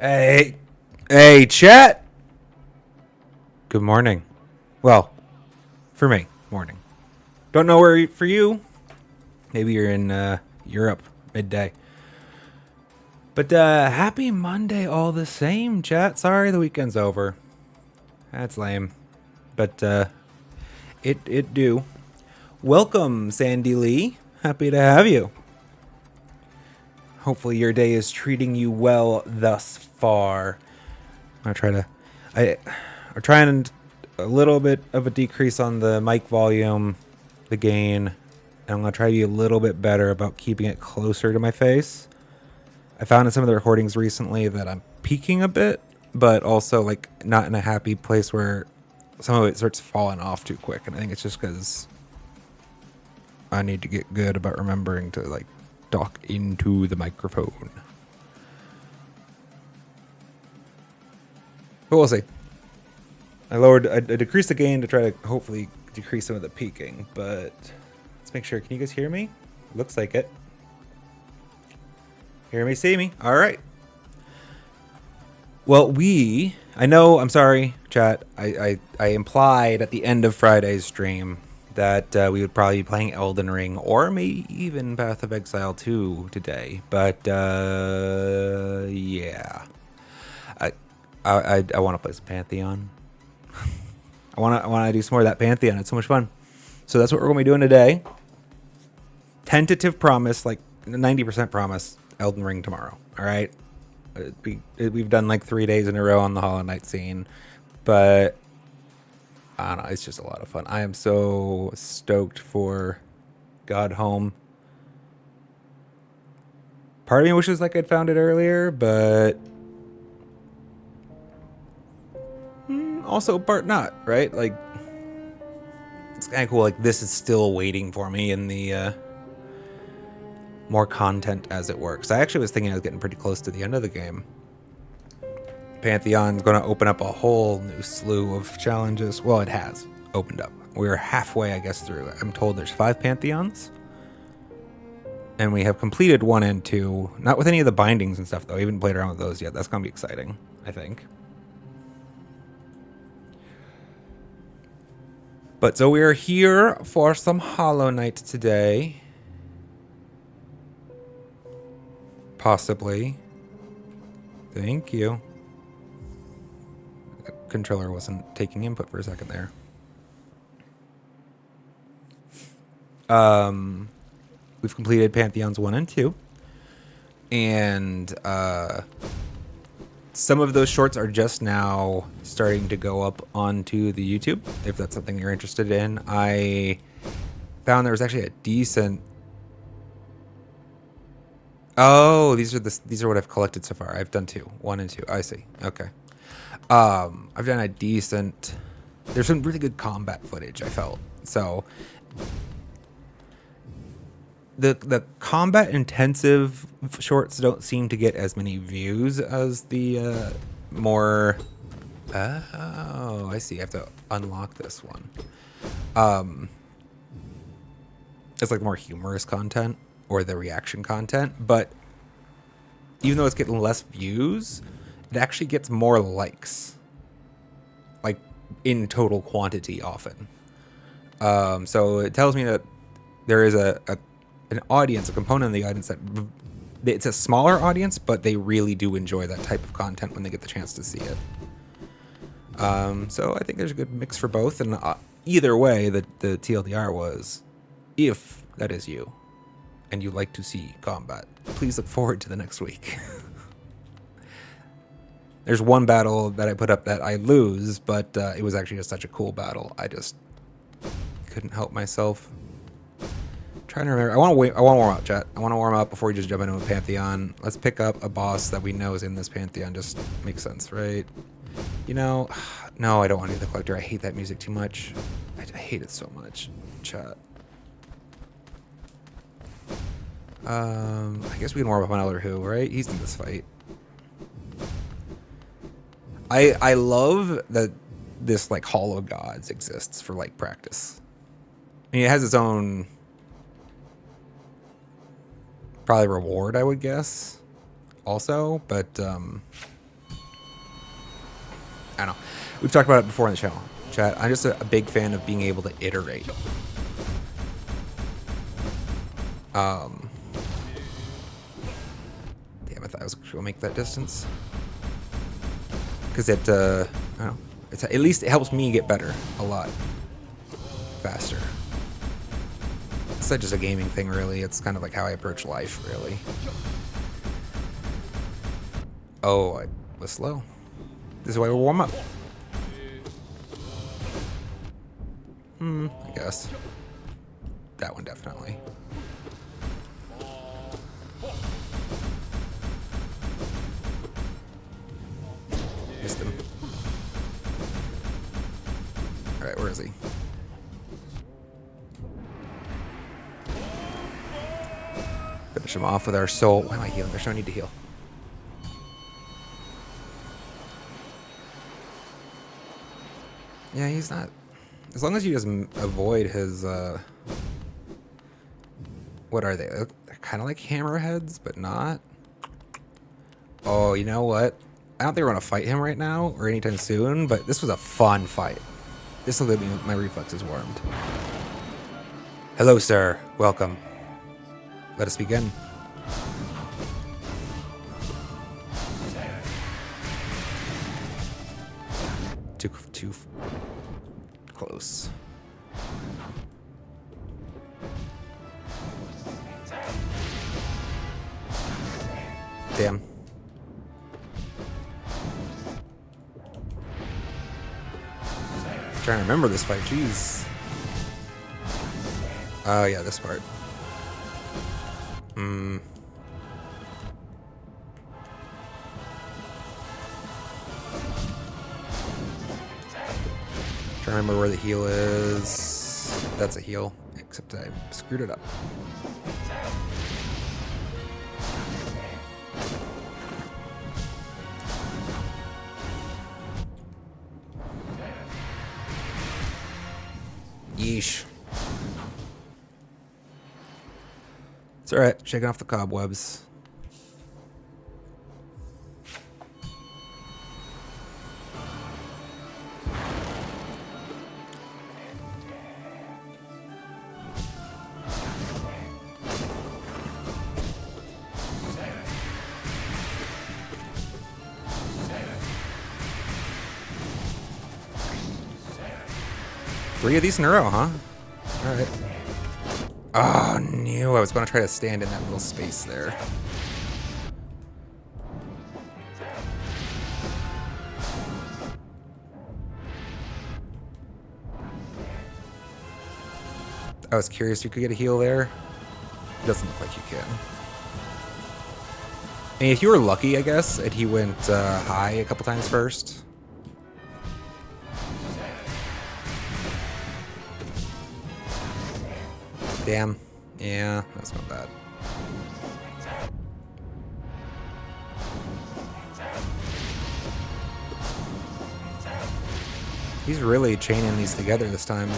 Hey, hey, chat. Good morning. Well, for me, morning. Don't know where for you. Maybe you're in Europe, midday. But happy Monday all the same, chat. Sorry the weekend's over. That's lame. But it do. Welcome, Sandy Lee. Happy to have you. Hopefully your day is treating you well thus far. I'm trying a little bit of a decrease on the mic volume, the gain, and I'm gonna try to be a little bit better about keeping it closer to my face. I found in some of the recordings recently that I'm peaking a bit, but also like not in a happy place where some of it starts falling off too quick, and I think it's just because I need to get good about remembering to like talk into the microphone. But we'll see. I decreased the gain to try to hopefully decrease some of the peaking, but let's make sure. Can you guys hear me? Looks like it. Hear me, see me. All right. Well, I'm sorry, chat. I implied at the end of Friday's stream that we would probably be playing Elden Ring or maybe even Path of Exile 2 today. But yeah, I want to play some Pantheon. I want to do some more of that Pantheon. It's so much fun. So that's what we're going to be doing today. Tentative promise, like 90% promise, Elden Ring tomorrow. All right. We've done like 3 days in a row on the Hollow Knight scene, but I don't know. It's just a lot of fun. I am so stoked for God Home. Part of me wishes like I'd found it earlier, but also part not, right? Like, it's kind of cool. Like, this is still waiting for me in the more content as it works. I actually was thinking I was getting pretty close to the end of the game. Pantheon's going to open up a whole new slew of challenges. Well, it has opened up. We're halfway, I guess, through. I'm told there's 5 Pantheons. And we have completed 1 and 2. Not with any of the bindings and stuff, though. I haven't played around with those yet. That's going to be exciting, I think. But so we're here for some Hollow Knight today. Possibly. Thank you. The controller wasn't taking input for a second there. We've completed Pantheons 1 and 2. And some of those shorts are just now starting to go up onto the YouTube, if that's something you're interested in. I found there was actually a decent... Oh, these are what I've collected so far. I've done 2, 1 and 2. I see. Okay. I've done a decent... There's some really good combat footage, I felt. So... The combat intensive shorts don't seem to get as many views as the more... Oh, I see. I have to unlock this one. It's like more humorous content or the reaction content, but even though it's getting less views, it actually gets more likes, like in total quantity often. So it tells me that there is an audience, a component of the audience that it's a smaller audience, but they really do enjoy that type of content when they get the chance to see it. So I think there's a good mix for both, and either way, the TLDR was, if that is you, and you like to see combat, please look forward to the next week. There's one battle that I put up that I lose, but it was actually just such a cool battle. I just couldn't help myself. Trying to remember. I want to warm up, chat. I want to warm up before we just jump into a Pantheon. Let's pick up a boss that we know is in this Pantheon. Just makes sense, right? You know, no, I don't want to do the collector. I hate that music too much. I hate it so much, chat. I guess we can warm up on Elder Who, right? He's in this fight. I love that this like Hall of Gods exists for like practice. I mean, it has its own probably reward, I would guess, also, but I don't know. We've talked about it before on the channel. Chat, I'm just a big fan of being able to iterate. Damn, I thought I was going to make that distance. Because it, I don't know. It's, at least it helps me get better a lot faster. It's not just a gaming thing, really. It's kind of like how I approach life, really. Oh, I was slow. This is why we warm up. I guess. That one definitely. Missed him. Alright, where is he? Finish him off with our soul. Why am I healing? There's no need to heal. Yeah, he's not... As long as he doesn't avoid his, what are they? They're kind of like hammerheads, but not. Oh, you know what? I don't think we're going to fight him right now or anytime soon, but this was a fun fight. This will get me my reflexes warmed. Hello, sir. Welcome. Let us begin. Too close. Damn. Trying to remember this fight, jeez. Oh yeah, this part. Trying to remember where the heal is. That's a heal, except I screwed it up. Yeesh. It's alright, shaking off the cobwebs. Three of these in a row, huh? Alright. Oh, no. I was going to try to stand in that little space there. I was curious if you could get a heal there. It doesn't look like you can. I mean, if you were lucky, I guess, and he went high a couple times first. Damn. Yeah, that's not bad. He's really chaining these together this time.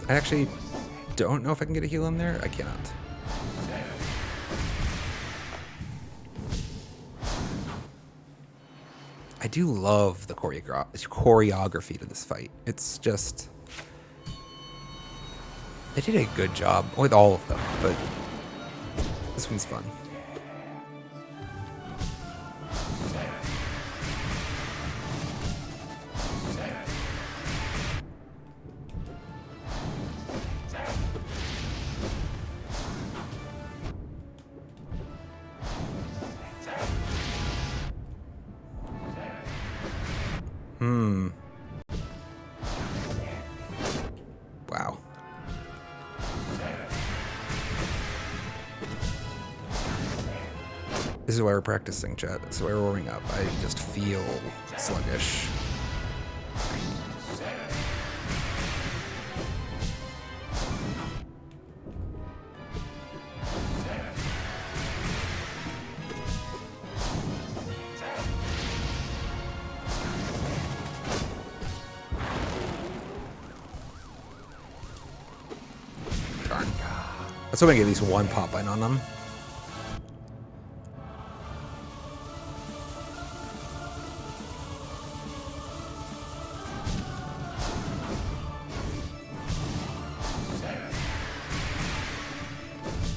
I actually don't know if I can get a heal in there. I cannot. I do love the choreography to this fight. It's just... They did a good job with all of them, but this one's fun. Wow. This is why we're practicing, chat. This is why we're warming up. I just feel sluggish. was hoping to get at least one pop in on them.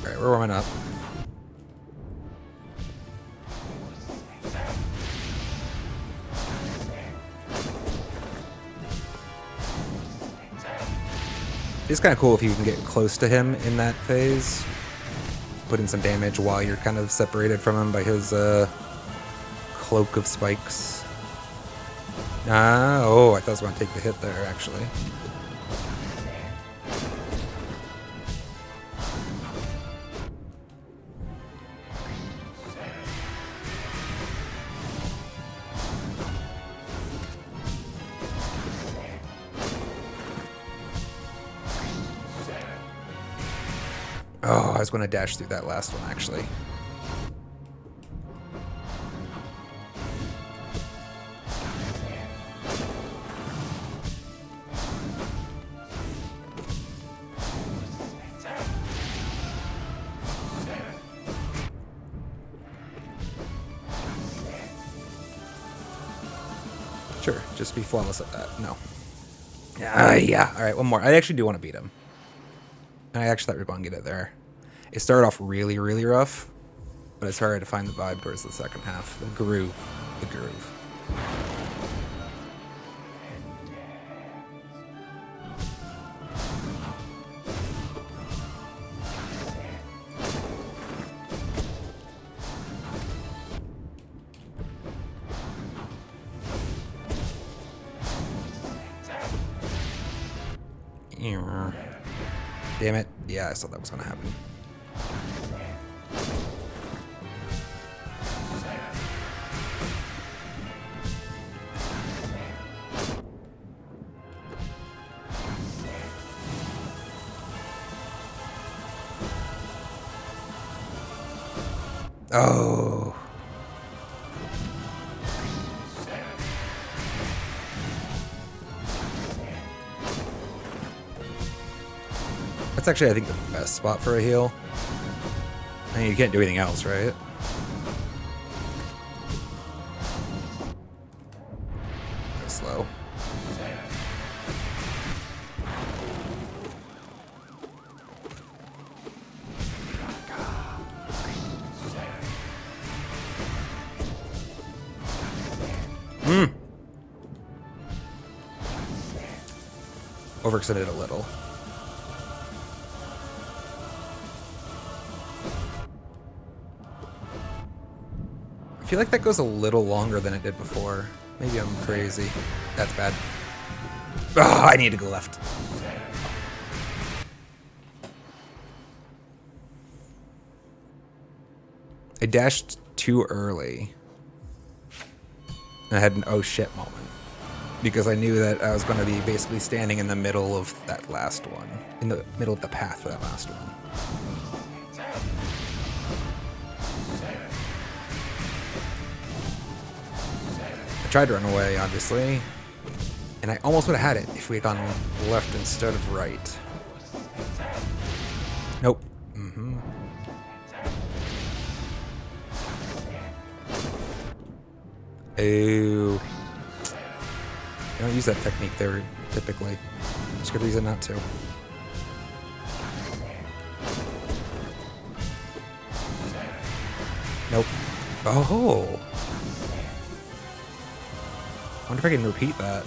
Alright, we're warming up. It's kind of cool if you can get close to him in that phase. Put in some damage while you're kind of separated from him by his cloak of spikes. Oh, I thought I was going to take the hit there, actually. Oh, I was going to dash through that last one, actually. Sure, just be flawless at that. No. Yeah. All right, one more. I actually do want to beat him. I actually thought we were going to get it there. It started off really, really rough, but it's hard to find the vibe towards the second half. The groove. The groove. Damn it. Yeah, I thought that was going to happen. Oh. That's actually, I think, the best spot for a heal. I mean, you can't do anything else, right? Go slow. Overextended a little. I feel like that goes a little longer than it did before. Maybe I'm crazy. That's bad. Oh, I need to go left. I dashed too early. I had an oh shit moment. Because I knew that I was going to be basically standing in the middle of that last one. In the middle of the path for that last one. I tried to run away, obviously. And I almost would have had it if we had gone left instead of right. Nope. Mm-hmm. Ooh. I don't use that technique there, typically. There's a good reason not to. Nope. Oh! I wonder if I can repeat that.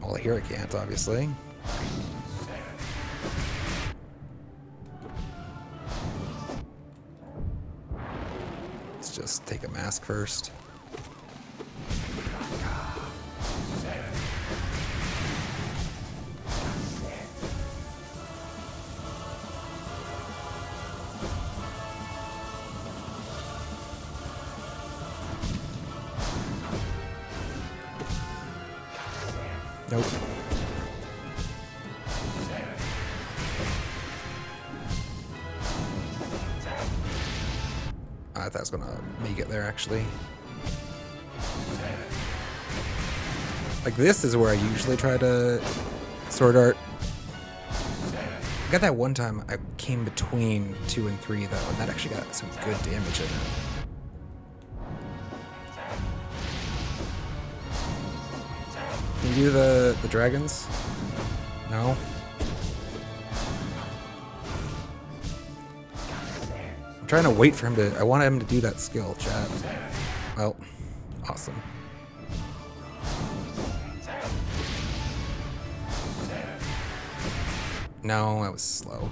Well, here I can't, obviously. Let's just take a mask first. Nope. I thought I was gonna make it there actually. Like this is where I usually try to sword art. I got that one time I came between 2 and 3 though, and that actually got some good damage in it. Can you do the dragons? No? I'm trying to wait for him to... I want him to do that skill, chat. Well, awesome. No, I was slow.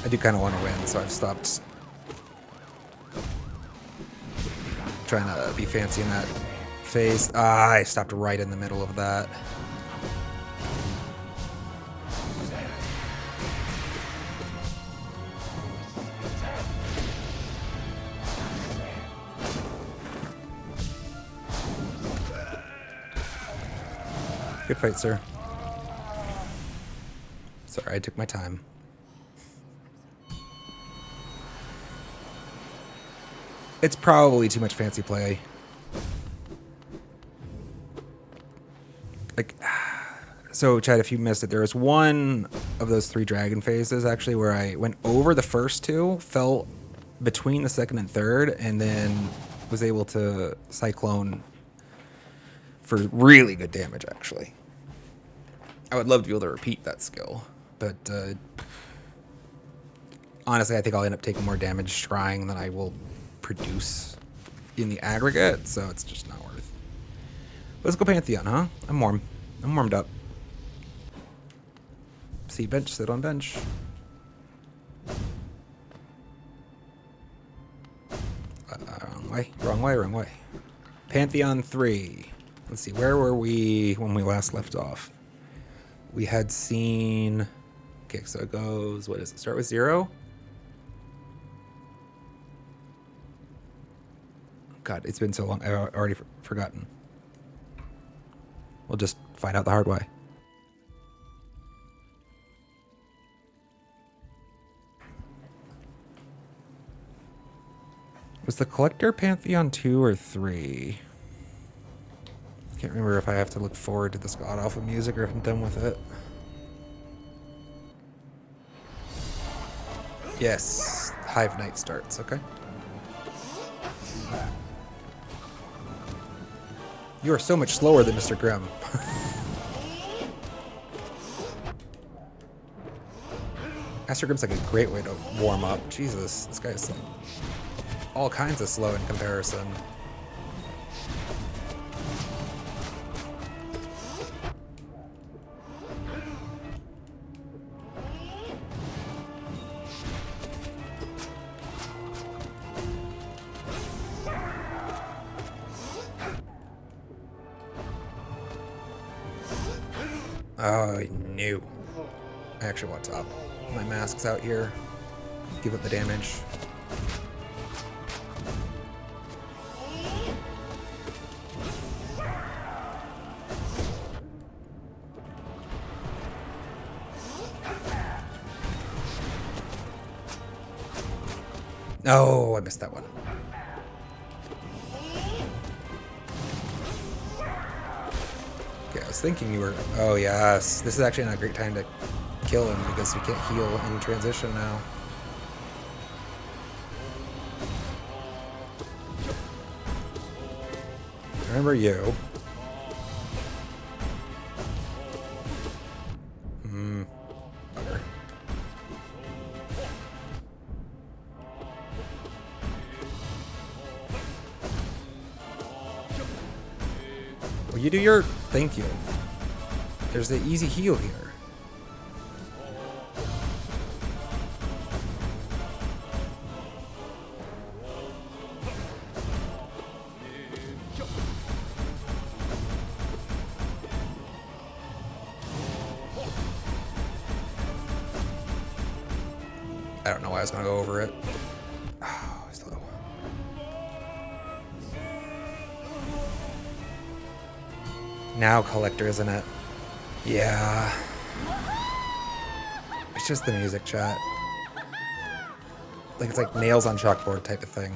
I do kind of want to win, so I've stopped trying to be fancy in that phase. Ah, I stopped right in the middle of that. Good fight, sir. Sorry, I took my time. It's probably too much fancy play. Like, so Chad, if you missed it, there was one of those 3 dragon phases actually where I went over the first 2, fell between the second and third, and then was able to cyclone for really good damage actually. I would love to be able to repeat that skill, but honestly, I think I'll end up taking more damage scrying than I will produce in the aggregate, so it's just not worth. Let's go Pantheon, huh? I'm warm. I'm warmed up. See bench, sit on bench. Wrong way, wrong way, wrong way. Pantheon 3. Let's see, where were we when we last left off? We had seen... Okay, so it goes, what does it start with, 0? God, it's been so long, I've already forgotten. We'll just find out the hard way. Was the Collector Pantheon 2 or 3? Can't remember if I have to look forward to this god-awful music or if I'm done with it. Yes, Hive Night starts, okay. You are so much slower than Mr. Grimm. Master Grimm's like a great way to warm up. Jesus, this guy's like all kinds of slow in comparison. Oh, I knew. I actually want top. My mask's out here. Give it the damage. Oh, I missed that one. Okay, I was thinking you were... Oh, yes. This is actually not a great time to kill him because we can't heal in transition now. Remember you. Bugger. Will you do your... Thank you. There's the easy heal here. I don't know why I was going to go over it. Oh, slow. Now collector, isn't it? Yeah. It's just the music, chat. Like, it's like nails on chalkboard type of thing.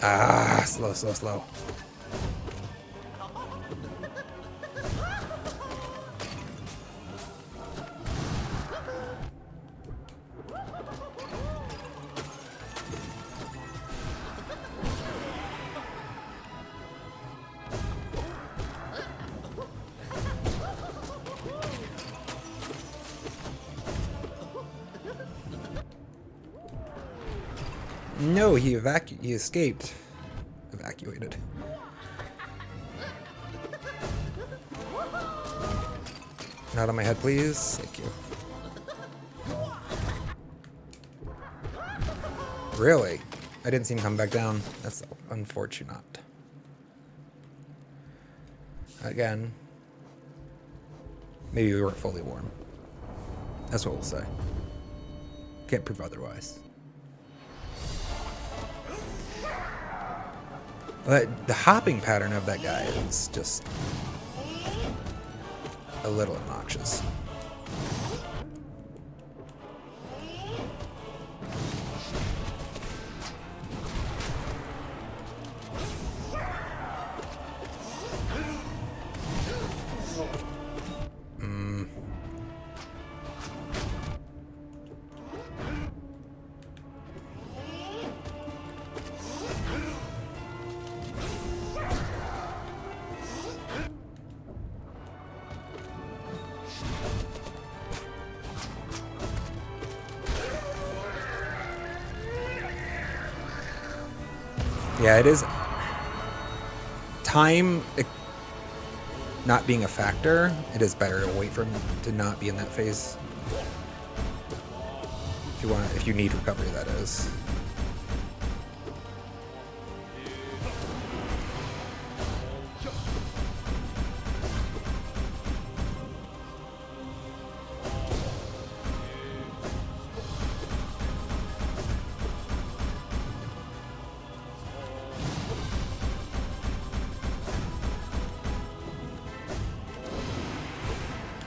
Ah, slow, slow, slow. No, he escaped. Evacuated. Not on my head, please. Thank you. Really? I didn't see him come back down. That's unfortunate. Again. Maybe we weren't fully warm. That's what we'll say. Can't prove otherwise. But the hopping pattern of that guy is just a little obnoxious. Yeah, it is. Time not being a factor, it is better to wait for him to not be in that phase. If you need recovery, that is.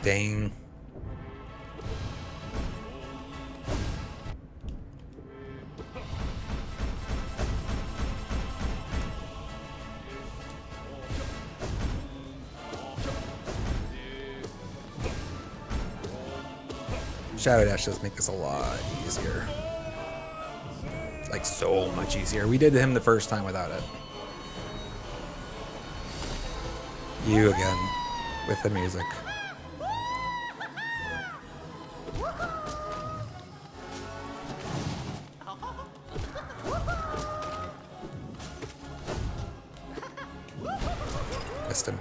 Dang. Shadow Dash does make this a lot easier. Like, so much easier. We did him the first time without it. You again, with the music. Missed him.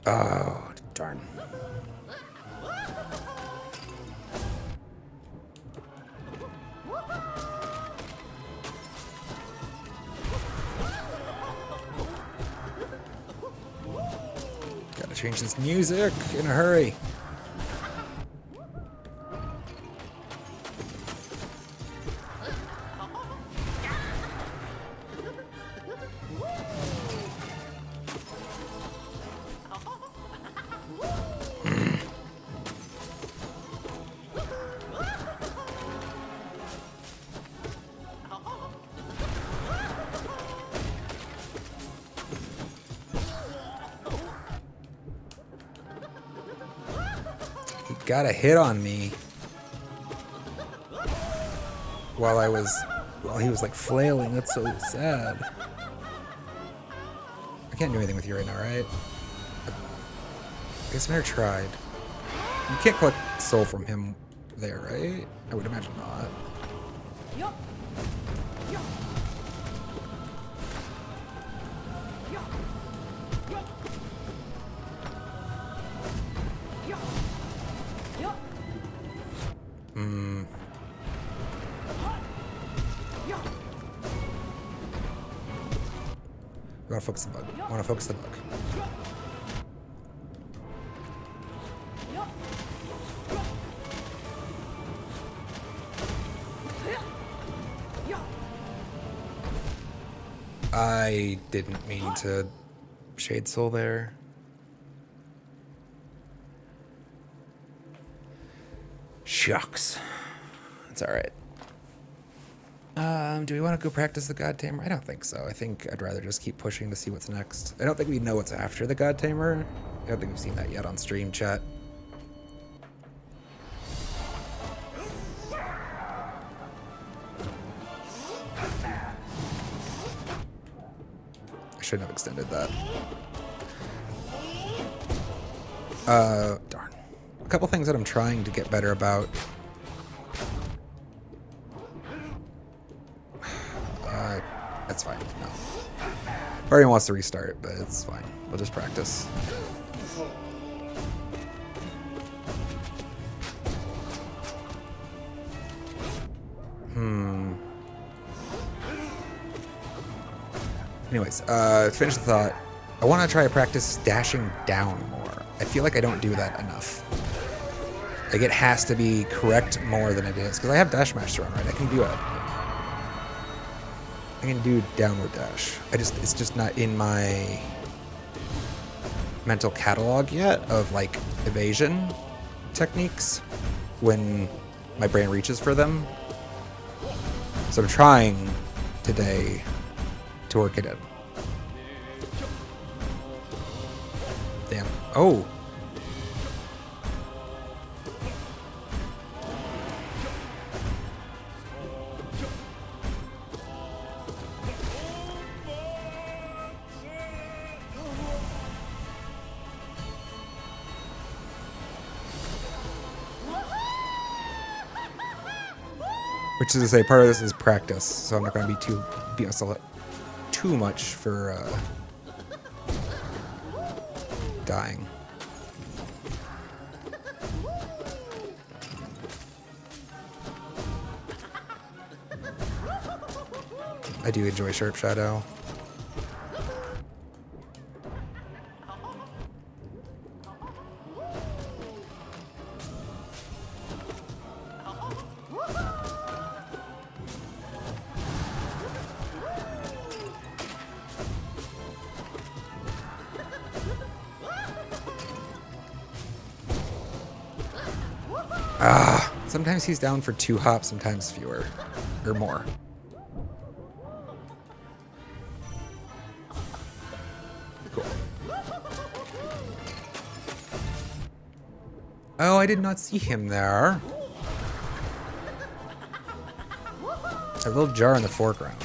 Oh, darn. Gotta change this music in a hurry. Got a hit on me while he was like flailing. That's so sad. I can't do anything with you right now, right? I guess I never tried. You can't collect soul from him there, right? I would imagine not. I want to focus the bug. I want to focus the bug. I didn't mean to Shade Soul there. Shucks. It's alright. Do we want to go practice the God Tamer? I don't think so. I think I'd rather just keep pushing to see what's next. I don't think we know what's after the God Tamer. I don't think we've seen that yet on stream chat. I shouldn't have extended that. Darn. A couple things that I'm trying to get better about. That's fine. No. Barry wants to restart, but it's fine. We'll just practice. Anyways, to finish the thought, I want to try to practice dashing down more. I feel like I don't do that enough. Like, it has to be correct more than it is. Because I have dash mash to run, right? I can do it. I can do downward dash. It's just not in my mental catalog yet of like evasion techniques when my brain reaches for them. So I'm trying today to work it in. Damn. Oh. Which is to say, part of this is practice, so I'm not going to be myself too much for dying. I do enjoy Sharp Shadow. Sometimes he's down for 2 hops, sometimes fewer. Or more. Cool. Oh, I did not see him there. A little jar in the foreground.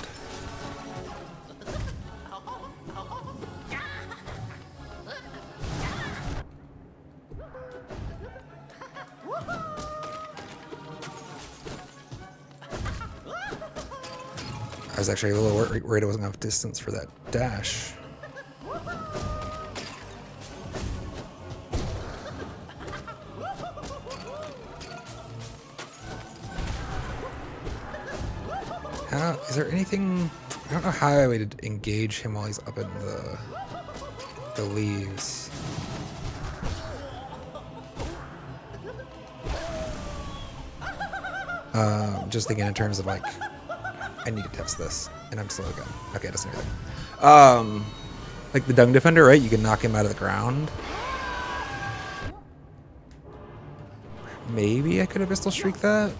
I was actually a little worried it wasn't enough distance for that dash. Is there anything... I don't know how I would engage him while he's up in the leaves. Just thinking in terms of like... I need to test this, and I'm slow again. Okay, that's everything. Like the Dung Defender, right? You can knock him out of the ground. Maybe I could have Pistol Shriek that.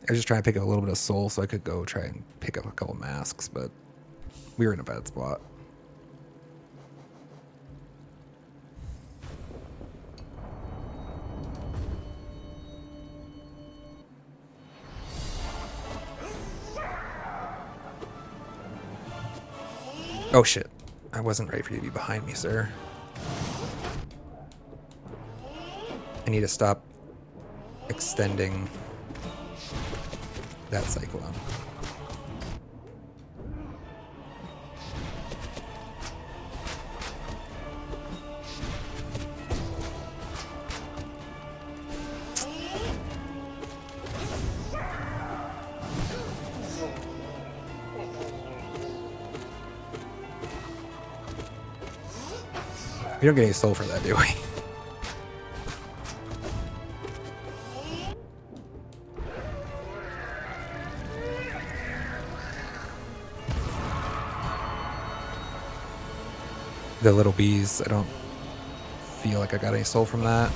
I was just trying to pick up a little bit of soul so I could go try and pick up a couple masks, but we were in a bad spot. Oh shit. I wasn't ready for you to be behind me, sir. I need to stop extending that cyclone. We don't get any soul for that, do we? The little bees, I don't feel like I got any soul from that.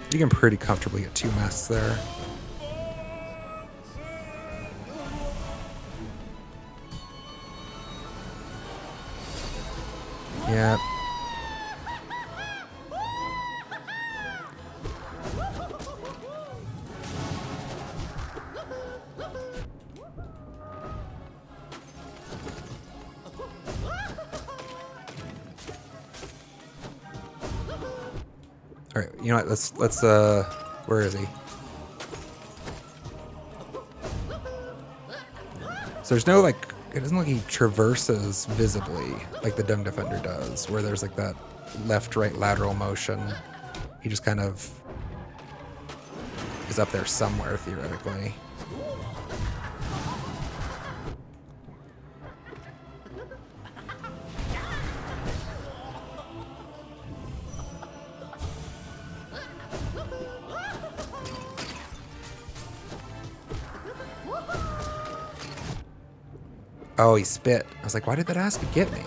You can pretty comfortably get 2 masks there. Yep. All right, you know what? Let's where is he? So there's no, like, it doesn't look like he traverses visibly like the Dung Defender does, where there's like that left-right lateral motion. He just kind of is up there somewhere, theoretically. Oh, he spit. I was like, why did that ass get me?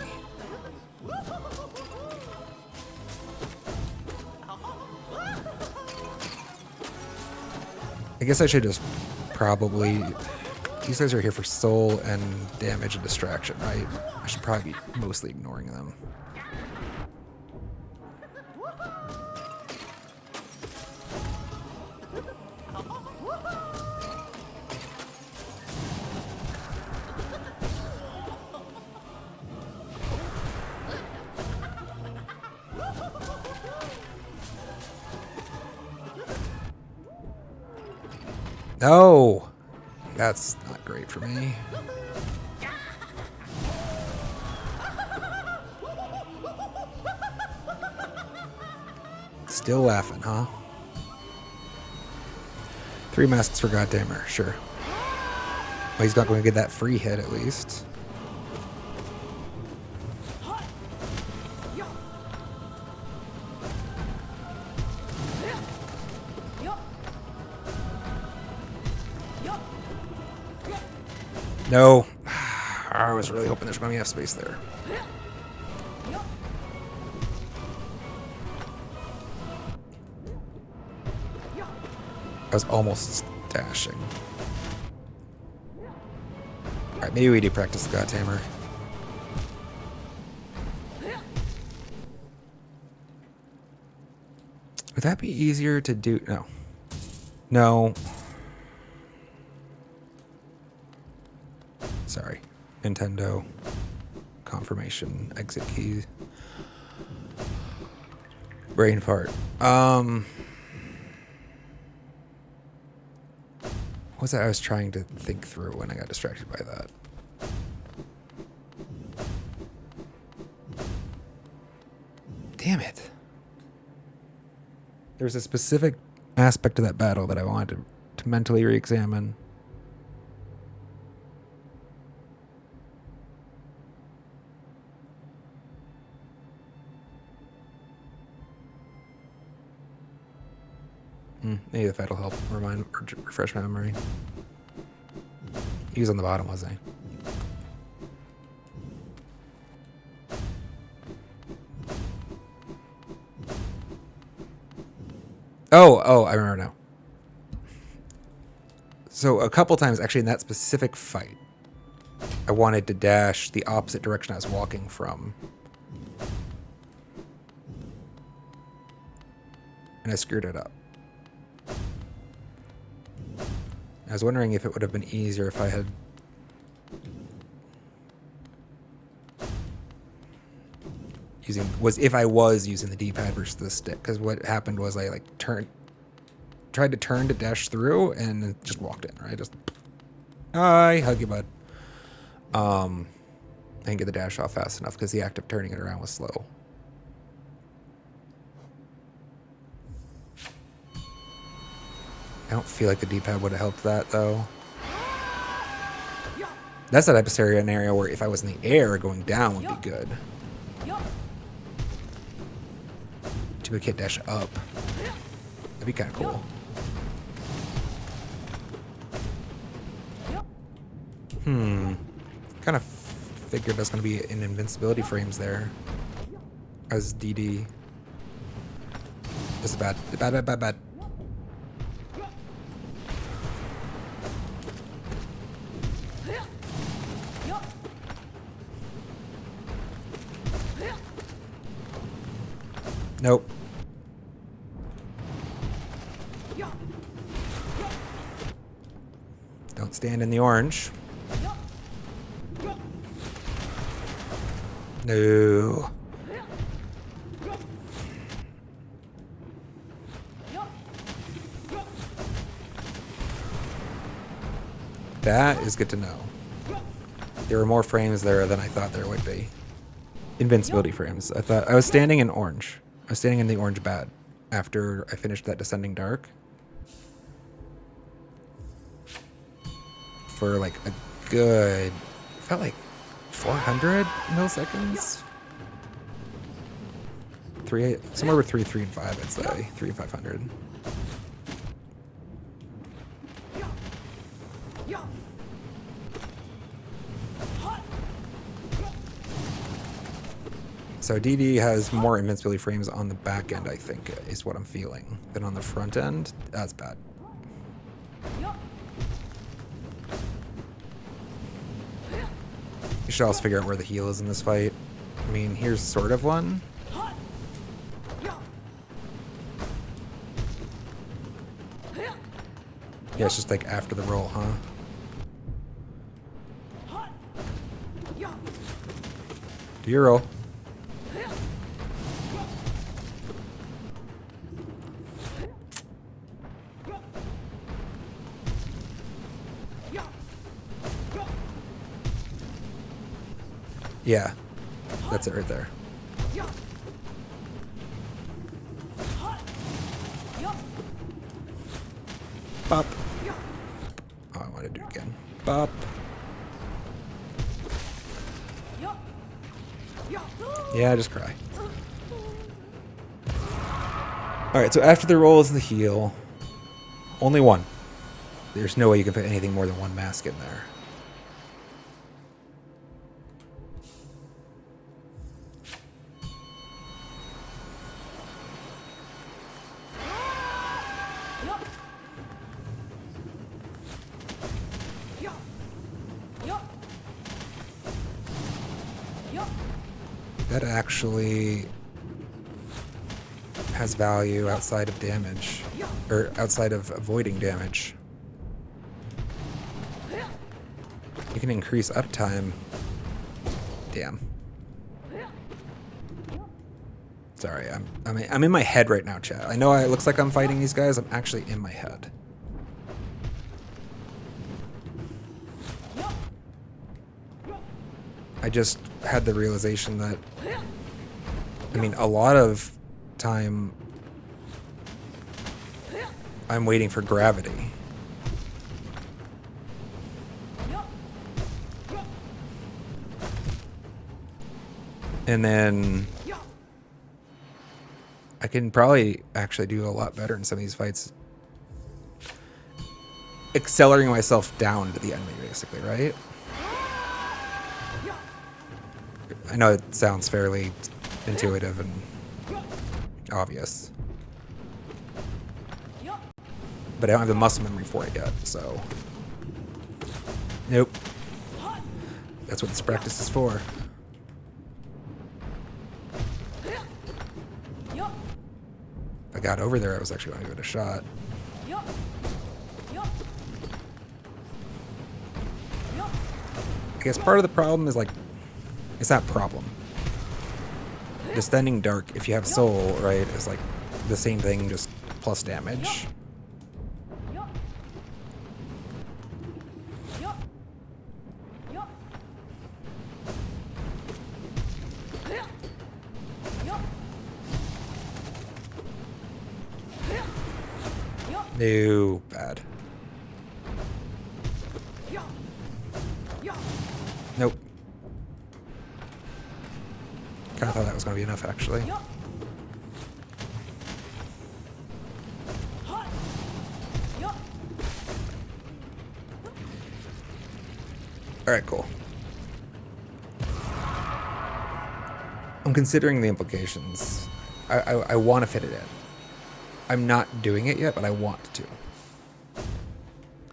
I guess I should just probably... These guys are here for soul and damage and distraction, right? I should probably be mostly ignoring them. No! That's not great for me. Still laughing, huh? 3 masks for Goddamer, sure. Well, he's not going to get that free hit at least. No. I was really hoping there's going to be enough space there. I was almost dashing. Alright, maybe we do practice the Godtamer. Would that be easier to do? No. No. Sorry. Nintendo. Confirmation. Exit keys. Brain fart. What was that I was trying to think through when I got distracted by that? Damn it. There's a specific aspect of that battle that I wanted to mentally re-examine. Maybe if that'll help refresh my memory. He was on the bottom, wasn't he? Oh, I remember now. So a couple times, actually, in that specific fight, I wanted to dash the opposite direction I was walking from. And I screwed it up. I was wondering if it would have been easier if I had... if I was using the D-pad versus the stick. Because what happened was I like tried to turn to dash through and just walked in, right? Just, hi, hug you, bud. I didn't get the dash off fast enough because the act of turning it around was slow. I don't feel like the D-pad would have helped that, though. That's that type of scenario where if I was in the air, going down would be good. We can't dash up. That'd be kind of cool. Kind of figured that's going to be in invincibility frames there. As DD. This is bad. Bad. Nope. Don't stand in the orange. No. That is good to know. There were more frames there than I thought there would be. Invincibility frames. I thought I was standing in orange. I was standing in the orange bad after I finished that Descending Dark. For like a good, felt like 400 milliseconds. Somewhere between 3 and 5, I'd say 3 and 500. So DD has more invincibility frames on the back end, I think, is what I'm feeling, than on the front end. That's bad. You should also figure out where the heal is in this fight. I mean, here's sort of one. Yeah, it's just like after the roll, huh? Do your roll. Yeah, that's it right there. Bop. Oh, I want to do it again. Bop. Yeah, just cry. Alright, so after the roll is the heal. Only one. There's no way you can fit anything more than one mask in there. That actually has value outside of damage, or outside of avoiding damage. You can increase uptime. Damn. Sorry, I'm in my head right now, chat. I know it looks like I'm fighting these guys. I'm actually in my head. I just had the realization that, I mean, a lot of time I'm waiting for gravity. And then I can probably actually do a lot better in some of these fights accelerating myself down to the enemy, basically, right? I know it sounds fairly intuitive and obvious, but I don't have the muscle memory for it yet, so... Nope. That's what this practice is for. If I got over there, I was actually going to give it a shot. I guess part of the problem is, like, it's not a problem. Descending Dark, if you have Soul, right, is like the same thing, just plus damage. No, bad. Nope. Kind of thought that was going to be enough, actually. Alright, cool. I'm considering the implications. I want to fit it in. I'm not doing it yet, but I want to.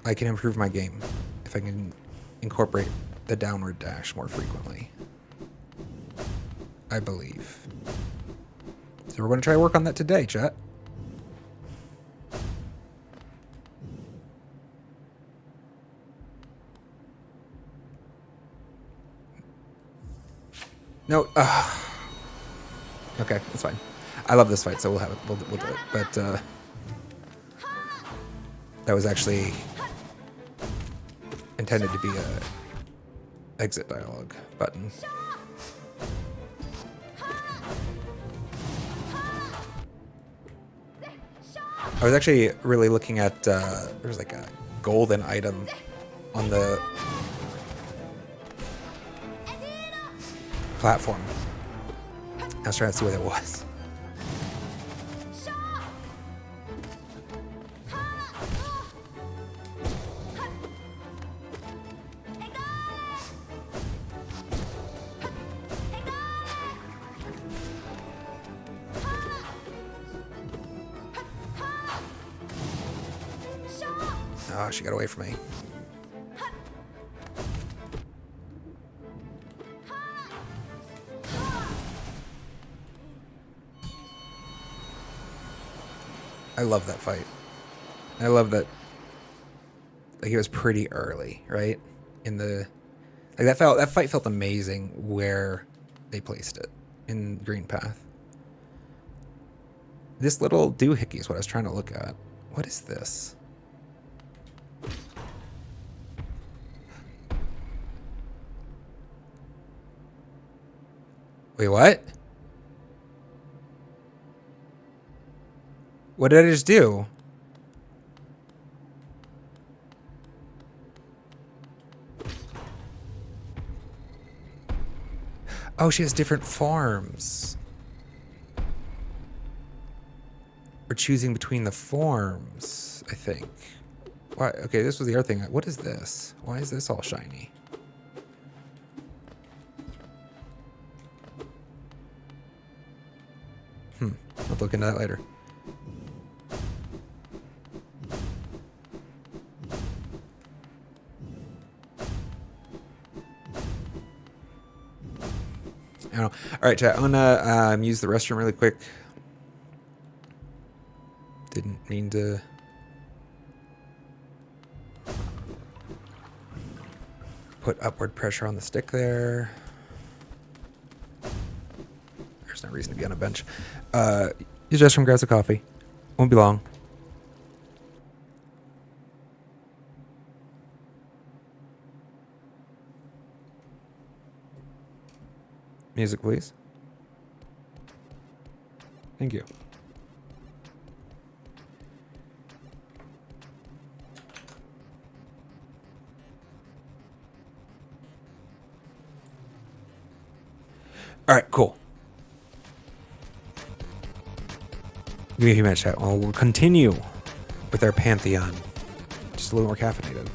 I can improve my game if I can incorporate the downward dash more frequently. I believe. So we're going to try to work on that today, chat. No. Okay, that's fine. I love this fight, so we'll have it. We'll do it. But that was actually intended to be a exit dialogue button. I was actually really looking at there's like a golden item on the platform. I was trying to see what it was. Oh, she got away from me. I love that fight. I love that. Like, it was pretty early, right? In the like that fight felt amazing where they placed it in Green Path. This little doohickey is what I was trying to look at. What is this? Wait, what? What did I just do? Oh, she has different forms. We're choosing between the forms, I think. Why? Okay, this was the other thing. What is this? Why is this all shiny? I'll look into that later. I don't know. All right, chat. I'm gonna use the restroom really quick. Didn't mean to. Put upward pressure on the stick there. There's no reason to be on a bench. Use the restroom, grab some coffee. Won't be long. Music, please. Thank you. All right, cool. Give me a few minutes, chat. Well, we'll continue with our Pantheon Just a little more caffeinated.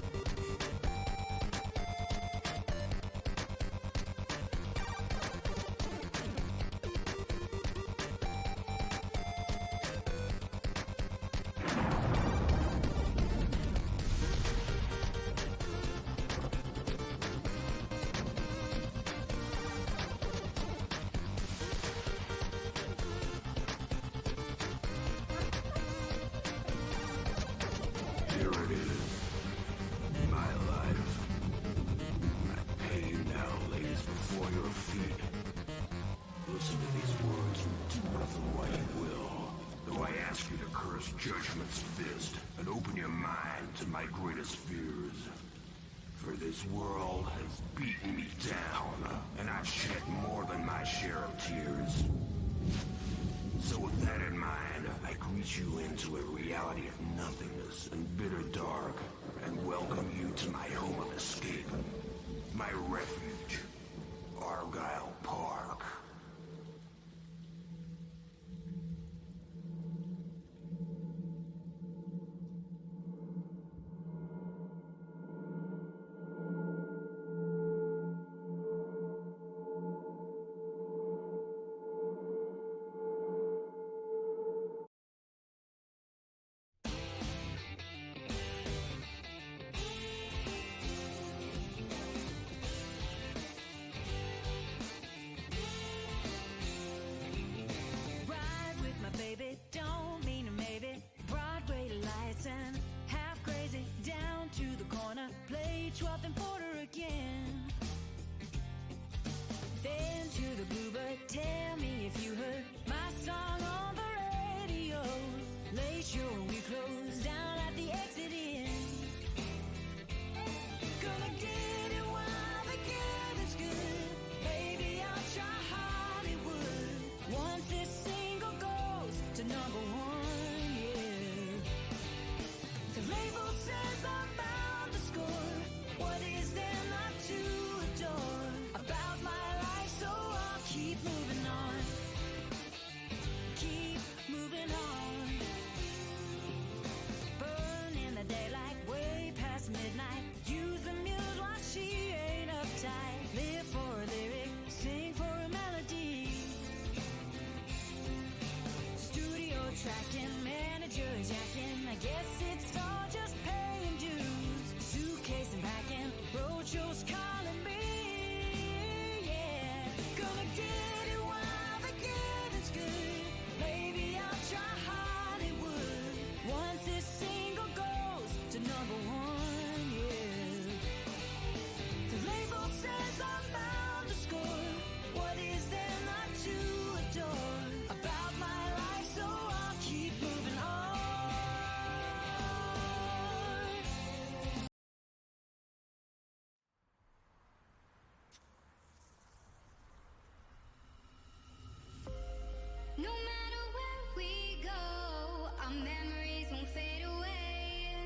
Judgment's fist and open your mind to my greatest fears. For this world has beaten me down, and I've shed more than my share of tears. So with that in mind, I greet you into a reality of nothingness and bitter dark, and welcome you to my home of escape. My refuge, Argyle Park. Don't mean to maybe Broadway lights and half crazy down to the corner, play 12th and Porter again. Then to the Bluebird, tell me if you heard my song on the radio. Lace your we close down at the exit in. Gonna get it while the getting's good. Baby, I'll try Hollywood. Once this single goes to number one, yeah. The label says I'm bound to score. What is there not to adore about my life? So I'll keep moving on. Keep moving on. Burn in the daylight, way past midnight. Use the muse while she ain't uptight. Live for a lyric, sing for a melody. Studio tracking, managers yakking. I guess it's all just paying dues. Suitcase and packing, roadshows calling me. Yeah, gonna get it while the getting's good. Maybe I'll try Hollywood. Once this single goes to number one, yeah. The label says I'm bound to score. What is there not to adore about my life? So I'll keep moving on. No matter where we go, our memories won't fade away.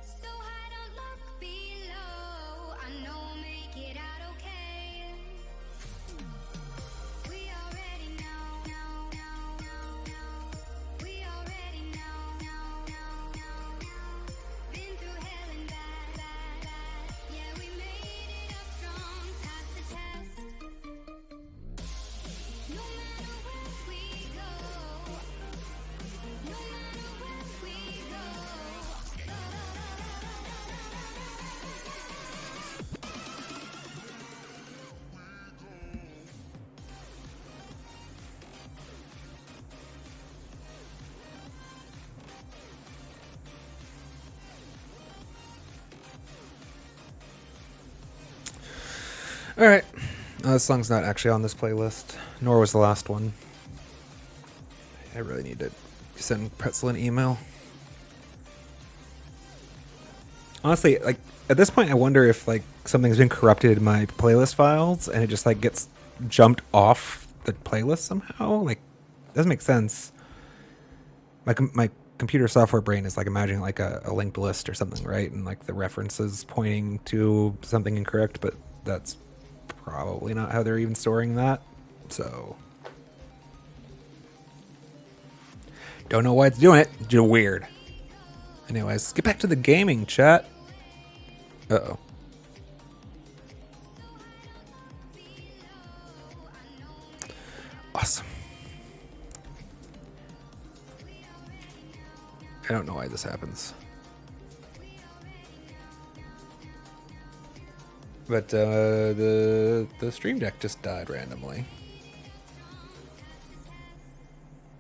So high, don't look below. I know we'll make it out okay. We already know. We already know. Been through hell and back. Yeah, we made it up strong, past the test. No matter where we go, no matter where we go. All right. This song's not actually on this playlist, nor was the last one. I really need to send Pretzel an email. Honestly, like at this point, I wonder if like something's been corrupted in my playlist files and it just like gets jumped off the playlist somehow. Like, it doesn't make sense. My computer software brain is like imagining like a linked list or something, right? And like the references pointing to something incorrect, but that's probably not how they're even storing that. So don't know why it's doing it. Just weird. Anyways, let's get back to the gaming, chat. Uh-oh. Awesome. I don't know why this happens. But the Stream Deck just died randomly.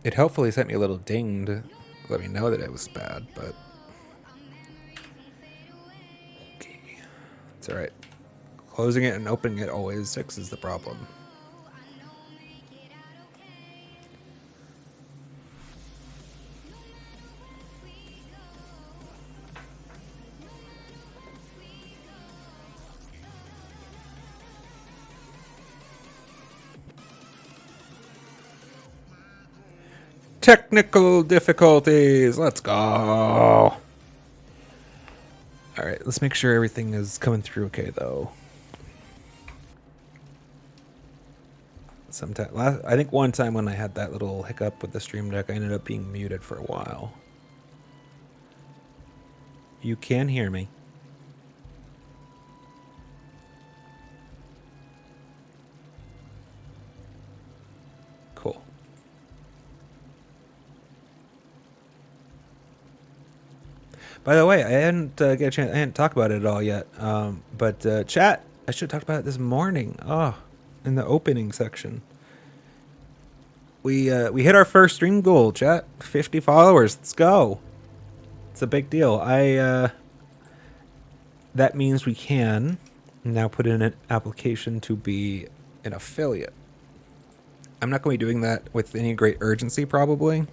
It hopefully sent me a little ding to let me know that it was bad, but okay. It's alright. Closing it and opening it always fixes the problem. Technical difficulties. Let's go. All right, let's make sure everything is coming through okay, though. I think one time when I had that little hiccup with the Stream Deck, I ended up being muted for a while. You can hear me. Cool. By the way, I hadn't get a chance. I hadn't talked about it at all yet. But chat, I should have talked about it this morning. Oh, in the opening section. We hit our first stream goal, chat. 50 followers. Let's go. It's a big deal. That means we can now put in an application to be an affiliate. I'm not going to be doing that with any great urgency, probably.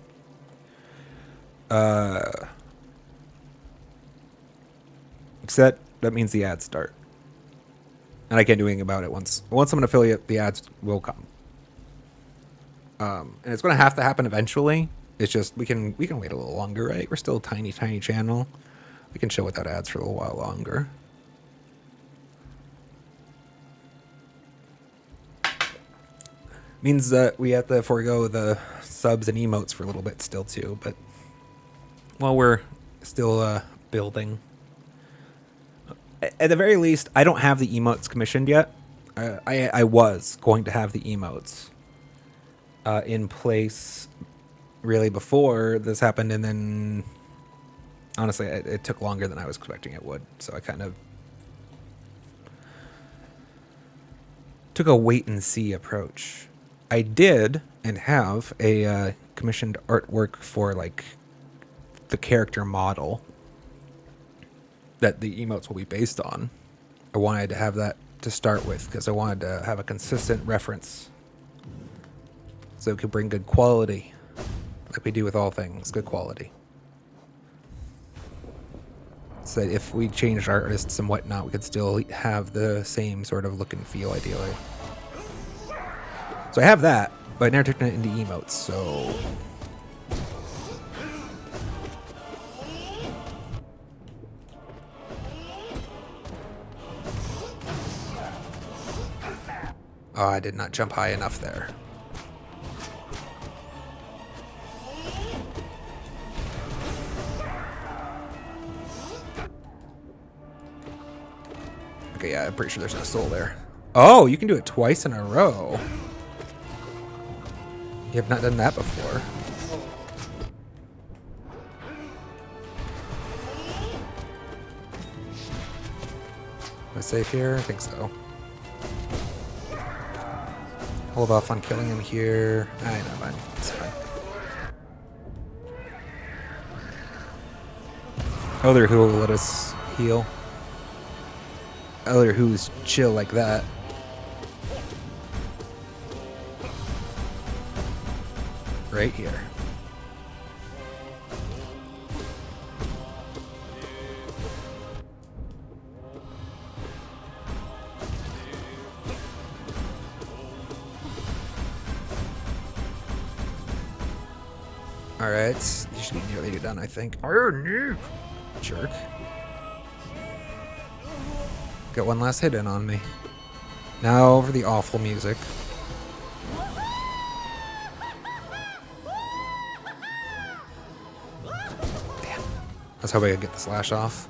Except that means the ads start. And I can't do anything about it once I'm an affiliate, the ads will come. And it's going to have to happen eventually. It's just we can wait a little longer, right? We're still a tiny channel. We can chill without ads for a little while longer. Means that we have to forego the subs and emotes for a little bit still too, but while we're still building. At the very least, I don't have the emotes commissioned yet. I was going to have the emotes in place really before this happened, and then honestly, it took longer than I was expecting it would. So I kind of took a wait and see approach. I did and have a commissioned artwork for like the character model that the emotes will be based on. I wanted to have that to start with because I wanted to have a consistent reference so it could bring good quality like we do with all things, good quality. So that if we changed artists and whatnot, we could still have the same sort of look and feel ideally. So I have that, but I never turned it into emotes, so oh, I did not jump high enough there. Okay, yeah, I'm pretty sure there's no soul there. Oh, you can do it twice in a row. You have not done that before. Am I safe here? I think so. Hold off on killing him here. I know, man. It's fine. Other who will let us heal. Other who's chill like that. Right here. Alright, you should be nearly done, I think. Jerk. Got one last hit in on me. Now over the awful music. Damn. Let's hope I can get the slash off.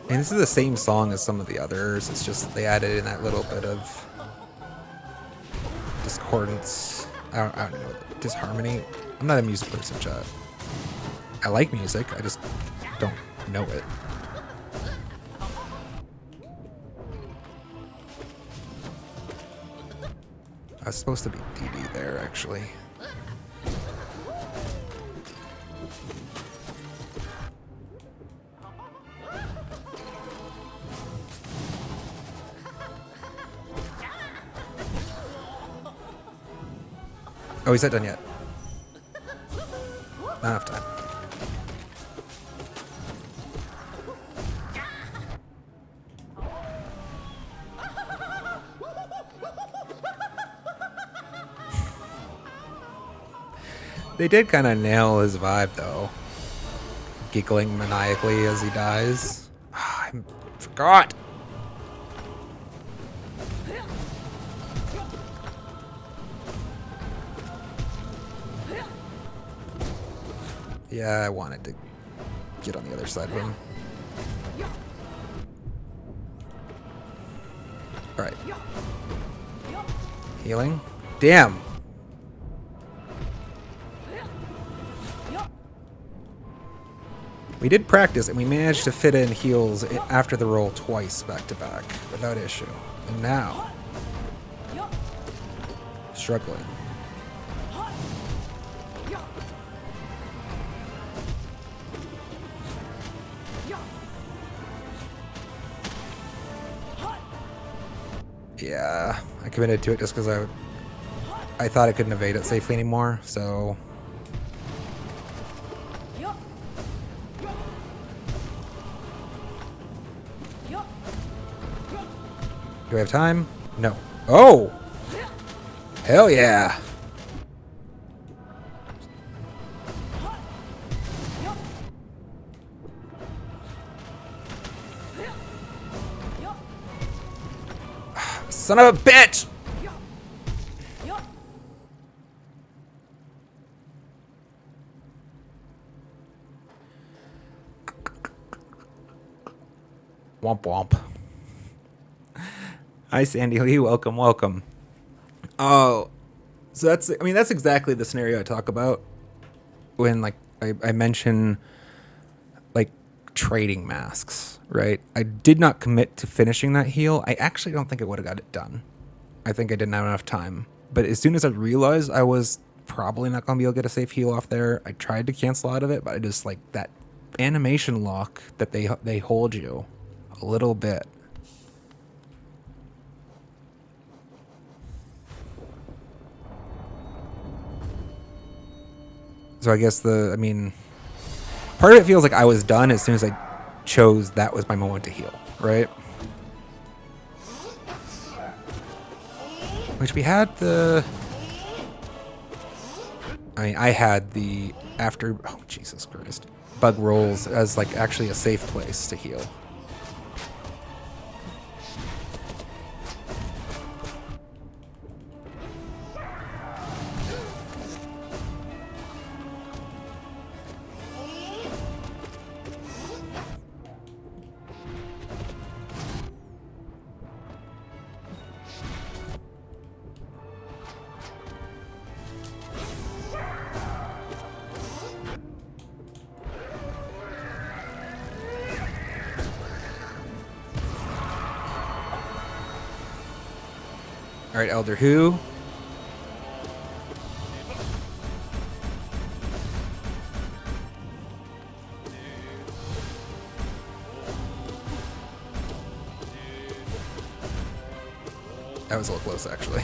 And this is the same song as some of the others. It's just they added in that little bit of discordance. I don't know. Disharmony. I'm not a music person, chat. I like music. I just don't know it. I was supposed to be DD there, actually. Oh, he's not done yet. Not enough time. They did kind of nail his vibe, though. Giggling maniacally as he dies. Ah, I forgot. Yeah, I wanted to get on the other side of him. Alright. Healing? Damn! We did practice, and we managed to fit in heals after the roll twice back to back without issue. And now, struggling. Yeah, I committed to it just because I thought I couldn't evade it safely anymore, so... Do I have time? No. Oh! Hell yeah! Son of a bitch! Womp womp. Hi, Sandy Lee. Welcome, welcome. Oh, so that's exactly the scenario I talk about when, like, I mention, like, trading masks, right? I did not commit to finishing that heal. I actually don't think I would have got it done. I think I didn't have enough time. But as soon as I realized I was probably not going to be able to get a safe heal off there, I tried to cancel out of it, but I just, like, that animation lock that they hold you a little bit. So I guess part of it feels like I was done as soon as I chose that was my moment to heal, right? Which we had I had the after, oh Jesus Christ, bug rolls as like actually a safe place to heal. All right, Elder Who? That was a little close, actually.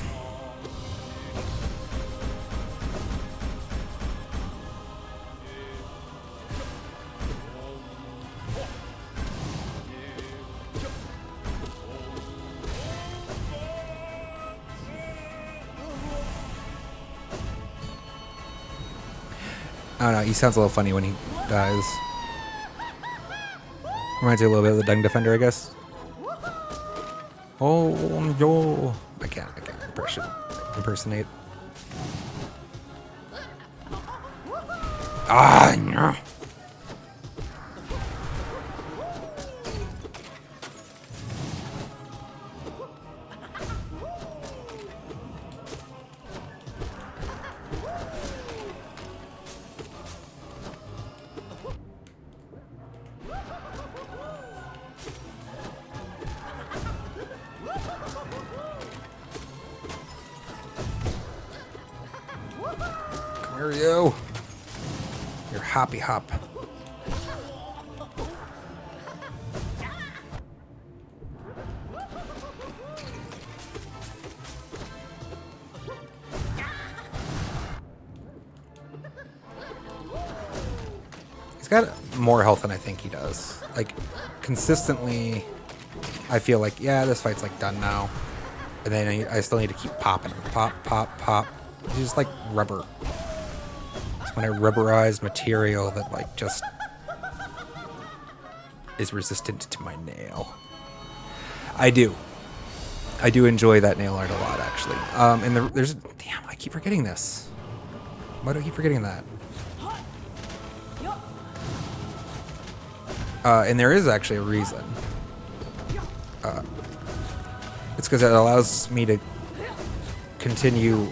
I don't know, he sounds a little funny when he dies. Reminds you a little bit of the Dung Defender, I guess. Oh, yo. I can't impersonate. Ah, no. Come here, you. You're hoppy hop. He's got more health than I think he does. Like, consistently, I feel like, yeah, this fight's like done now. And then I still need to keep popping him. Pop, pop, pop. He's just like rubber. It's when I rubberize material that like just is resistant to my nail. I do enjoy that nail art a lot, actually. And damn, I keep forgetting this. Why do I keep forgetting that? And there is actually a reason. It's because it allows me to continue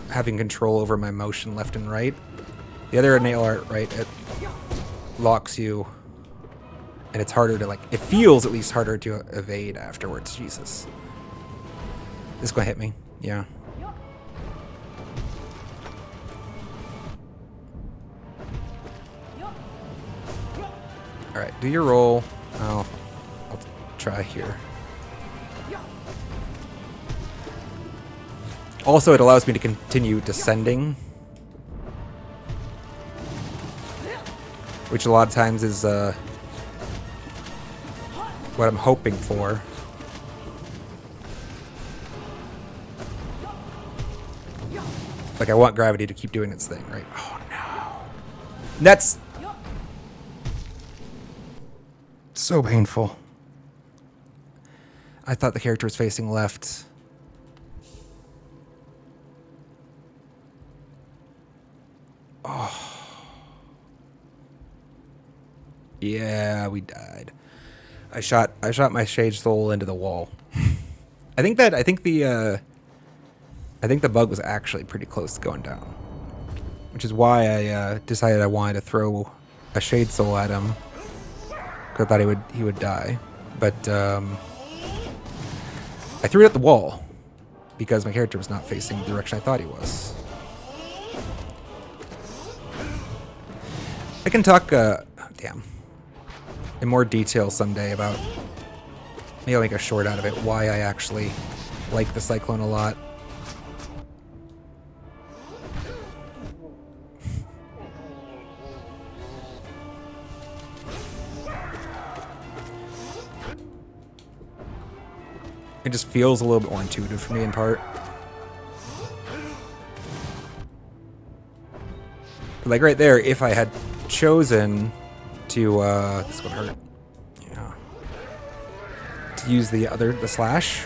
having control over my motion left and right. The other nail art, right, it locks you, and it's harder to, like, it feels at least harder to evade afterwards. Jesus. This gonna hit me. Yeah. Alright, do your roll. I'll try here. Also, it allows me to continue descending, which a lot of times is what I'm hoping for. Like, I want gravity to keep doing its thing, right? Oh, no. That's so painful. I thought the character was facing left. Oh. Yeah, we died. I shot my Shade Soul into the wall. I think the bug was actually pretty close to going down, which is why I decided I wanted to throw a Shade Soul at him, because I thought he would die. But I threw it at the wall because my character was not facing the direction I thought he was. I can talk in more detail someday about, maybe I'll make a short out of it, why I actually like the Cyclone a lot. It just feels a little bit more intuitive for me in part. Like right there, if I had chosen to, this would hurt. Yeah. To use the slash,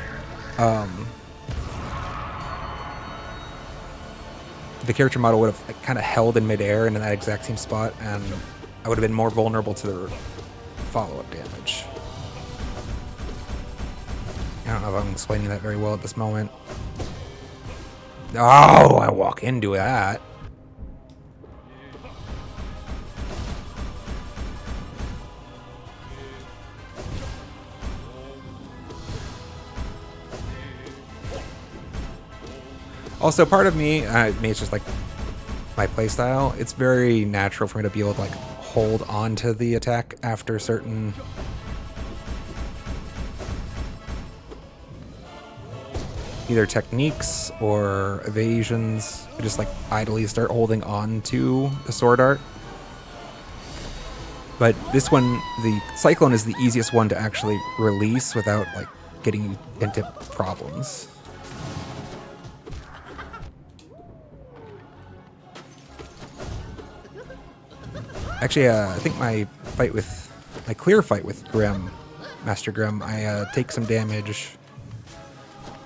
the character model would have kind of held in midair and in that exact same spot, and I would have been more vulnerable to the follow-up damage. I don't know if I'm explaining that very well at this moment. Oh, I walk into that. Also, part of me, maybe it's just like my playstyle, it's very natural for me to be able to like hold on to the attack after certain either techniques or evasions. I just like idly start holding on to the sword art. But this one, the Cyclone, is the easiest one to actually release without like getting you into problems. Actually, I think my clear fight with Grim, Master Grim, I take some damage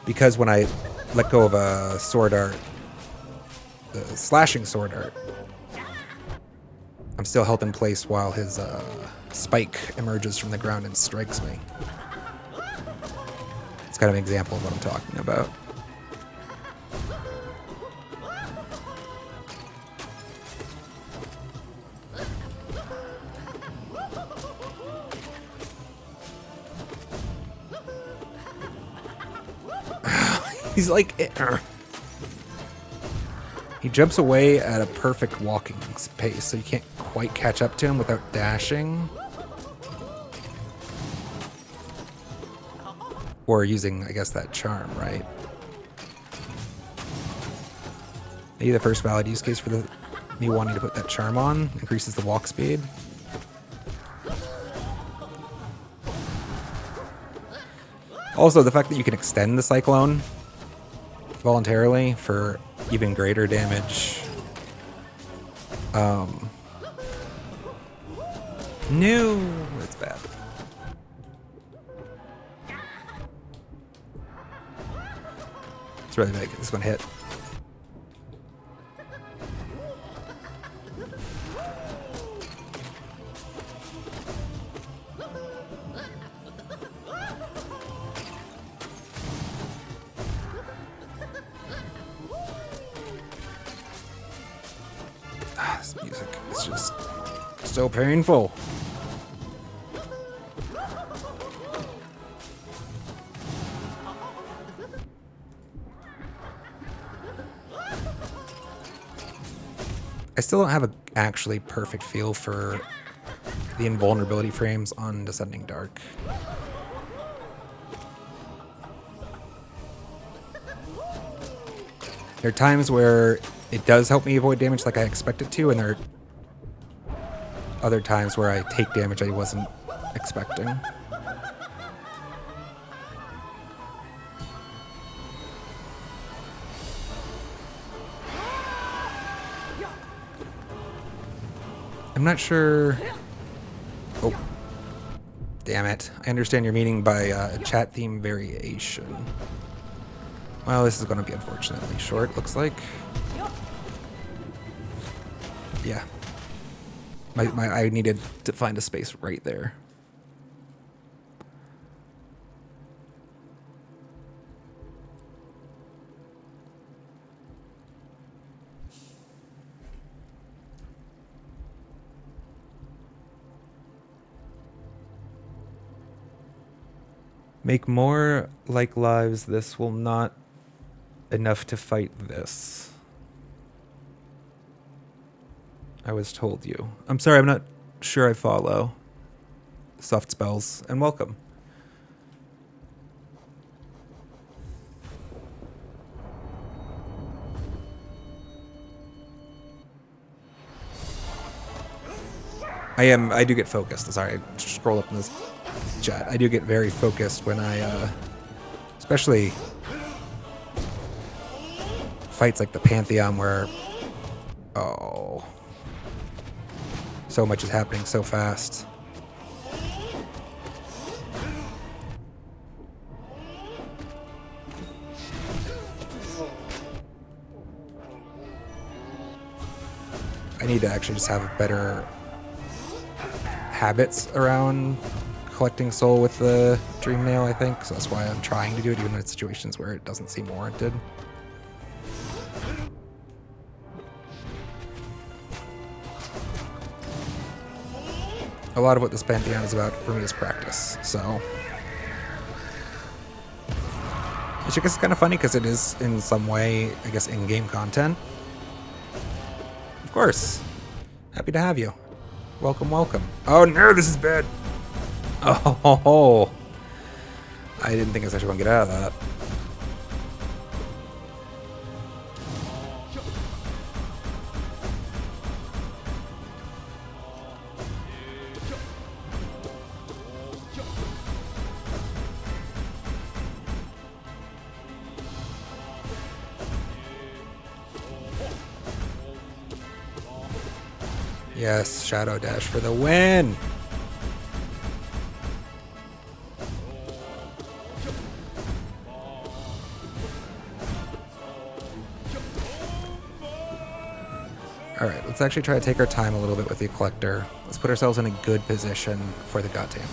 because when I let go of a sword art, the slashing sword art, I'm still held in place while his spike emerges from the ground and strikes me. It's kind of an example of what I'm talking about. He's like... He jumps away at a perfect walking pace, so you can't quite catch up to him without dashing. Or using, I guess, that charm, right? Maybe the first valid use case for me wanting to put that charm on increases the walk speed. Also, the fact that you can extend the Cyclone voluntarily for even greater damage. No, it's bad. It's really big. This one hit. This music is just so painful. I still don't have an actually perfect feel for the invulnerability frames on Descending Dark. There are times where it does help me avoid damage like I expect it to, and there are other times where I take damage I wasn't expecting. I'm not sure... Oh. Damn it. I understand your meaning by a chat theme variation. Well, this is going to be unfortunately short, looks like. Yeah. I needed to find a space right there. Make more like lives. This will not enough to fight this. I was told you. I'm sorry, I'm not sure I follow. Soft spells, and welcome. I do get focused. Sorry, I scroll up in this chat. I do get very focused when I, especially fights like the Pantheon where, oh, so much is happening so fast. I need to actually just have better habits around collecting soul with the Dream Nail, I think. So that's why I'm trying to do it, even in situations where it doesn't seem warranted. A lot of what this Pantheon is about for me is practice, so. Which I guess is kind of funny because it is, in some way, I guess, in-game content. Of course. Happy to have you. Welcome, welcome. Oh no, this is bad. Oh, I didn't think I was actually going to get out of that. Yes, Shadow Dash for the win! Alright, let's actually try to take our time a little bit with the Collector. Let's put ourselves in a good position for the God Tamer.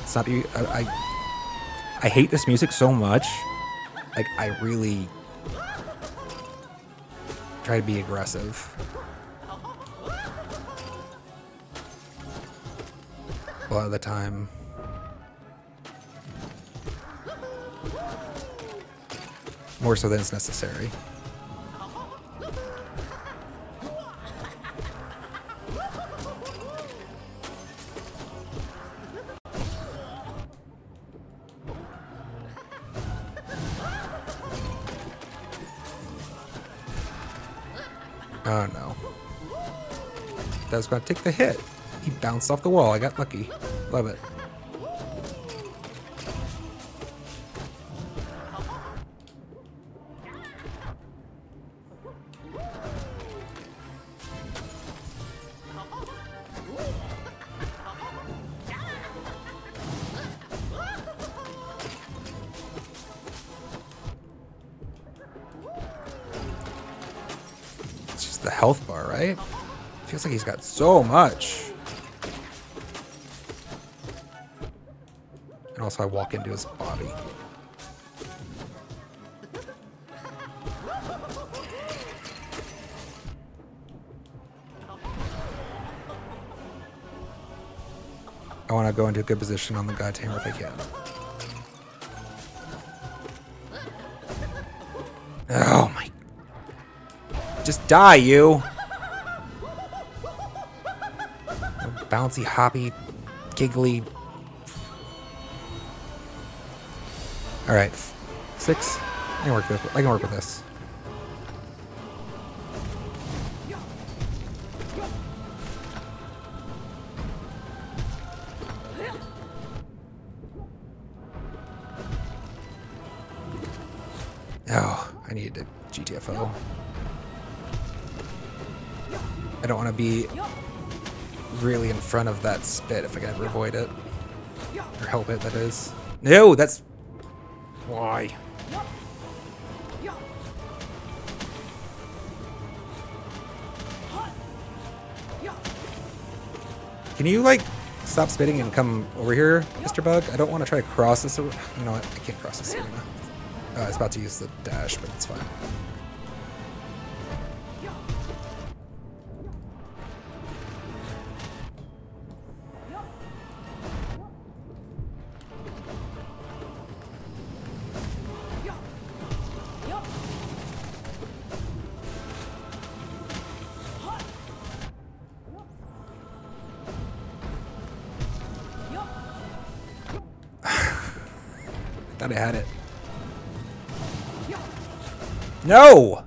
It's not... I hate this music so much. Like, I really try to be aggressive. A lot of the time. More so than it's necessary. Oh no. That was going to take the hit. He bounced off the wall. I got lucky. Love it. It's just the health bar, right? Feels like he's got so much. And also I walk into his body. I want to go into a good position on the God Tamer if I can. Oh my... Just die, you! Bouncy, hoppy, giggly. All right, 6. I can work with this. Oh, I need a GTFO. I don't want to be really in front of that spit if I can ever avoid it. Or help it, that is. No, that's... Why? Can you, like, stop spitting and come over here, Mr. Bug? I don't want to try to cross this... You know what? I can't cross this arena. I was about to use the dash, but it's fine. Thought I had it. No!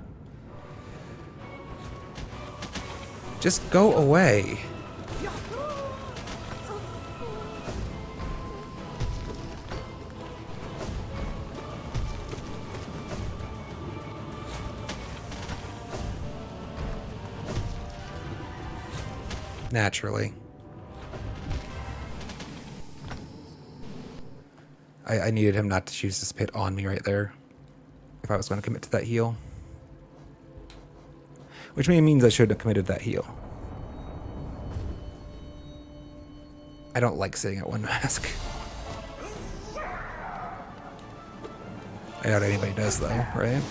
Just go away. Naturally. I needed him not to choose this pit on me right there if I was going to commit to that heal. Which means I shouldn't have committed that heal. I don't like sitting at 1 mask. I doubt anybody does though, right?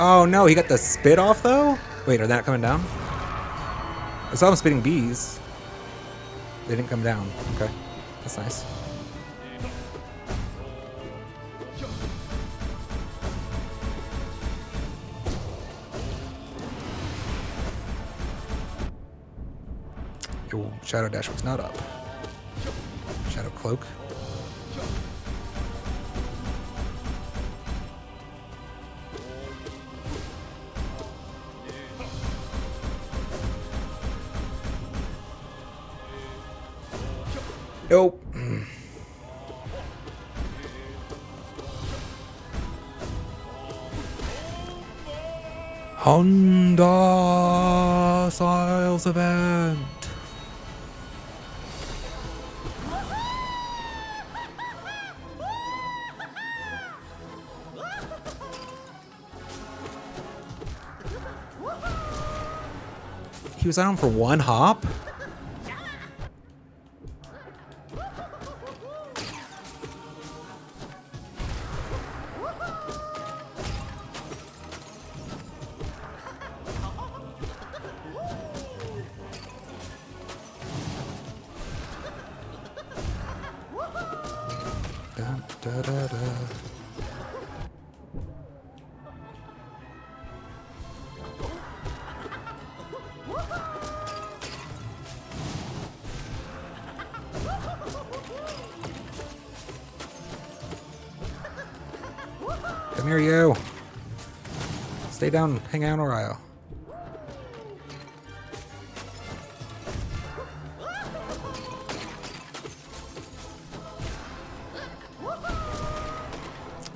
Oh no, he got the spit off though? Wait, are they not coming down? I saw him spitting bees. They didn't come down. Okay, that's nice. Oh, Shadow Dash was not up. Shadow Cloak. Nope. Honda Styles event. He was on for one hop? Dun, da, da, da. Come here, you. Stay down, hang out a while.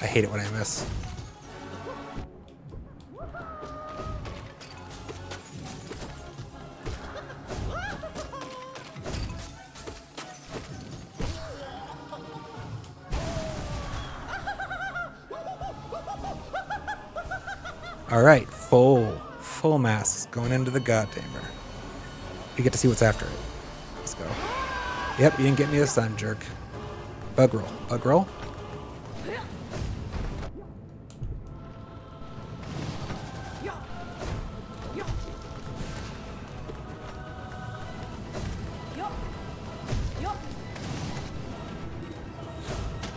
I hate it when I miss. All right, full masks going into the Goddamer. You get to see what's after it. Let's go. Yep, you didn't get me this time, jerk. Bug roll. Bug roll.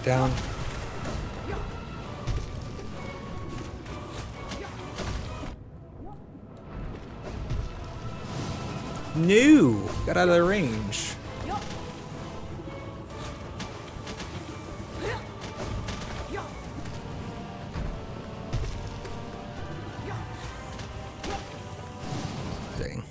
Down. No! Got out of the range. Dang.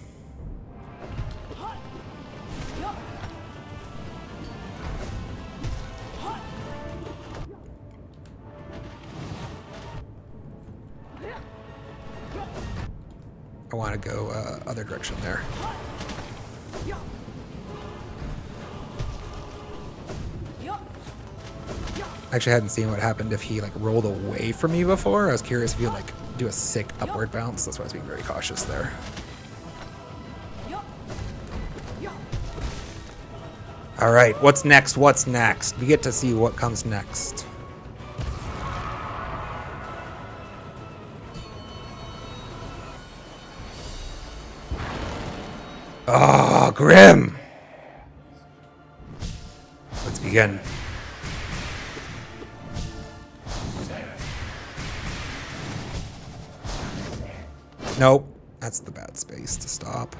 I want to go other direction there. I actually hadn't seen what happened if he like rolled away from me before. I was curious if he'd like do a sick upward bounce. That's why I was being very cautious there. All right, what's next? What's next? We get to see what comes next. Oh, grim. Let's begin. Nope, that's the bad space to stop.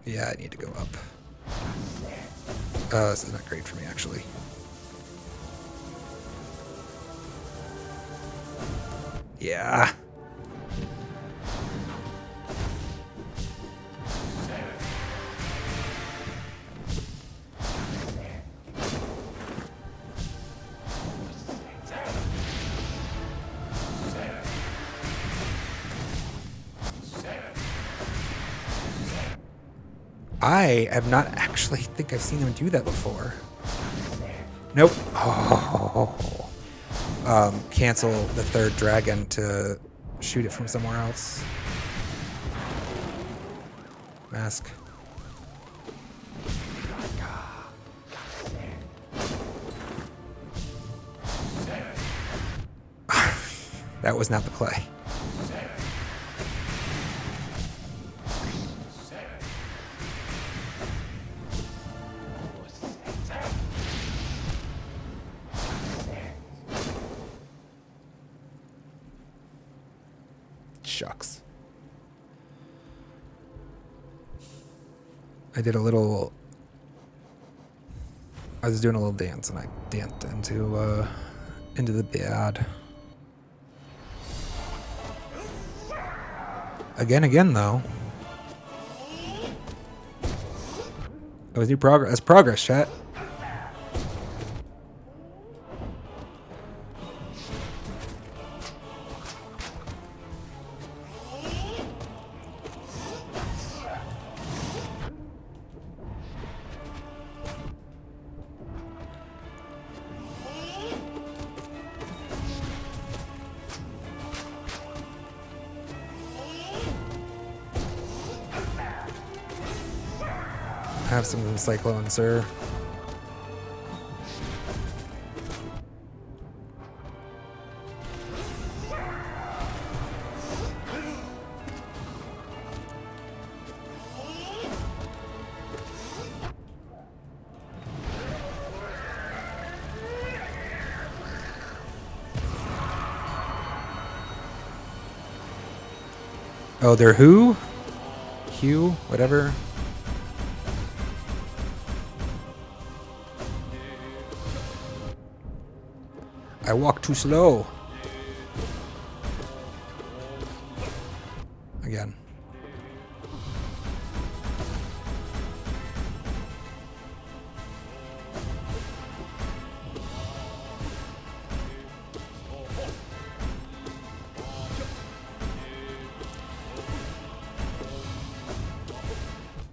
Yeah, I need to go up. This is not great for me, actually. Yeah. I have not actually think I've seen him do that before. Nope. Oh. Cancel the third dragon to shoot it from somewhere else. Mask. That was not the play. Shucks. I did a little... I was doing a little dance and I danced into the bed. Again, though. That was new progress. That's progress, chat. Have some cyclone, sir. Oh, they're who? Hugh? Whatever. I walk too slow. Again.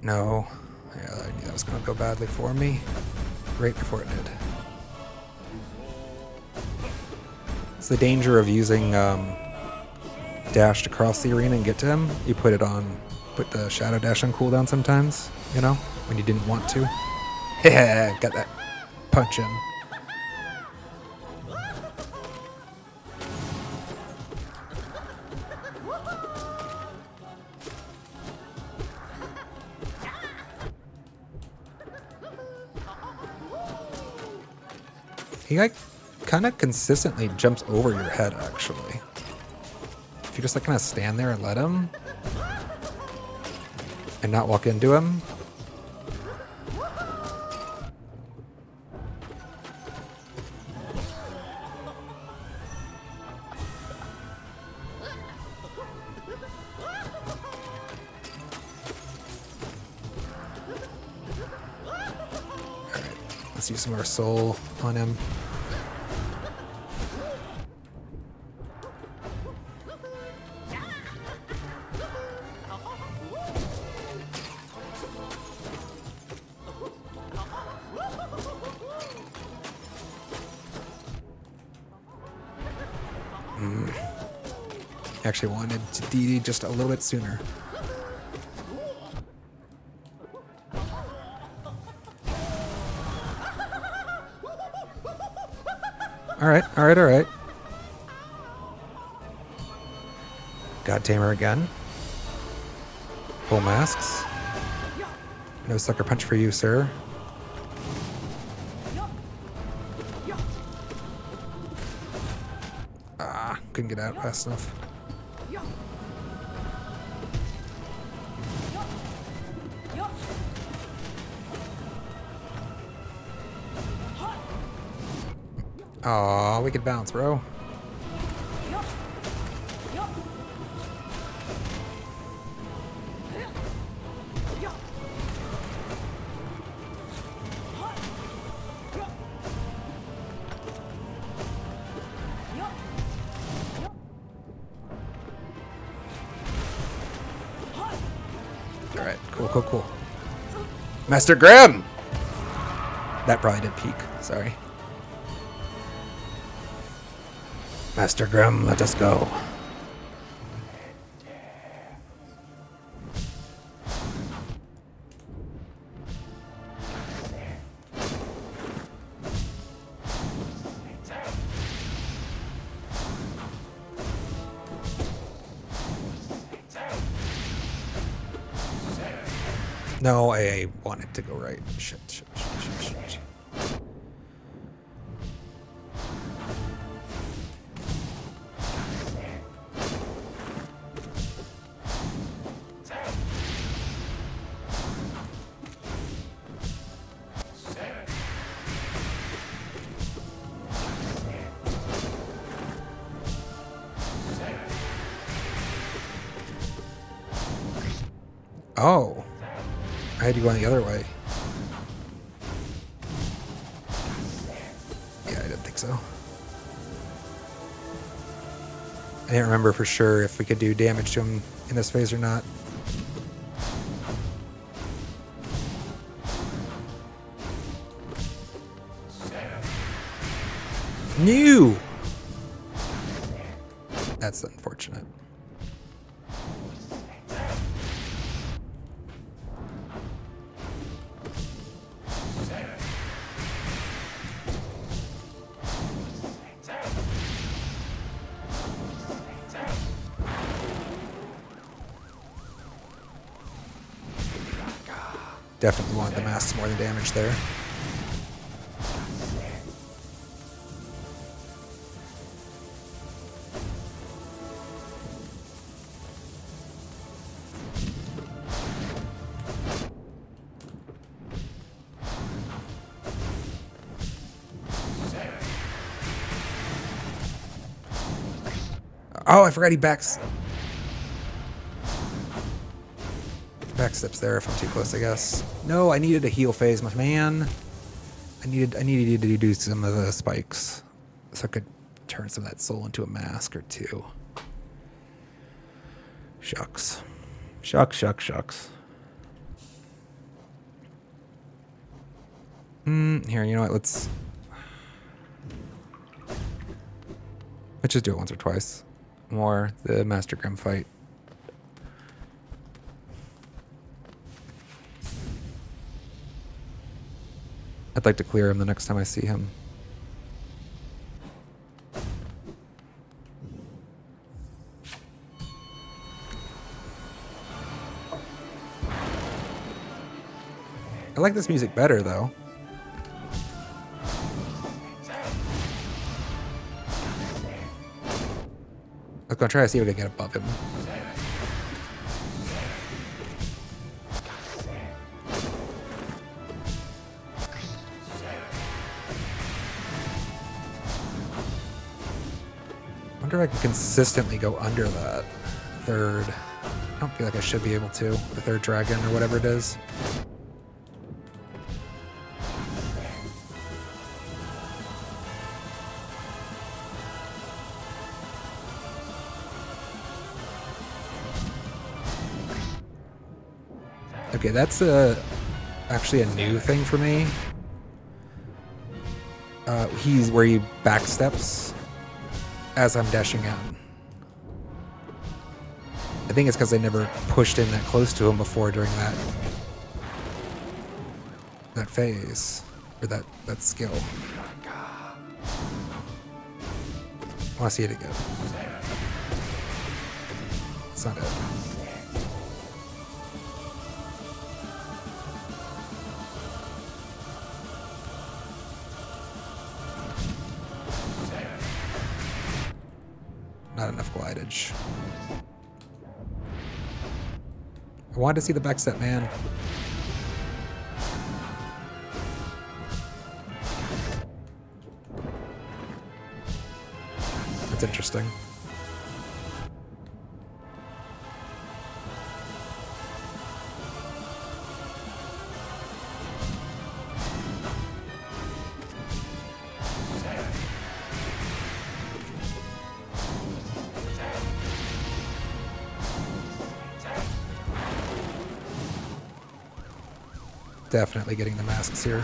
No. Yeah, I knew that was going to go badly for me. Right before it did. It's the danger of using dash to cross the arena and get to him. You put the shadow dash on cooldown sometimes, you know, when you didn't want to. Yeah, got that punch in. He like kind of consistently jumps over your head, actually. If you just like kind of stand there and let him and not walk into him. Alright, let's use some of our soul on him. Actually wanted to DD just a little bit sooner. Alright. God Tamer again. Full masks. No sucker punch for you, sir. Ah, couldn't get out fast enough. Aw, we could bounce, bro. Alright, cool. Master Grimm! That probably did peak, sorry. Master Grimm, let us go. No, I wanted to go right. Shit. Oh. I had you going the other way. Yeah, I didn't think so. I didn't remember for sure if we could do damage to him in this phase or not. New! That's unfortunate. Definitely want the masks more than damage there. Oh, I forgot he backsteps there if I'm too close, I guess. No, I needed a heal phase, my man. I needed you to do some of the spikes so I could turn some of that soul into a mask or two. Shucks. Shucks. Here, you know what? Let's just do it once or twice. More the Master Grim fight. I'd like to clear him the next time I see him. I like this music better, though. I was gonna try to see if I can get above him. I wonder if I can consistently go under that third. I don't feel like I should be able to. The third dragon or whatever it is. Okay, that's actually a new thing for me. He's where he backsteps as I'm dashing out. I think it's because I never pushed in that close to him before during that phase or that skill. I want to see it again. It's not it. Not enough glidage. I wanted to see the backstep, man. That's interesting. Definitely getting the masks here.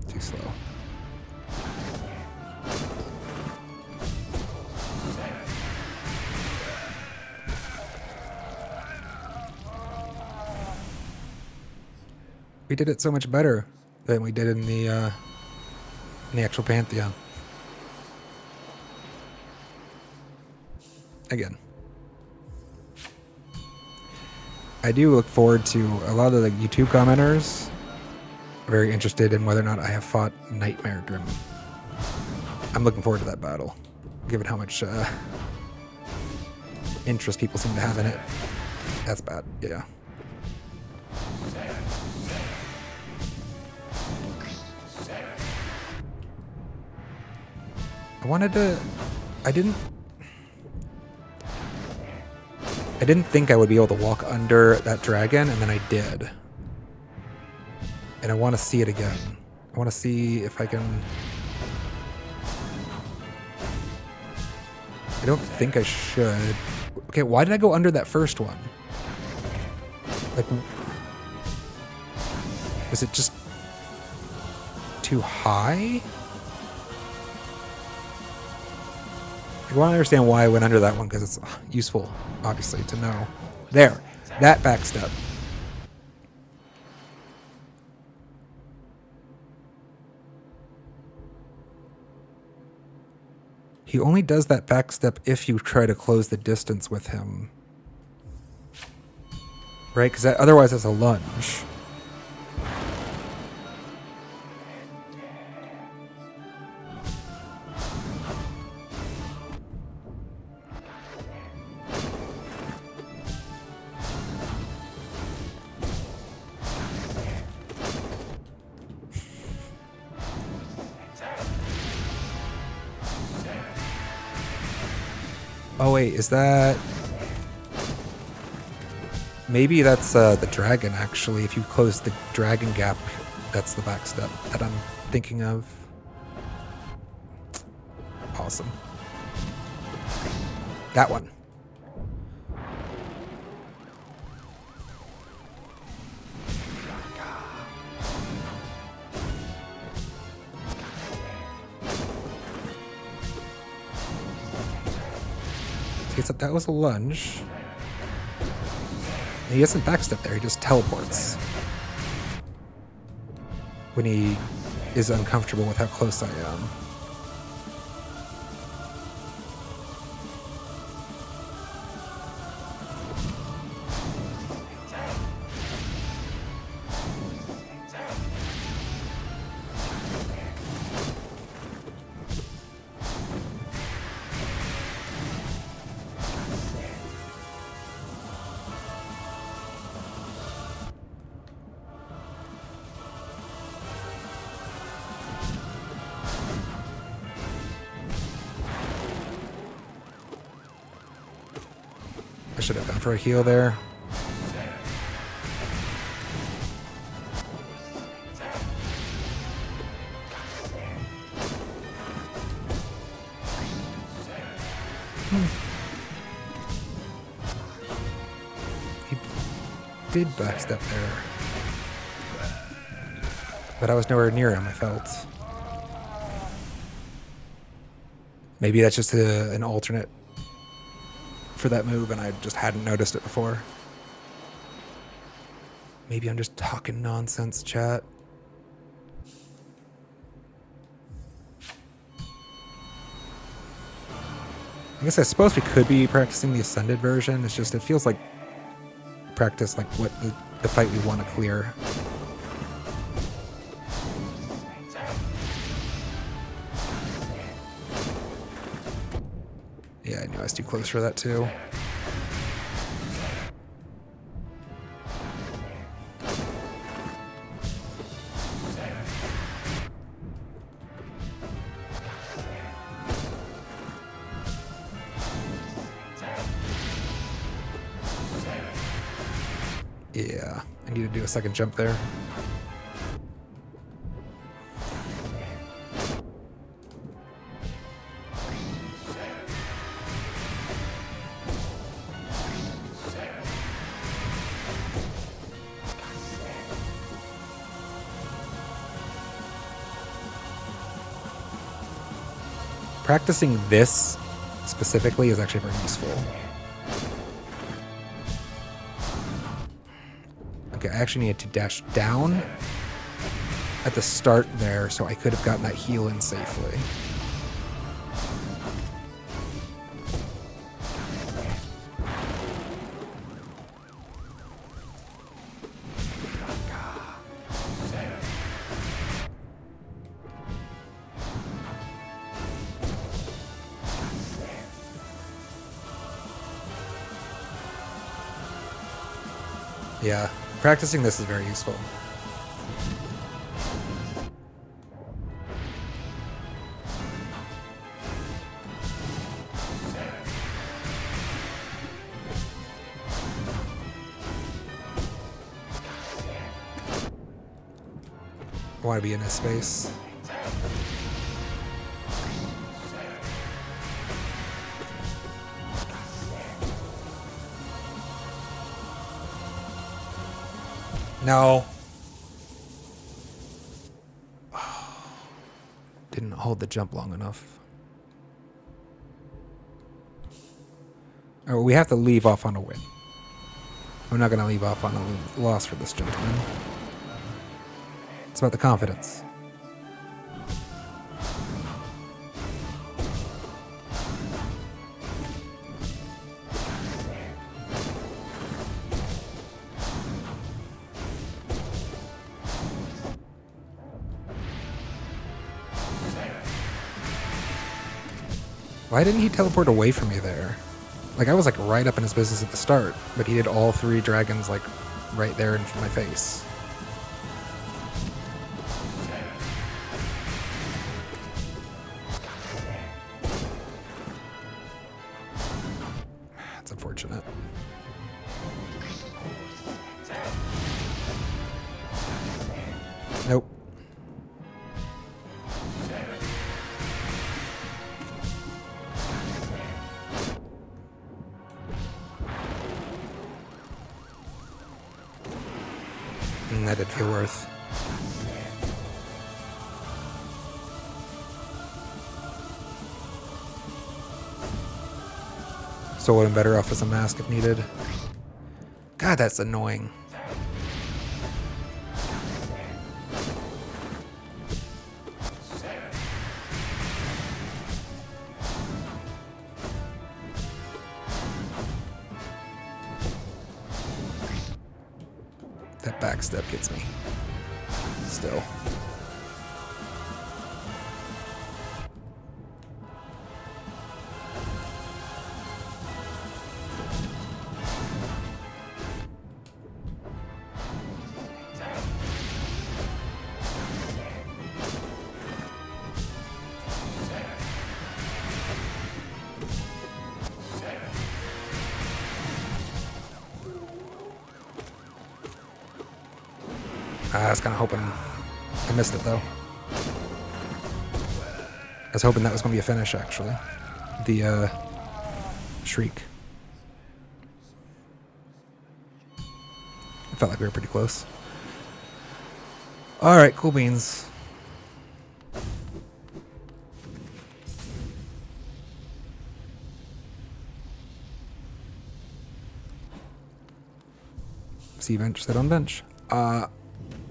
Too slow. We did it so much better than we did in the actual Pantheon. Again, I do look forward to a lot of the YouTube commenters are very interested in whether or not I have fought Nightmare Grim. I'm looking forward to that battle, given how much interest people seem to have in it. That's bad, yeah. I wanted to... I didn't think I would be able to walk under that dragon, and then I did. And I want to see it again. I want to see if I can... I don't think I should. Okay, why did I go under that first one? Like... Was it just... too high? I want to understand why I went under that one, because it's useful, obviously, to know. There. That backstep. He only does that backstep if you try to close the distance with him. Right? Because otherwise it's a lunge. Oh wait, is that... Maybe that's the dragon, actually. If you close the dragon gap, that's the backstep that I'm thinking of. Awesome. That one. So that was a lunge. And he doesn't backstep there, he just teleports. When he is uncomfortable with how close I am. I should have gone for a heal there. He did backstep there. But I was nowhere near him, I felt. Maybe that's just an alternate for that move, and I just hadn't noticed it before. Maybe I'm just talking nonsense, chat. I guess I suppose we could be practicing the Ascended version. It's just, it feels like practice like what the fight we want to clear. Yeah, I knew I was too close for that too. Yeah, I need to do a second jump there. Practicing this specifically is actually very useful. Okay, I actually needed to dash down at the start there, so I could have gotten that heal in safely. Yeah, practicing this is very useful. I want to be in his space. No. Didn't hold the jump long enough. Oh, we have to leave off on a win. I'm not going to leave off on a loss for this gentleman. It's about the confidence. Why didn't he teleport away from me there? Like, I was like right up in his business at the start, but he did all three dragons like right there in my face. That's unfortunate. Nope. That did feel worth. So would have been better off as a mask if needed. God, that's annoying. That backstep gets me. Still. I was kind of hoping I missed it, though. I was hoping that was going to be a finish, actually. The shriek. It felt like we were pretty close. All right, cool beans. See bench, sit on bench.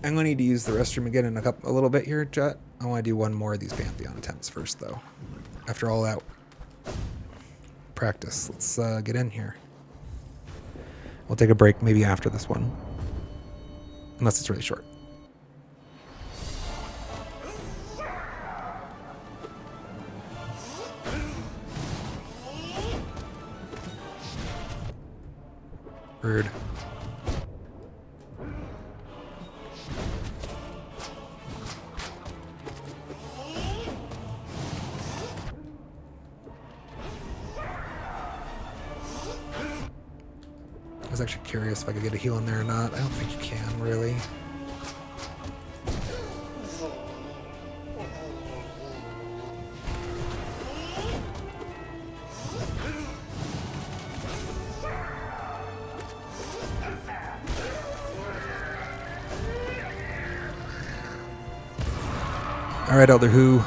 I'm going to need to use the restroom again in a little bit here, Jet. I want to do one more of these Pantheon attempts first, though. After all that practice, let's get in here. We'll take a break maybe after this one. Unless it's really short. Rude. I was actually curious if I could get a heal in there or not. I don't think you can, really. All right, Elder Who.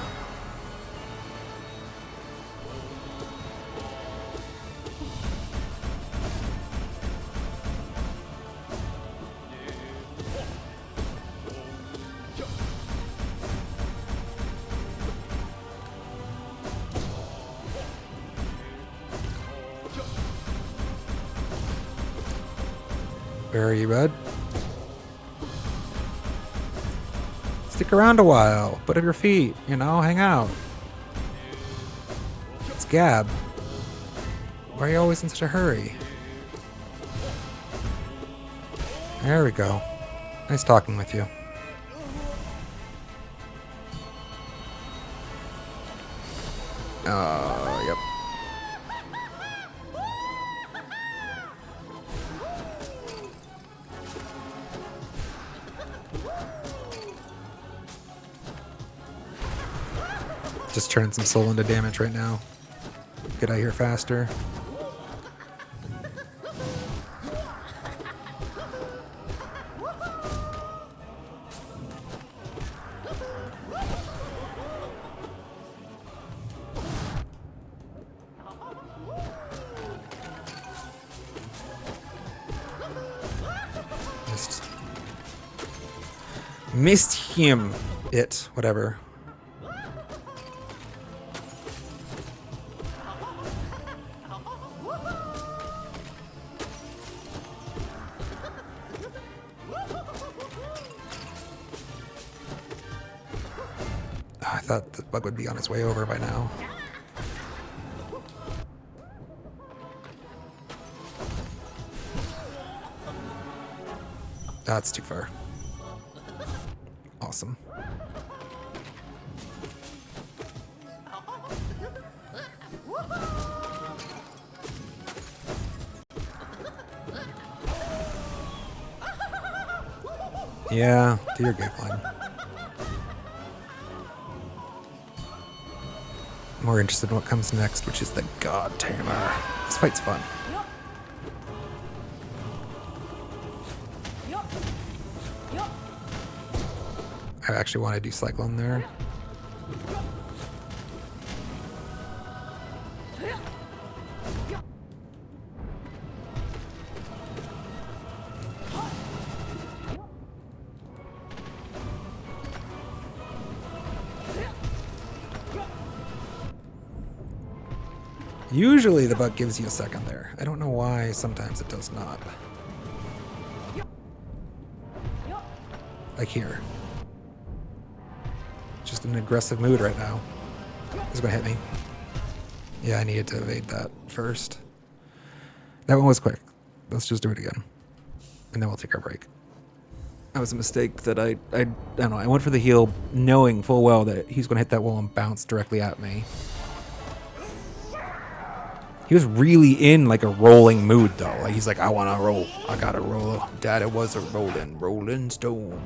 Where are you, bud? Stick around a while. Put up your feet, you know, hang out. It's Gab. Why are you always in such a hurry? There we go. Nice talking with you. Yep. Just turning some soul into damage right now. Get out of here faster. Missed him. It. Whatever. I thought the bug would be on its way over by now. That's too far. Awesome. Yeah, do your game line. More interested in what comes next, which is the God Tamer. This fight's fun. I actually want to do Cyclone there. Usually the bug gives you a second there. I don't know why sometimes it does not. Like here. Just in an aggressive mood right now. He's gonna hit me. Yeah, I needed to evade that first. That one was quick. Let's just do it again. And then we'll take our break. That was a mistake that I don't know. I went for the heal knowing full well that he's gonna hit that wall and bounce directly at me. He was really in like a rolling mood though. Like he's like, I wanna roll. I gotta roll. Daddy was a rolling stone.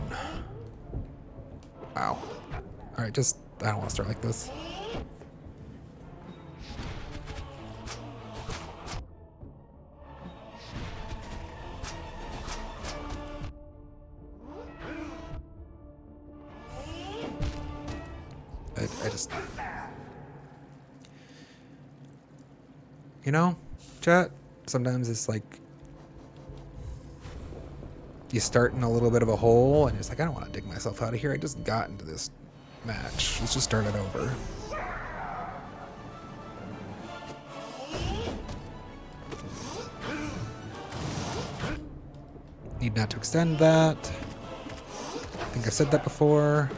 Wow. Alright, just I don't wanna start like this. I just, you know, chat, sometimes it's like you start in a little bit of a hole and it's like, I don't want to dig myself out of here. I just got into this match. Let's just start it over. Need not to extend that. I think I've said that before.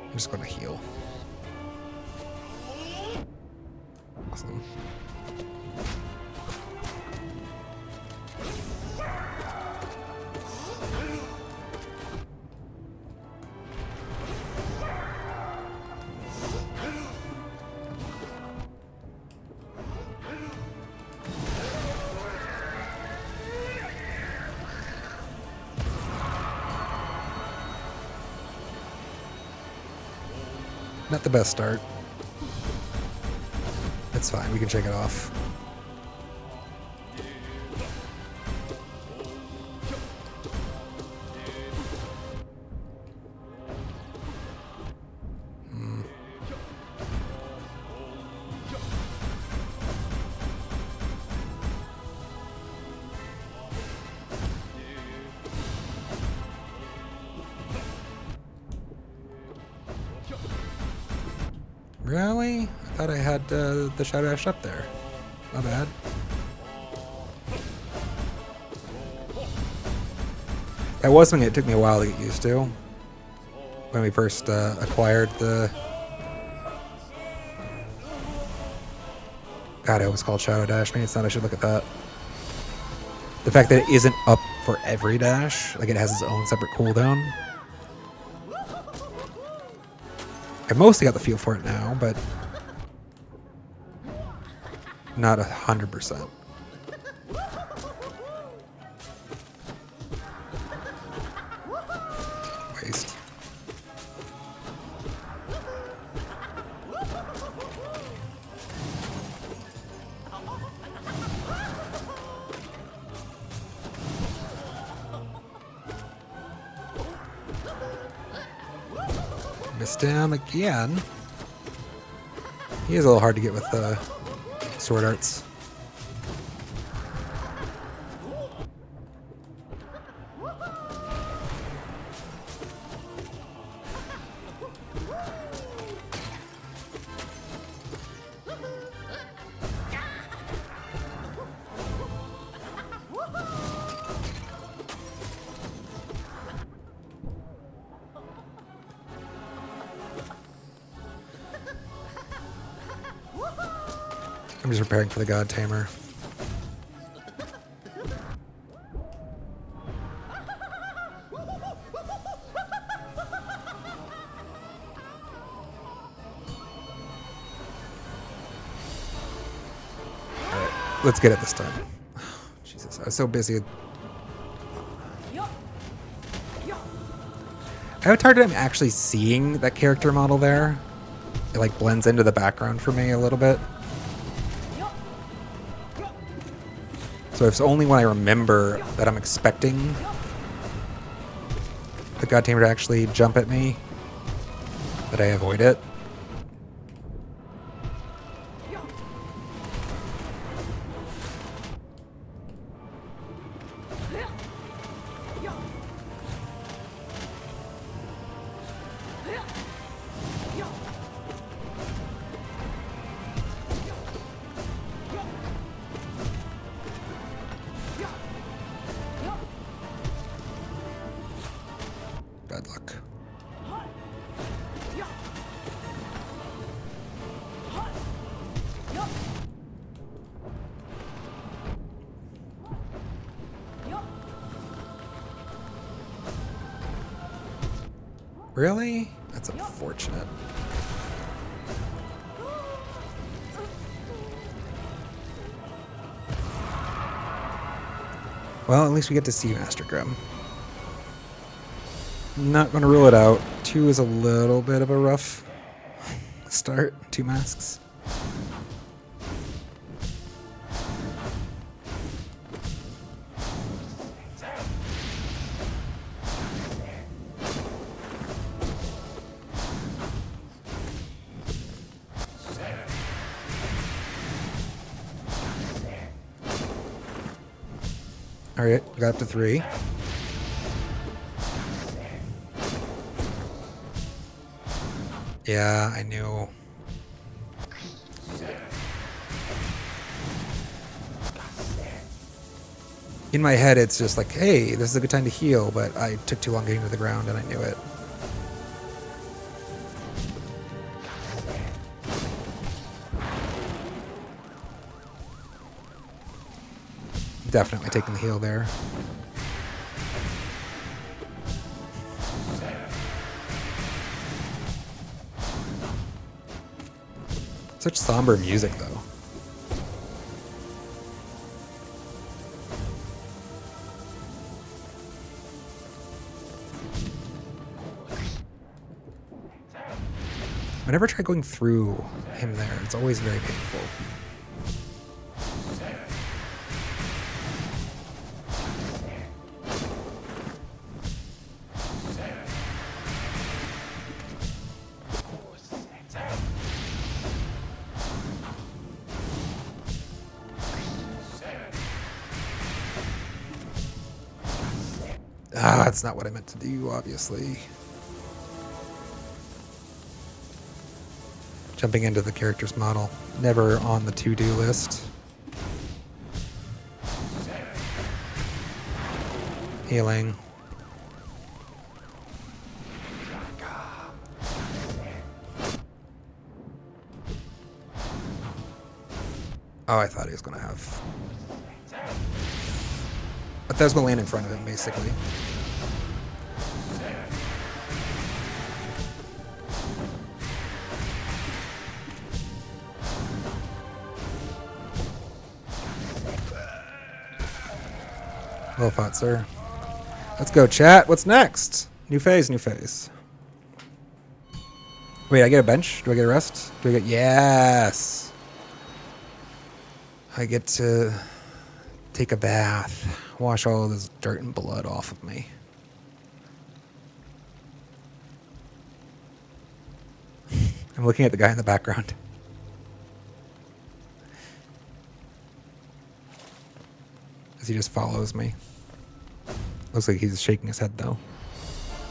I'm just going to heal. Awesome. Not the best start. It's fine, we can shake it off. Really? I thought I had the Shadow Dash up there. My bad. That was something it took me a while to get used to. When we first acquired the... God, it was called Shadow Dash. Maybe it's not. I should look at that. The fact that it isn't up for every dash. Like it has its own separate cooldown. I mostly got the feel for it now, but Not 100%. Waste. Missed him again. He is a little hard to get with sword arts. I'm just preparing for the God Tamer. Alright, let's get it this time. Jesus, I was so busy. I have a hard time actually seeing that character model there. It like blends into the background for me a little bit. So it's only when I remember that I'm expecting the God Tamer to actually jump at me that I avoid it. Bad luck. Really? That's unfortunate. Well, at least we get to see Master Grim. Not going to rule it out. 2 is a little bit of a rough start. 2 masks. Alright, we got up to 3. Yeah, I knew. In my head, it's just like, hey, this is a good time to heal, but I took too long getting to the ground and I knew it. Definitely taking the heal there. Such somber music, though. Whenever I try going through him there, it's always very painful. Ah, that's not what I meant to do, obviously. Jumping into the character's model. Never on the to-do list. Healing. Oh, I thought he was going to have... I thought I was going to land in front of him, basically. Well fought, sir. Let's go, chat. What's next? New phase, new phase. Wait, I get a bench? Do I get a rest? Do I get... Yes! I get to take a bath. Wash all this dirt and blood off of me. I'm looking at the guy in the background. As he just follows me. Looks like he's shaking his head though.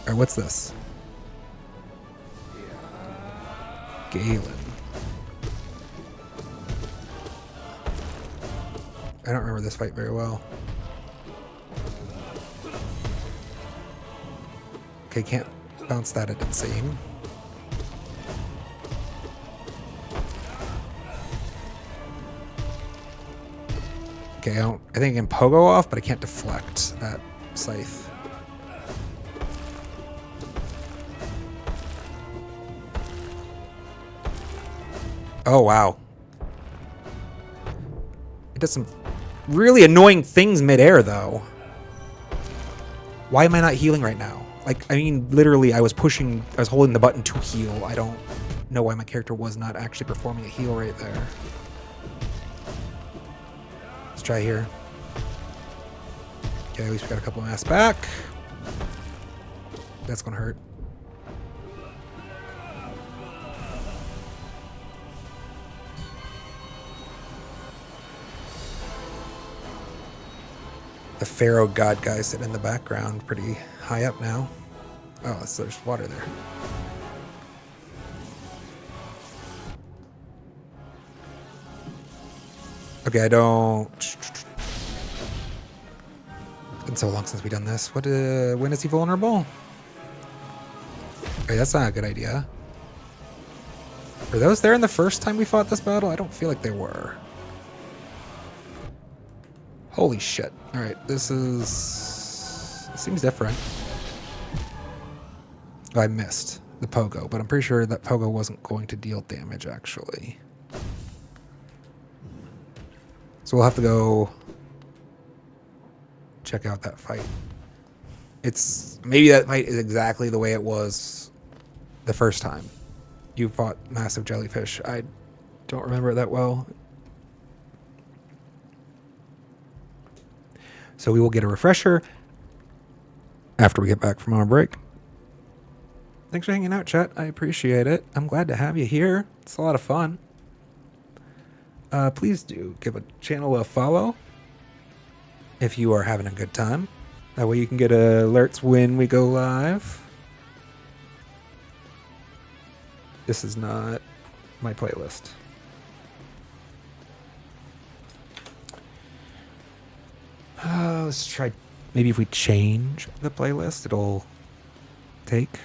Alright, what's this? Galen. I don't remember this fight very well. Okay, can't bounce that, it didn't seem. Okay, I think I can pogo off, but I can't deflect that scythe. Oh, wow. It does some really annoying things midair, though. Why am I not healing right now? Like, I mean, literally, I was holding the button to heal. I don't know why my character was not actually performing a heal right there. Let's try here. Okay, at least we got a couple of mass back. That's gonna hurt. The Pharaoh God guy sitting in the background, pretty high up now. Oh, so there's water there. Okay, I don't... It's been so long since we've done this. What? When is he vulnerable? Okay, that's not a good idea. Were those there in the first time we fought this battle? I don't feel like they were. Holy shit. Alright, this seems different. Oh, I missed the pogo, but I'm pretty sure that pogo wasn't going to deal damage, actually. So we'll have to go check out that fight. Maybe that fight is exactly the way it was the first time you fought massive jellyfish. I don't remember it that well. So we will get a refresher after we get back from our break. Thanks for hanging out, chat. I appreciate it. I'm glad to have you here. It's a lot of fun. Please do give a channel a follow if you are having a good time. That way you can get alerts when we go live. This is not my playlist. Let's try. Maybe if we change the playlist, it'll take.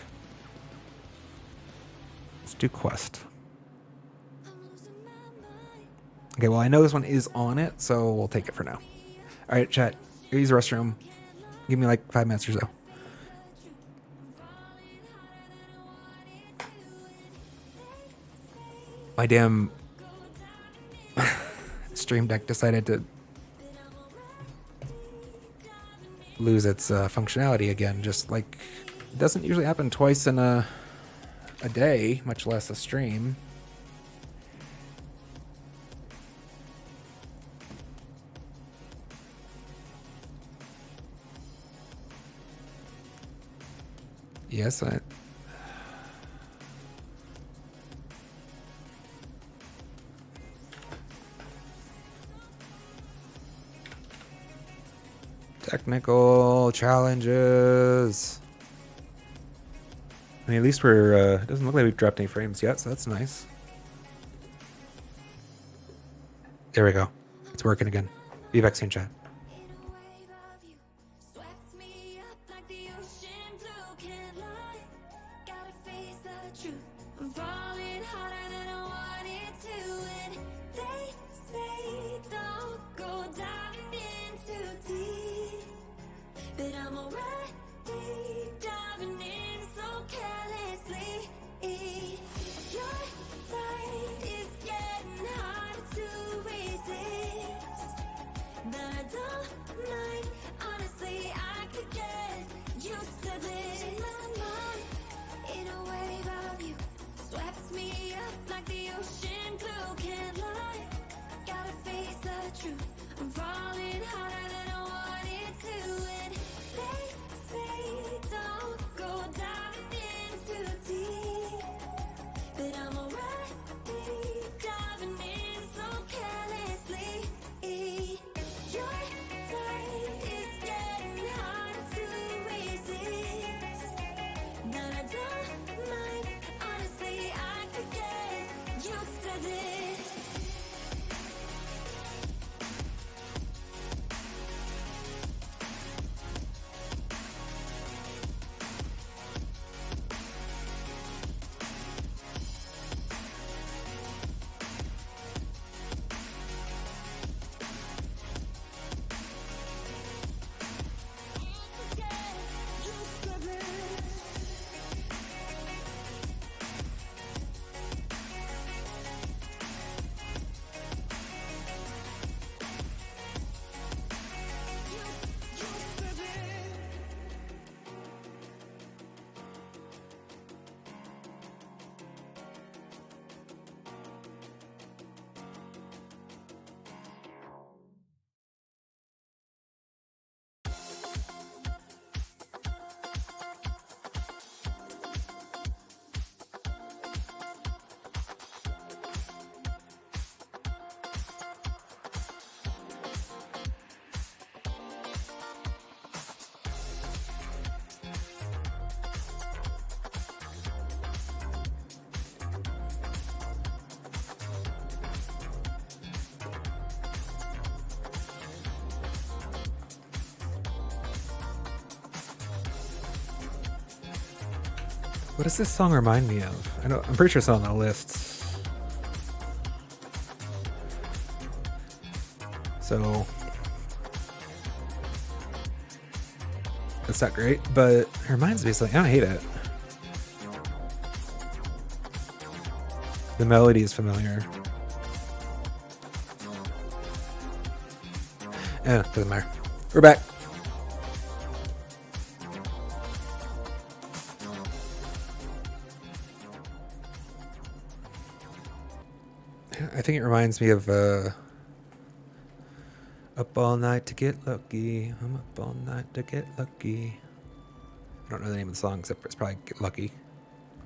Let's do quest. Okay, well, I know this one is on it, so we'll take it for now. All right, chat. Use the restroom. Give me like 5 minutes or so. My damn Stream Deck decided to lose its functionality again. Just like, it doesn't usually happen twice in a day, much less a stream. Yes, technical challenges. I mean, at least we're, it doesn't look like we've dropped any frames yet, so that's nice. There we go. It's working again. Be back soon, chat. Honestly What does this song remind me of? I'm pretty sure it's on the lists. So it's not great, but it reminds me of something. I don't hate it. The melody is familiar. Yeah, doesn't matter. We're back. I think it reminds me of Up All Night to Get Lucky. I'm up all night to get lucky. I don't know the name of the song, except it's probably Get Lucky,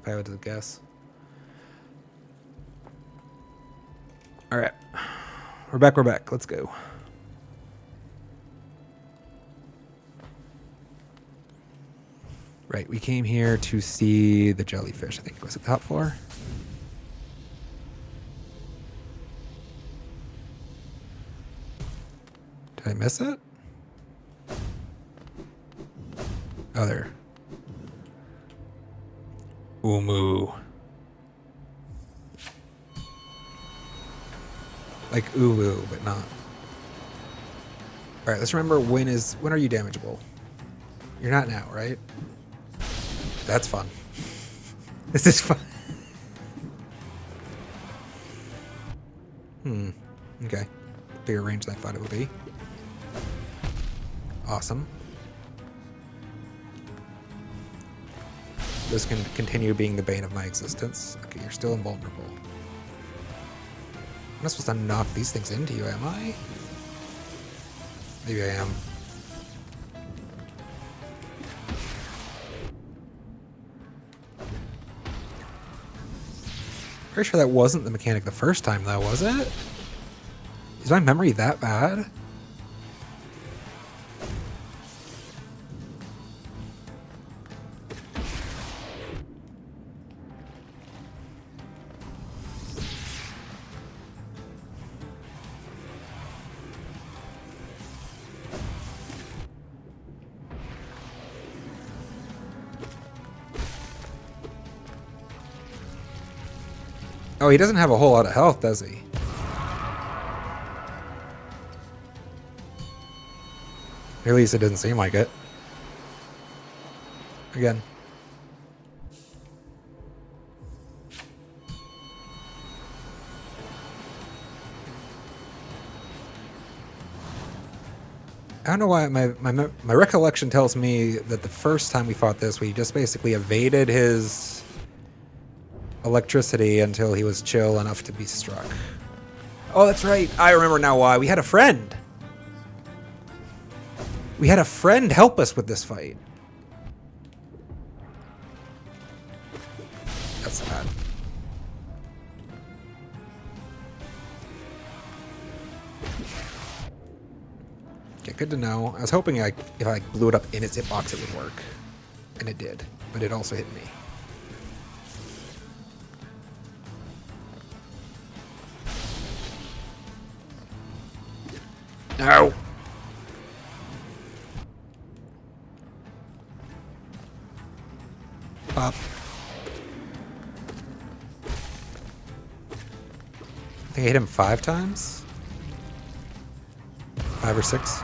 if I had to guess. Alright. We're back. Let's go. Right, we came here to see the jellyfish, I think it was at the top floor. Did I miss it? Oh, there. Umu. Like Ulu, but not. Alright, let's remember when are you damageable? You're not now, right? That's fun. This is fun. Okay. Bigger range than I thought it would be. Awesome. This can continue being the bane of my existence. Okay, you're still invulnerable. I'm not supposed to knock these things into you, am I? Maybe I am. Pretty sure that wasn't the mechanic the first time, though, was it? Is my memory that bad? Oh, he doesn't have a whole lot of health, does he? At least it didn't seem like it. Again. I don't know why my recollection tells me that the first time we fought this, we just basically evaded his electricity until he was chill enough to be struck. Oh, that's right. I remember now why. We had a friend. We had a friend help us with this fight. That's bad. Okay, good to know. I was hoping if I blew it up in its hitbox, it would work. And it did. But it also hit me. No! Pop. I think I hit him 5 times? 5 or 6?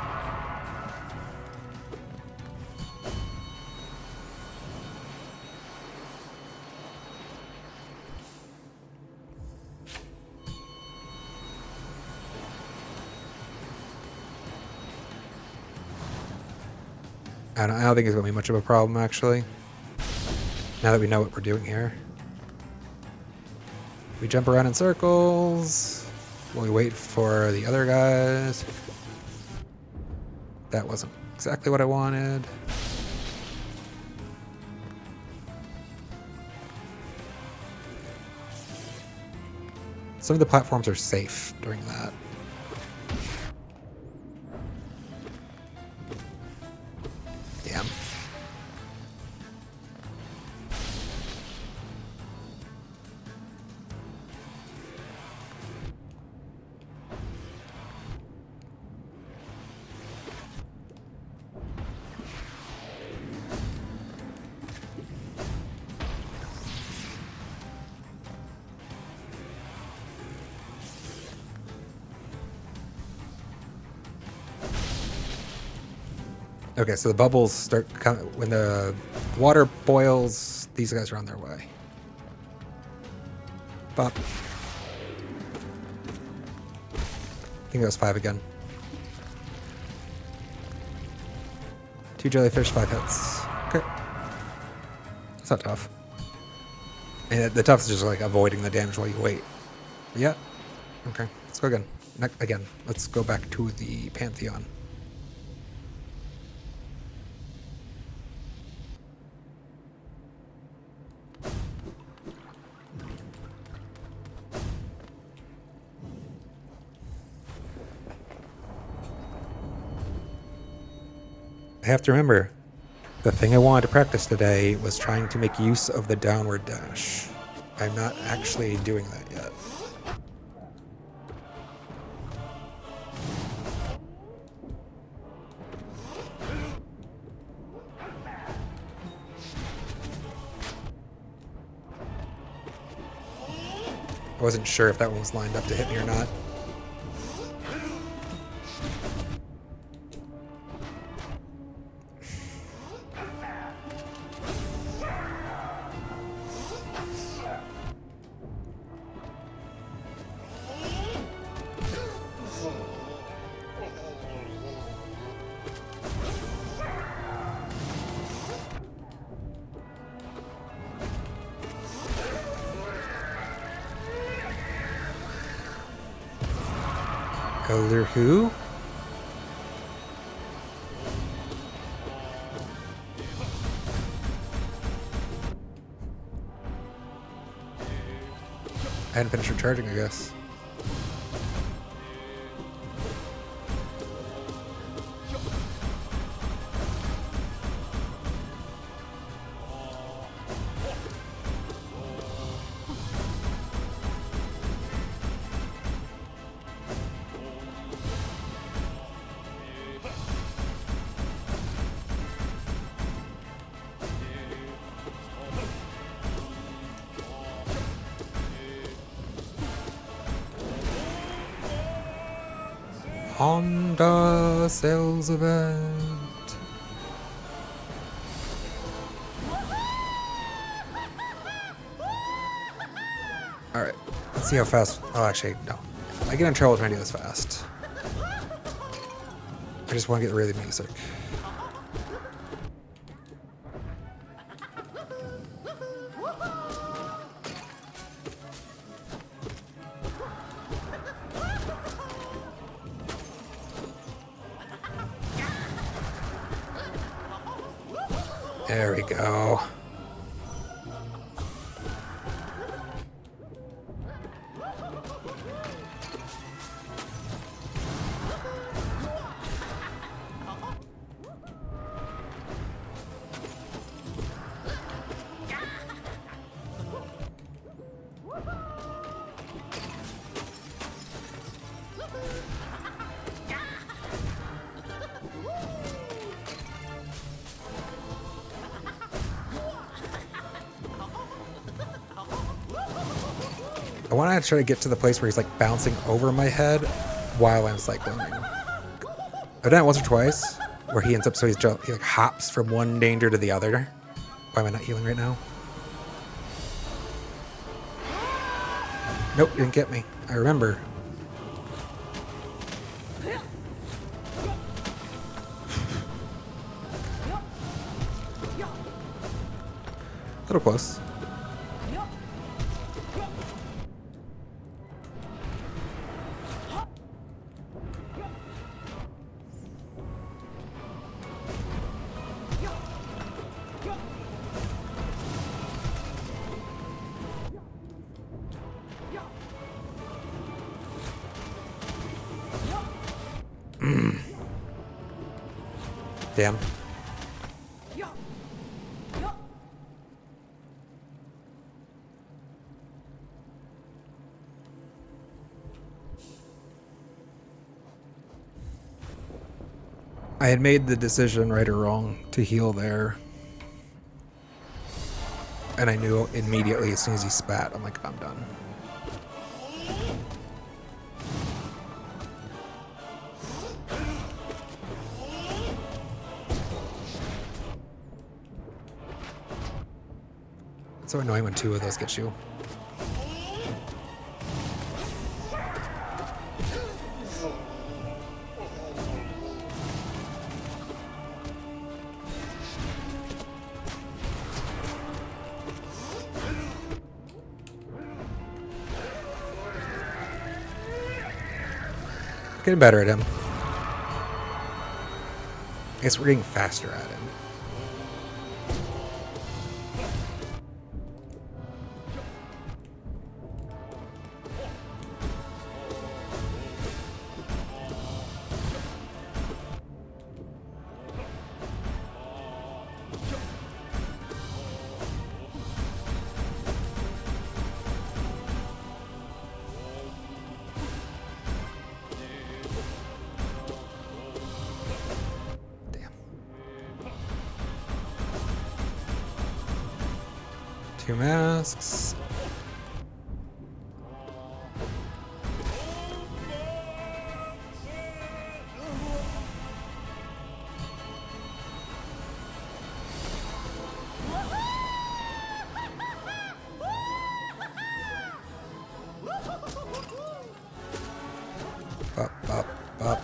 I don't think it's going to be much of a problem, actually. Now that we know what we're doing here. We jump around in circles. We wait for the other guys. That wasn't exactly what I wanted. Some of the platforms are safe during that. Damn. Okay, so the bubbles start coming when the water boils. These guys are on their way. Bop. I think that was 5 again. 2 jellyfish, 5 hits. Okay. It's not tough. And the tough is just like avoiding the damage while you wait. Yeah. Okay. Let's go again. Again. Let's go back to the Pantheon. I have to remember, the thing I wanted to practice today was trying to make use of the downward dash. I'm not actually doing that yet. I wasn't sure if that one was lined up to hit me or not. Elder who? I hadn't finished recharging, I guess. Honda sales event. Alright, let's see how fast. Oh, actually, no. I get in trouble trying to do this fast. I just want to get rid of the music. There we go. I want to try to get to the place where he's like bouncing over my head while I'm cycling. I've done it once or twice where he ends up he like hops from one danger to the other. Why am I not healing right now? Nope, didn't get me. I remember. A little close. Damn. I had made the decision, right or wrong, to heal there. And I knew immediately as soon as he spat, I'm like, I'm done. It's so annoying when two of those get you. Getting better at him. I guess we're getting faster at him. Two masks. Up, up, up.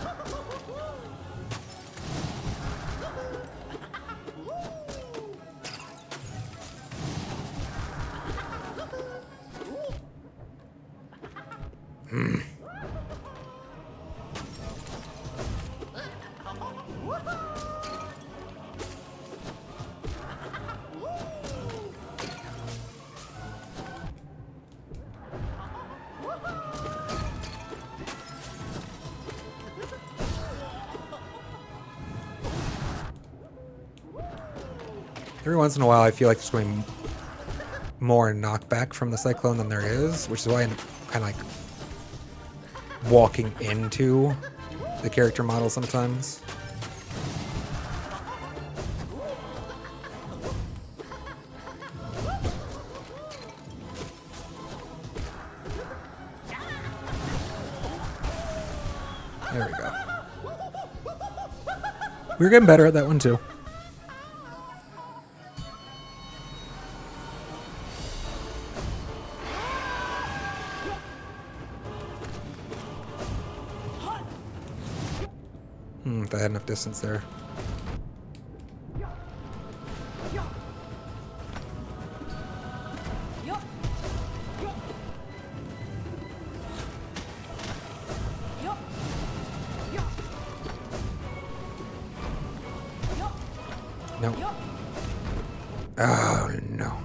Every once in a while, I feel like there's going more knockback from the Cyclone than there is, which is why I'm kind of like walking into the character model sometimes. There we go. We were getting better at that one too. If I had enough distance there. No. Oh no.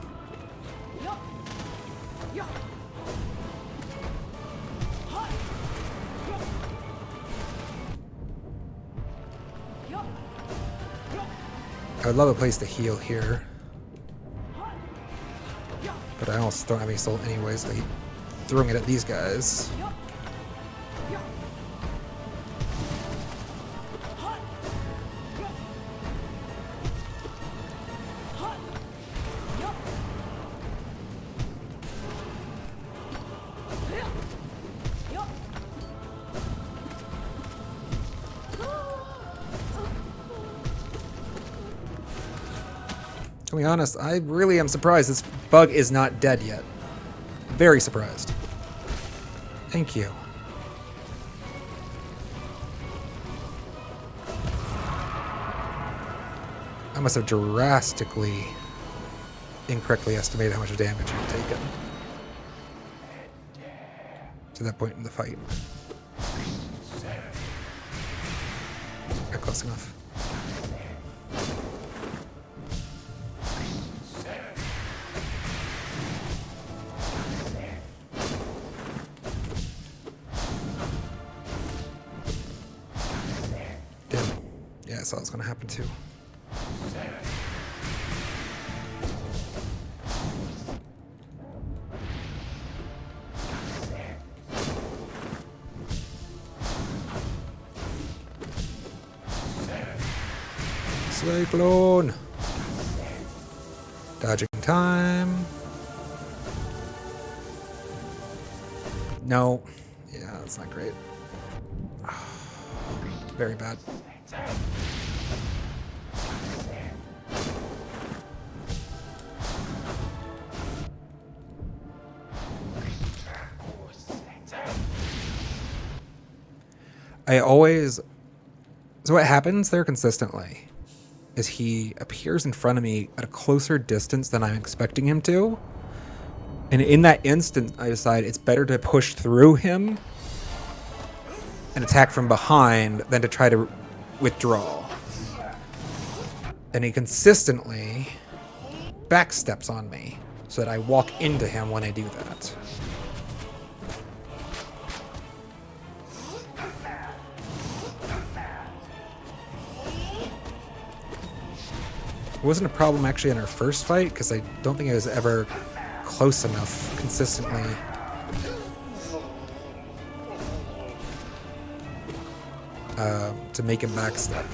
I would love a place to heal here. But I almost don't have any soul anyways, so I keep throwing it at these guys. To be honest, I really am surprised this bug is not dead yet. Very surprised. Thank you. I must have drastically incorrectly estimated how much damage you've taken to that point in the fight. Not close enough. Yeah, I saw it was going to happen too. Cyclone! Dodging time. No. Yeah, that's not great. Very bad. I always... So what happens there consistently is he appears in front of me at a closer distance than I'm expecting him to. And in that instant, I decide it's better to push through him and attack from behind than to try to withdraw. And he consistently backsteps on me so that I walk into him when I do that. It wasn't a problem actually in our first fight because I don't think I was ever close enough consistently. To make him backstep.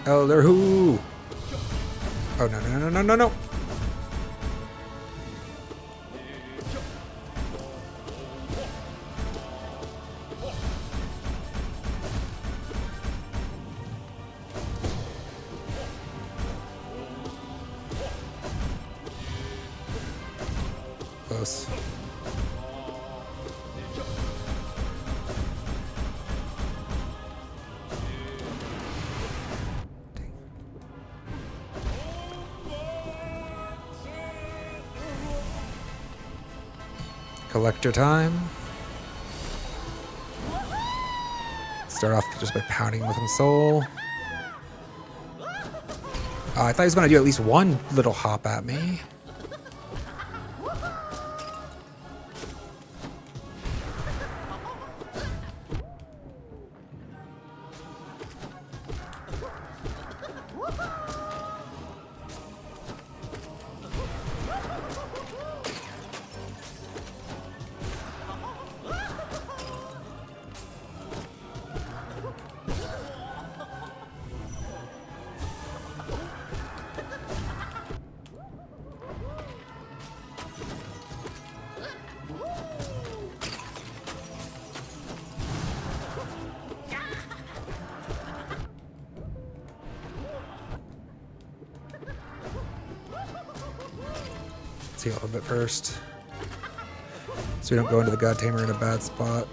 Elder Who? Oh, no, no, no, no, no, no. Close. Collector time. Start off just by pounding with him soul. I thought he was going to do at least one little hop at me. Let's heal a bit first, so we don't go into the God Tamer in a bad spot.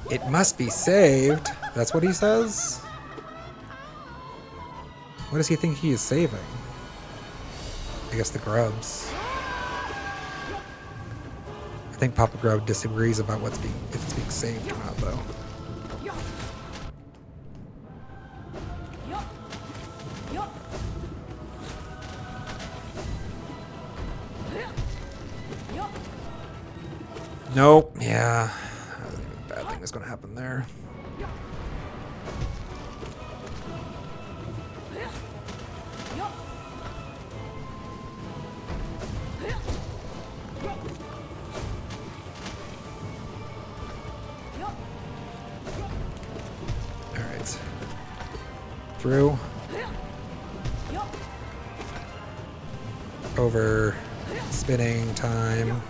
It must be saved. That's what he says? What does he think he is saving? I guess the grubs. I think Papa Grub disagrees about if it's being saved or not, though. Nope. Yeah. Bad thing is going to happen there. All right. Through. Over. Spinning time.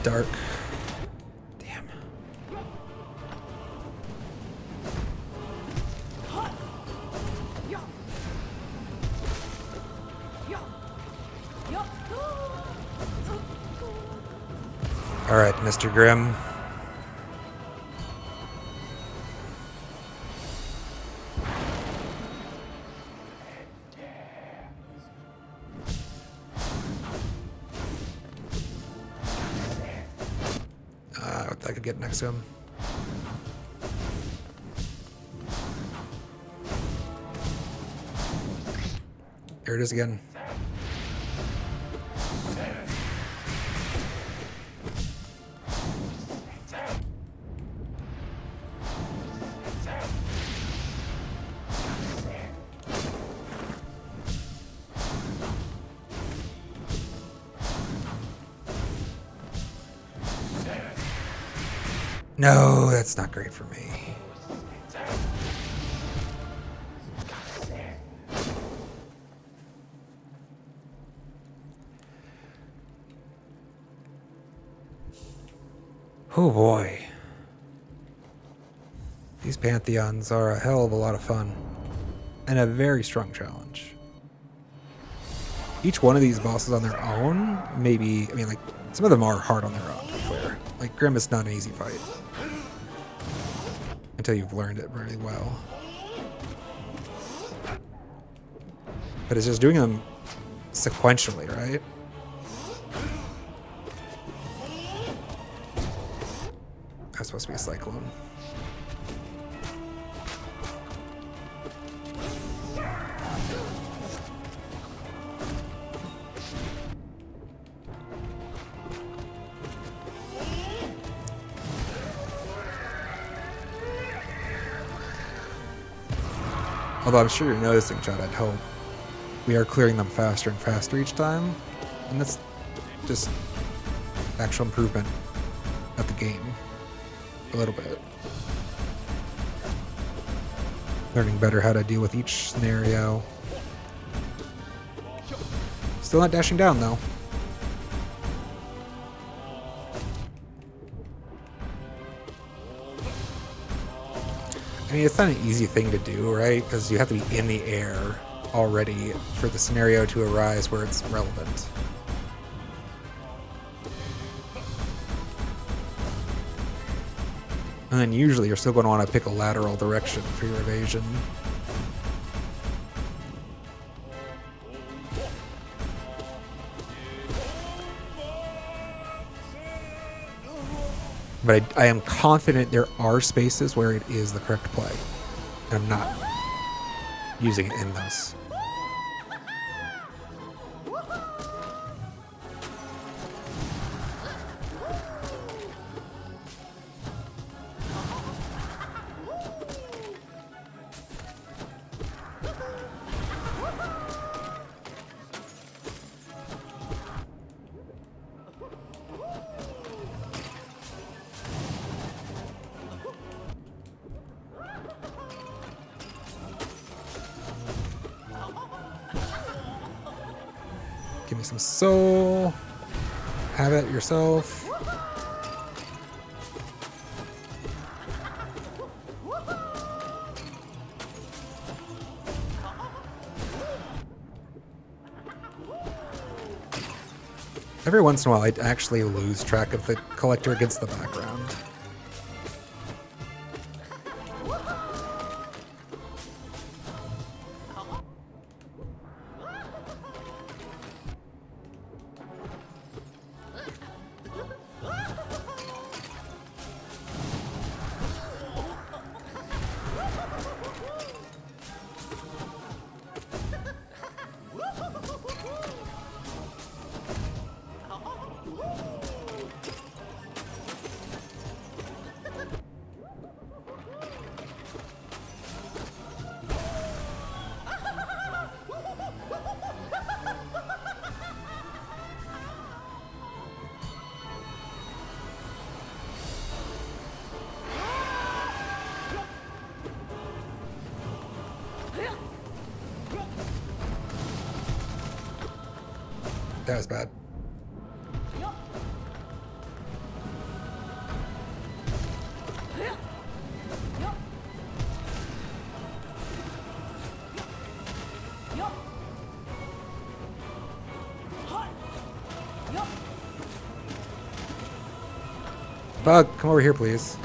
Dark. Damn. All right, Mr. Grimm. I could get next to him. Here it is again. No, that's not great for me. Oh boy. These Pantheons are a hell of a lot of fun. And a very strong challenge. Each one of these bosses on their own, maybe, I mean, like, some of them are hard on their own, to be clear. Like, Grim is not an easy fight. Until you've learned it really well. But it's just doing them sequentially, right? That's supposed to be a cyclone. Although I'm sure you're noticing, Chad, I'd hope we are clearing them faster and faster each time. And that's just actual improvement of the game. A little bit. Learning better how to deal with each scenario. Still not dashing down, though. I mean, it's not an easy thing to do, right? Because you have to be in the air already for the scenario to arise where it's relevant. And then usually you're still going to want to pick a lateral direction for your evasion. But I am confident there are spaces where it is the correct play. And I'm not using it in those. Give me some soul. Have it yourself. Every once in a while, I actually lose track of the collector against the background. That was bad. Bug, come over here, please.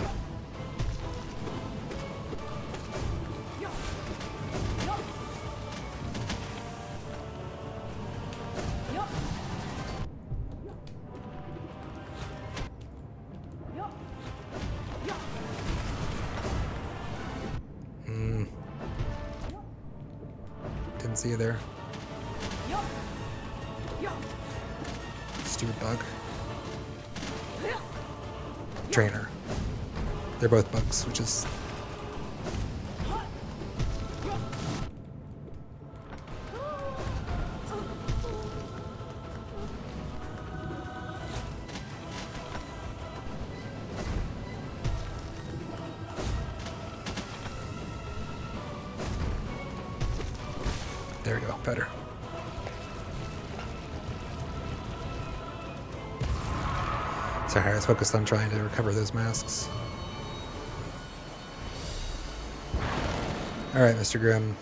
Didn't see you there. Stupid bug. Trainer. They're both bugs, which is... There we go. Better. Sorry, I was focused on trying to recover those masks. Alright, Mr. Grimm.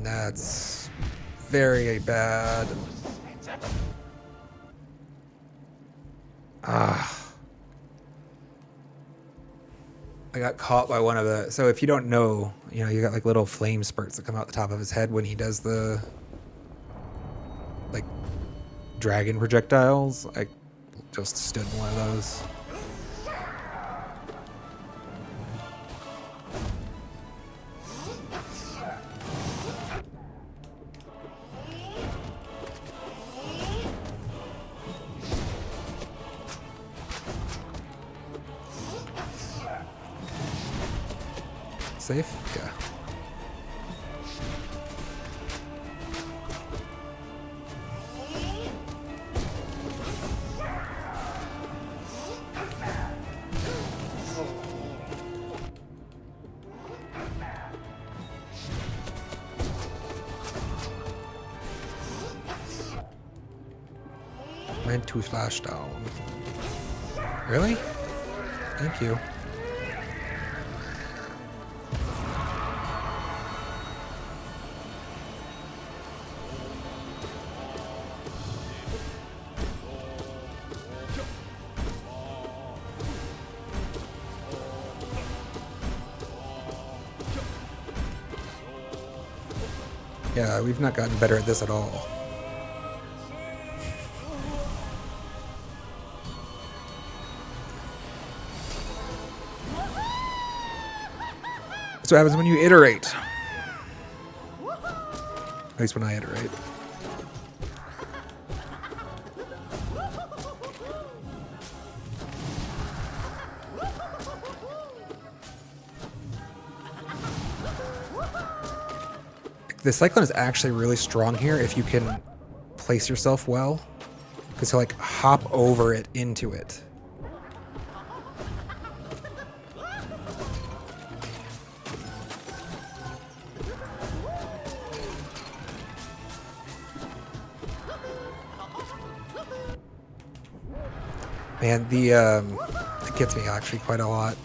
That's very bad. I got caught by one of the... So if you don't know, you know, you got like little flame spurts that come out the top of his head when he does the... like, dragon projectiles. I just stood in one of those. Safe? Yeah. Went to slash down. Really? Thank you. Yeah, we've not gotten better at this at all. That's what happens when you iterate. At least when I iterate. The Cyclone is actually really strong here if you can place yourself well, because he'll like hop over it into it. Man, it gets me actually quite a lot.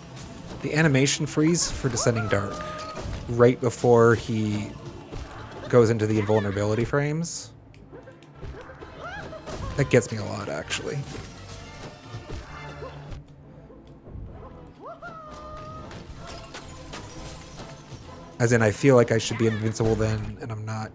The animation freeze for Descending Dark right before he goes into the invulnerability frames. That gets me a lot, actually. As in, I feel like I should be invincible then, and I'm not.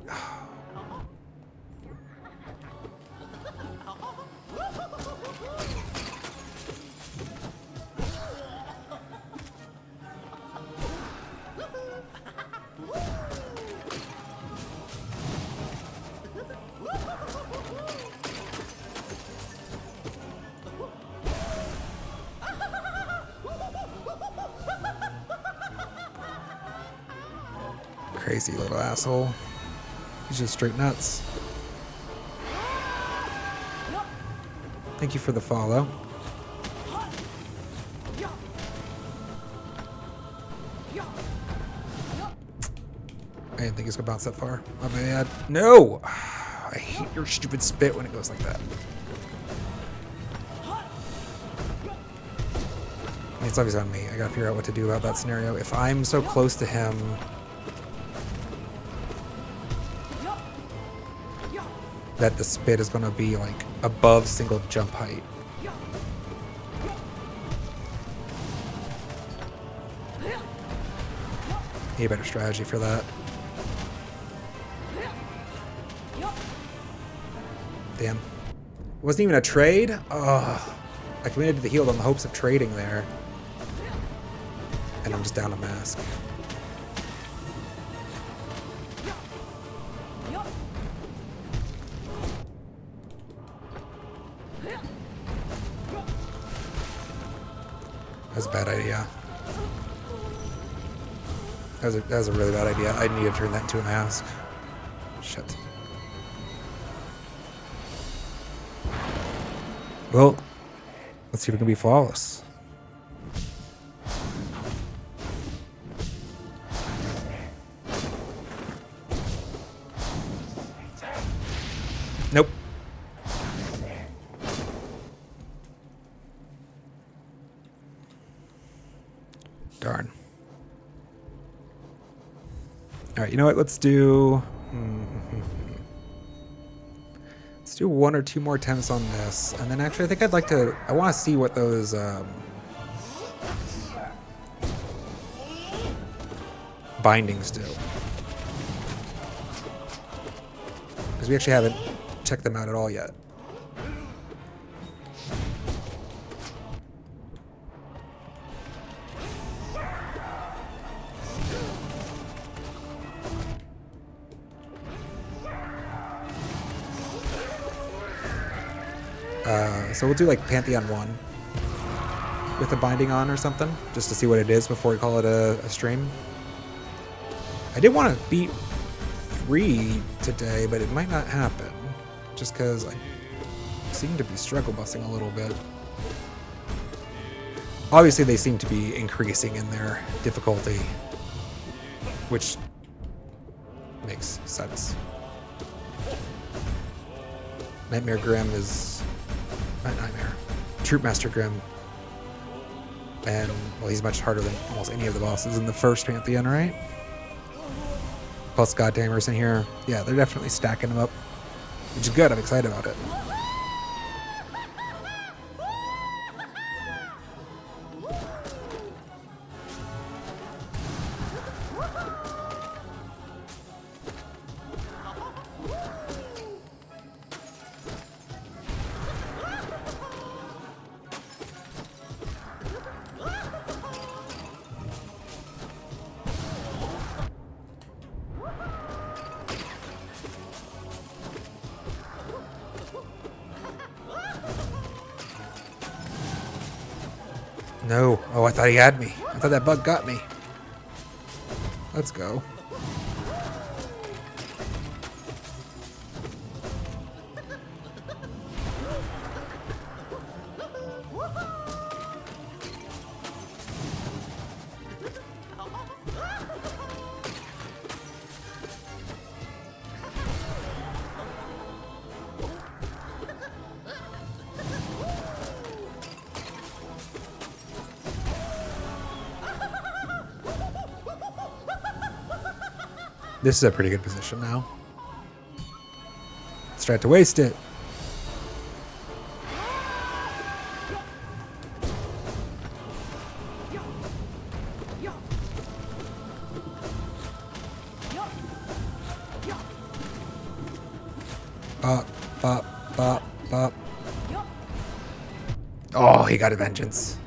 Crazy little asshole. He's just straight nuts. Thank you for the follow. I didn't think he was gonna bounce that far. My bad. No! I hate your stupid spit when it goes like that. It's obviously on me. I gotta figure out what to do about that scenario. If I'm so close to him, that the spit is going to be like above single jump height. Need a better strategy for that. Damn. It wasn't even a trade? Oh, I committed to the heal in the hopes of trading there. And I'm just down a mask. That's a bad idea. That was a really bad idea. I need to turn that into a mask. Shit. Well, let's see if we can be flawless. Nope. Darn. All right, you know what? Let's do... Let's do 1 or 2 more attempts on this. And then actually, I think I'd like to... I want to see what those... bindings do. Because we actually haven't checked them out at all yet. So we'll do like Pantheon 1 with a binding on or something, just to see what it is before we call it a stream. I did want to beat 3 today, but it might not happen, just because I seem to be struggle busing a little bit. Obviously, they seem to be increasing in their difficulty, which makes sense. Nightmare Grim is... Not Nightmare. Troopmaster Grim. And, well, he's much harder than almost any of the bosses in the first Pantheon, right? Plus Goddammers in here. Yeah, they're definitely stacking them up. Which is good, I'm excited about it. No. Oh, I thought he had me. I thought that bug got me. Let's go. This is a pretty good position now. Let's try to waste it. Bop, bop, bop, bop. Oh, he got a vengeance.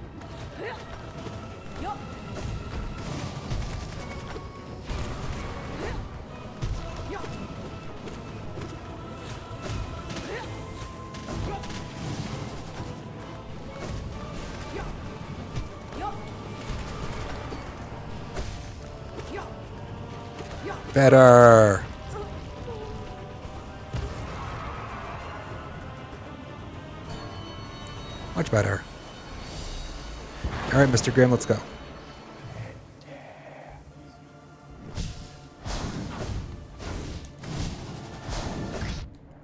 Better. Much better. All right, Mr. Grimm, let's go.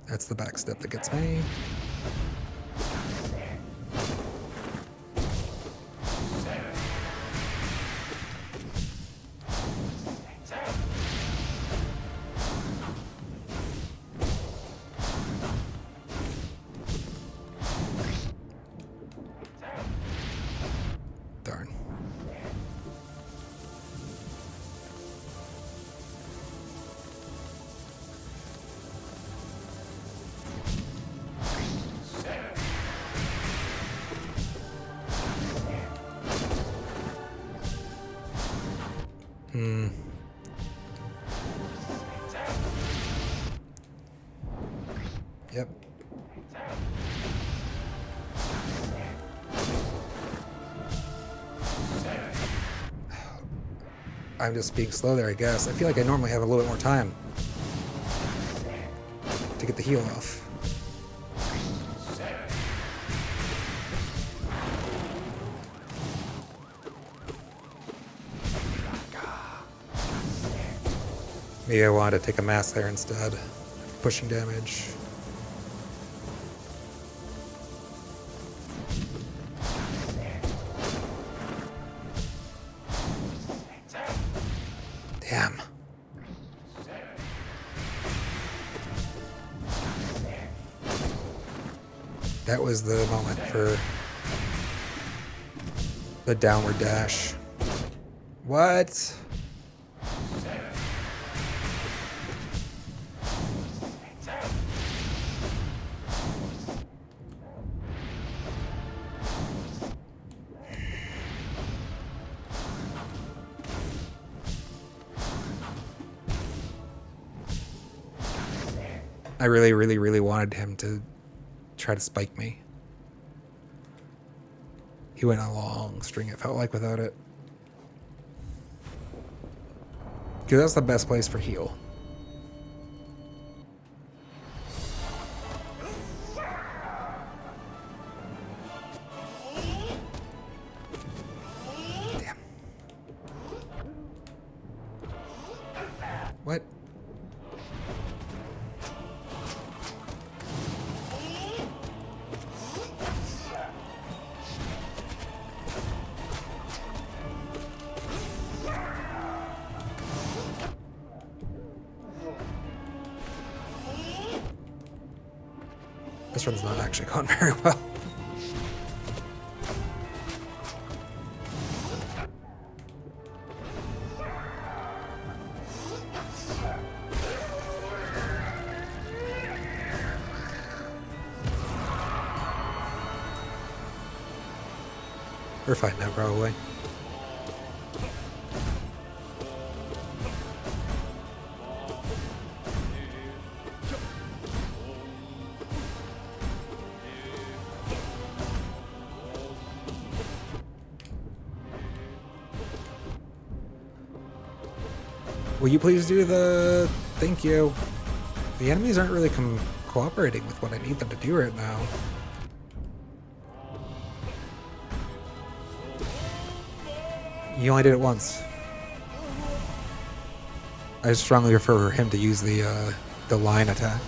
That's the back step that gets me. Darn. Yep. I'm just being slow there, I guess. I feel like I normally have a little bit more time to get the heal off. Maybe I wanted to take a mass there instead. Pushing damage. Damn. That was the moment for the downward dash. What? I really, really, really wanted him to try to spike me. He went on a long string, it felt like, without it. Because that's the best place for heal. Damn. What? This run's not actually going very well. We're fine now, probably. Will you please do the... Thank you. The enemies aren't really cooperating with what I need them to do right now. You only did it once. I strongly prefer him to use the line attack.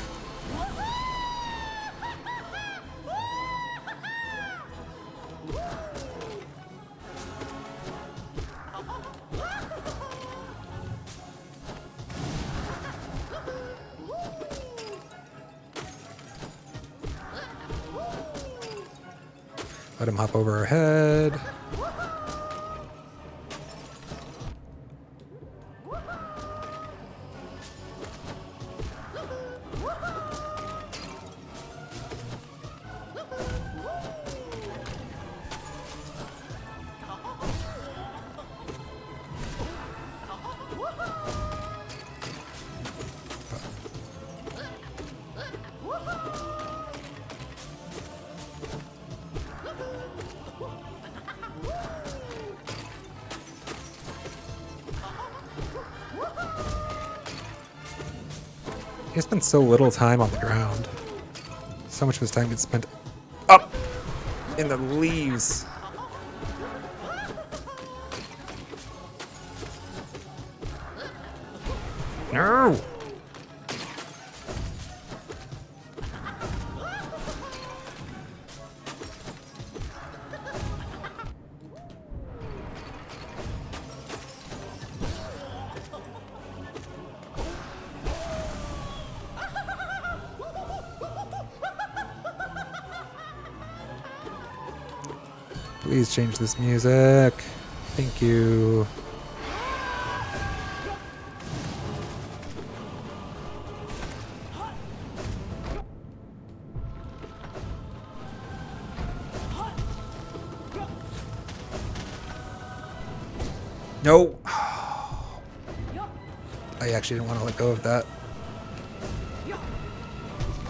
Let him hop over our head. He spent so little time on the ground. So much of his time gets spent up in the leaves. No! Please change this music. Thank you. No. I actually didn't want to let go of that.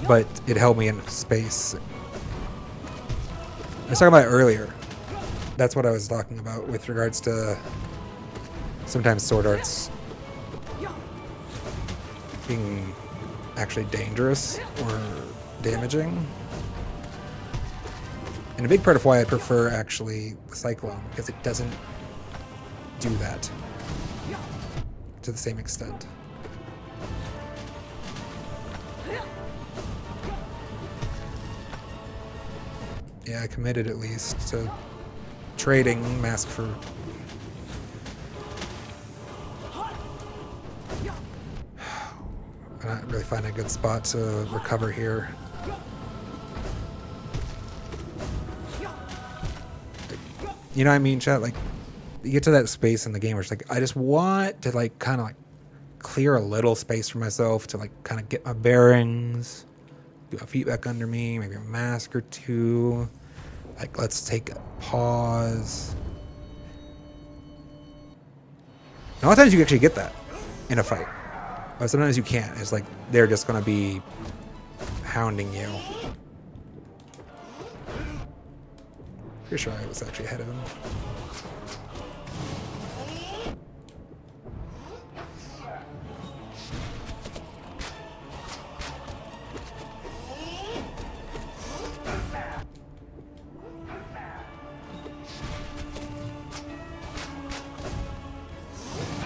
But it held me in space. I was talking about it earlier. That's what I was talking about with regards to sometimes sword arts being actually dangerous or damaging. And a big part of why I prefer actually the Cyclone, because it doesn't do that to the same extent. Yeah, I committed at least to trading Mask for... I'm not really finding a good spot to recover here. You know what I mean, chat? Like, you get to that space in the game where it's like, I just want to, like, kind of, like, clear a little space for myself to, like, kind of get my bearings, do my feet back under me, maybe a mask or two. Like, let's take a pause. And a lot of times you actually get that in a fight. But sometimes you can't. It's like they're just going to be hounding you. Pretty sure I was actually ahead of him.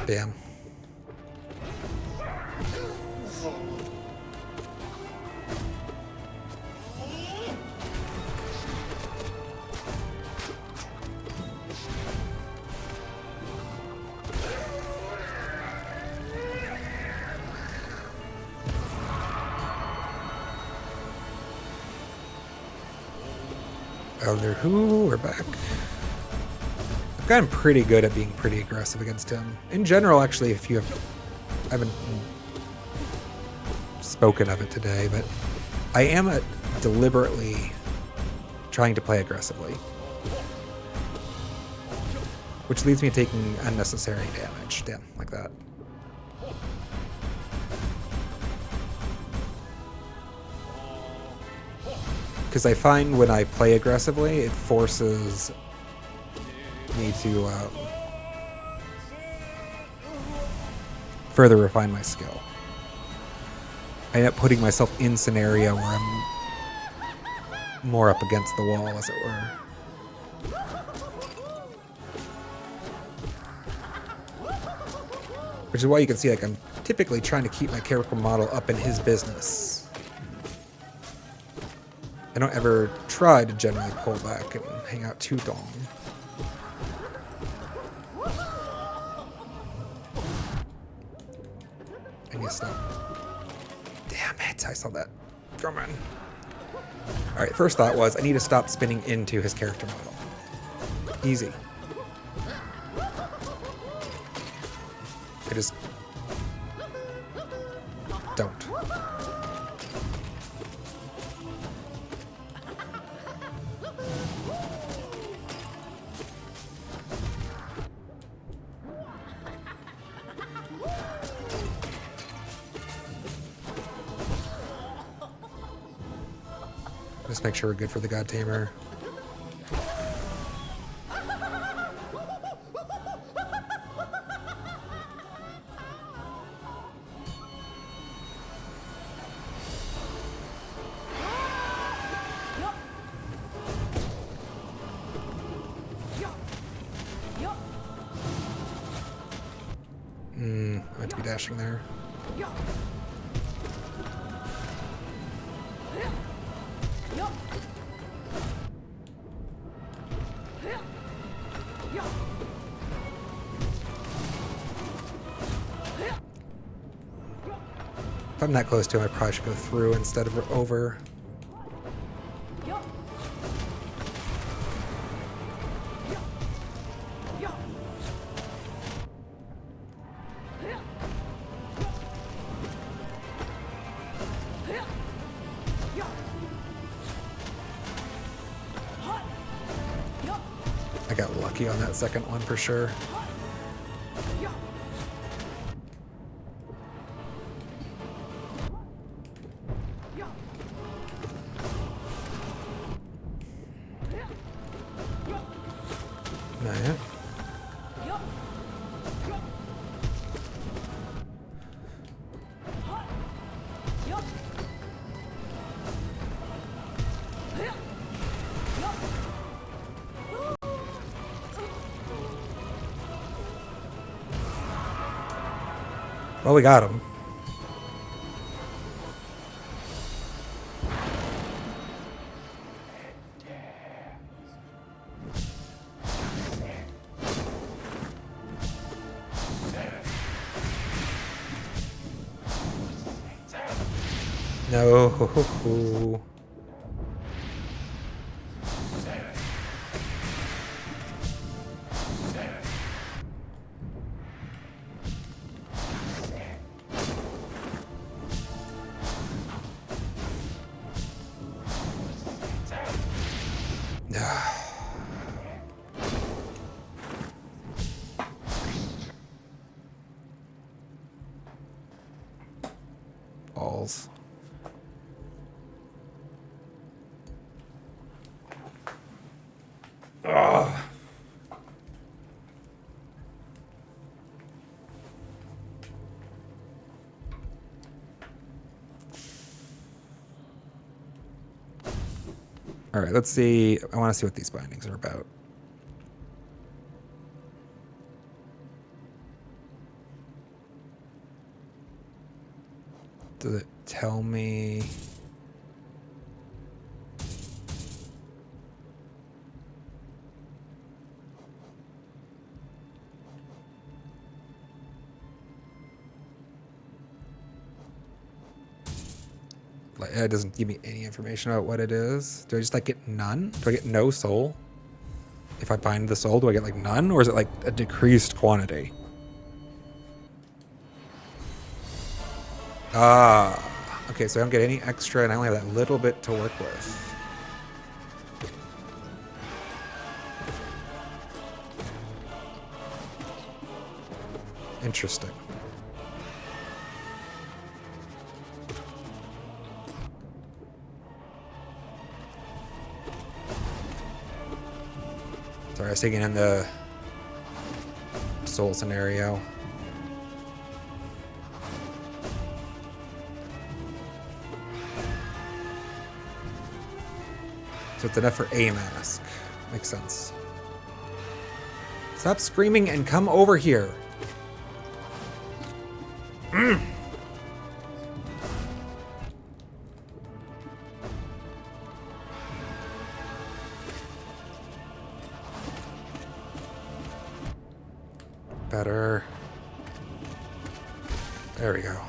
Damn. Elder Who, we're back. I've gotten pretty good at being pretty aggressive against him. In general, actually, if you have... I haven't spoken of it today, but I am deliberately trying to play aggressively. Which leads me to taking unnecessary damage. Damn, like that. Because I find when I play aggressively, it forces me to further refine my skill. I end up putting myself in scenario where I'm more up against the wall, as it were. Which is why you can see, like, I'm typically trying to keep my character model up in his business. I don't ever try to generally pull back and hang out too long. I need to stop. Damn it, I saw that. Come on. Alright, first thought was I need to stop spinning into his character model. Easy. I just don't. Just make sure we're good for the God Tamer. I might be dashing there. If I'm that close to him, I probably should go through instead of over. I got lucky on that second one for sure. Not yet. Well, we got him. No. Balls. Ugh. All right, let's see. I want to see what these bindings are about. Does it tell me? Like, it doesn't give me any information about what it is. Do I just like get none? Do I get no soul? If I bind the soul, do I get like none? Or is it like a decreased quantity? Ah, okay, so I don't get any extra and I only have that little bit to work with. Interesting. Sorry, I was taking in the soul scenario. So it's enough for a mask. Makes sense. Stop screaming and come over here. Better. There we go.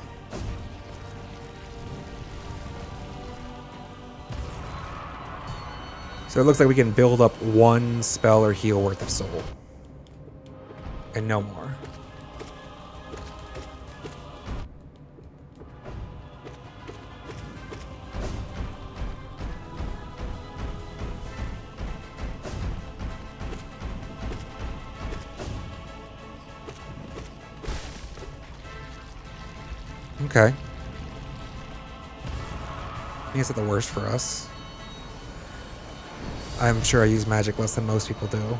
So it looks like we can build up one spell or heal worth of soul. And no more. Okay. I think it's not the worst for us. I'm sure I use magic less than most people do.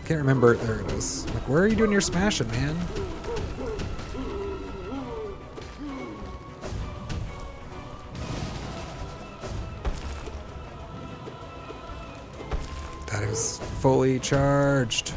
Can't remember. There it is. Like, where are you doing your smashing, man? That is fully charged.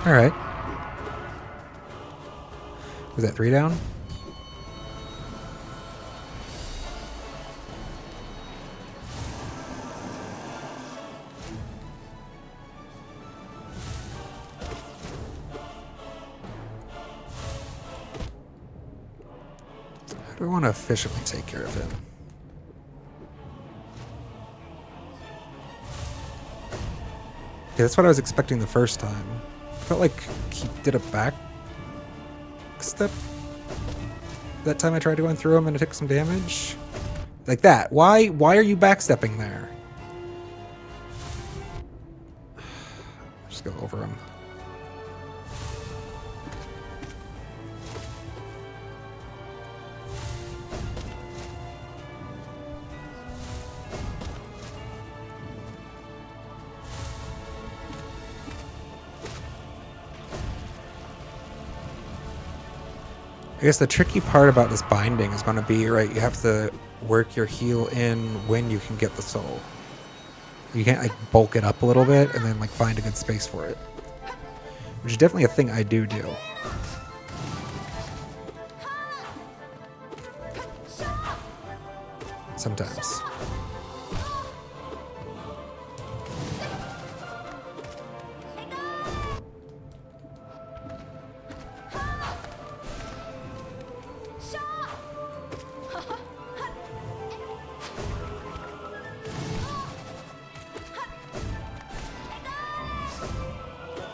All right. Was that 3 down? How do I want to efficiently take care of him? Okay, that's what I was expecting the first time. Felt like he did a back step that time I tried going through him and it took some damage. Like that. Why are you backstepping there? Just go over him. I guess the tricky part about this binding is going to be, right, you have to work your heal in when you can get the soul. You can't, like, bulk it up a little bit and then, like, find a good space for it. Which is definitely a thing I do. Sometimes.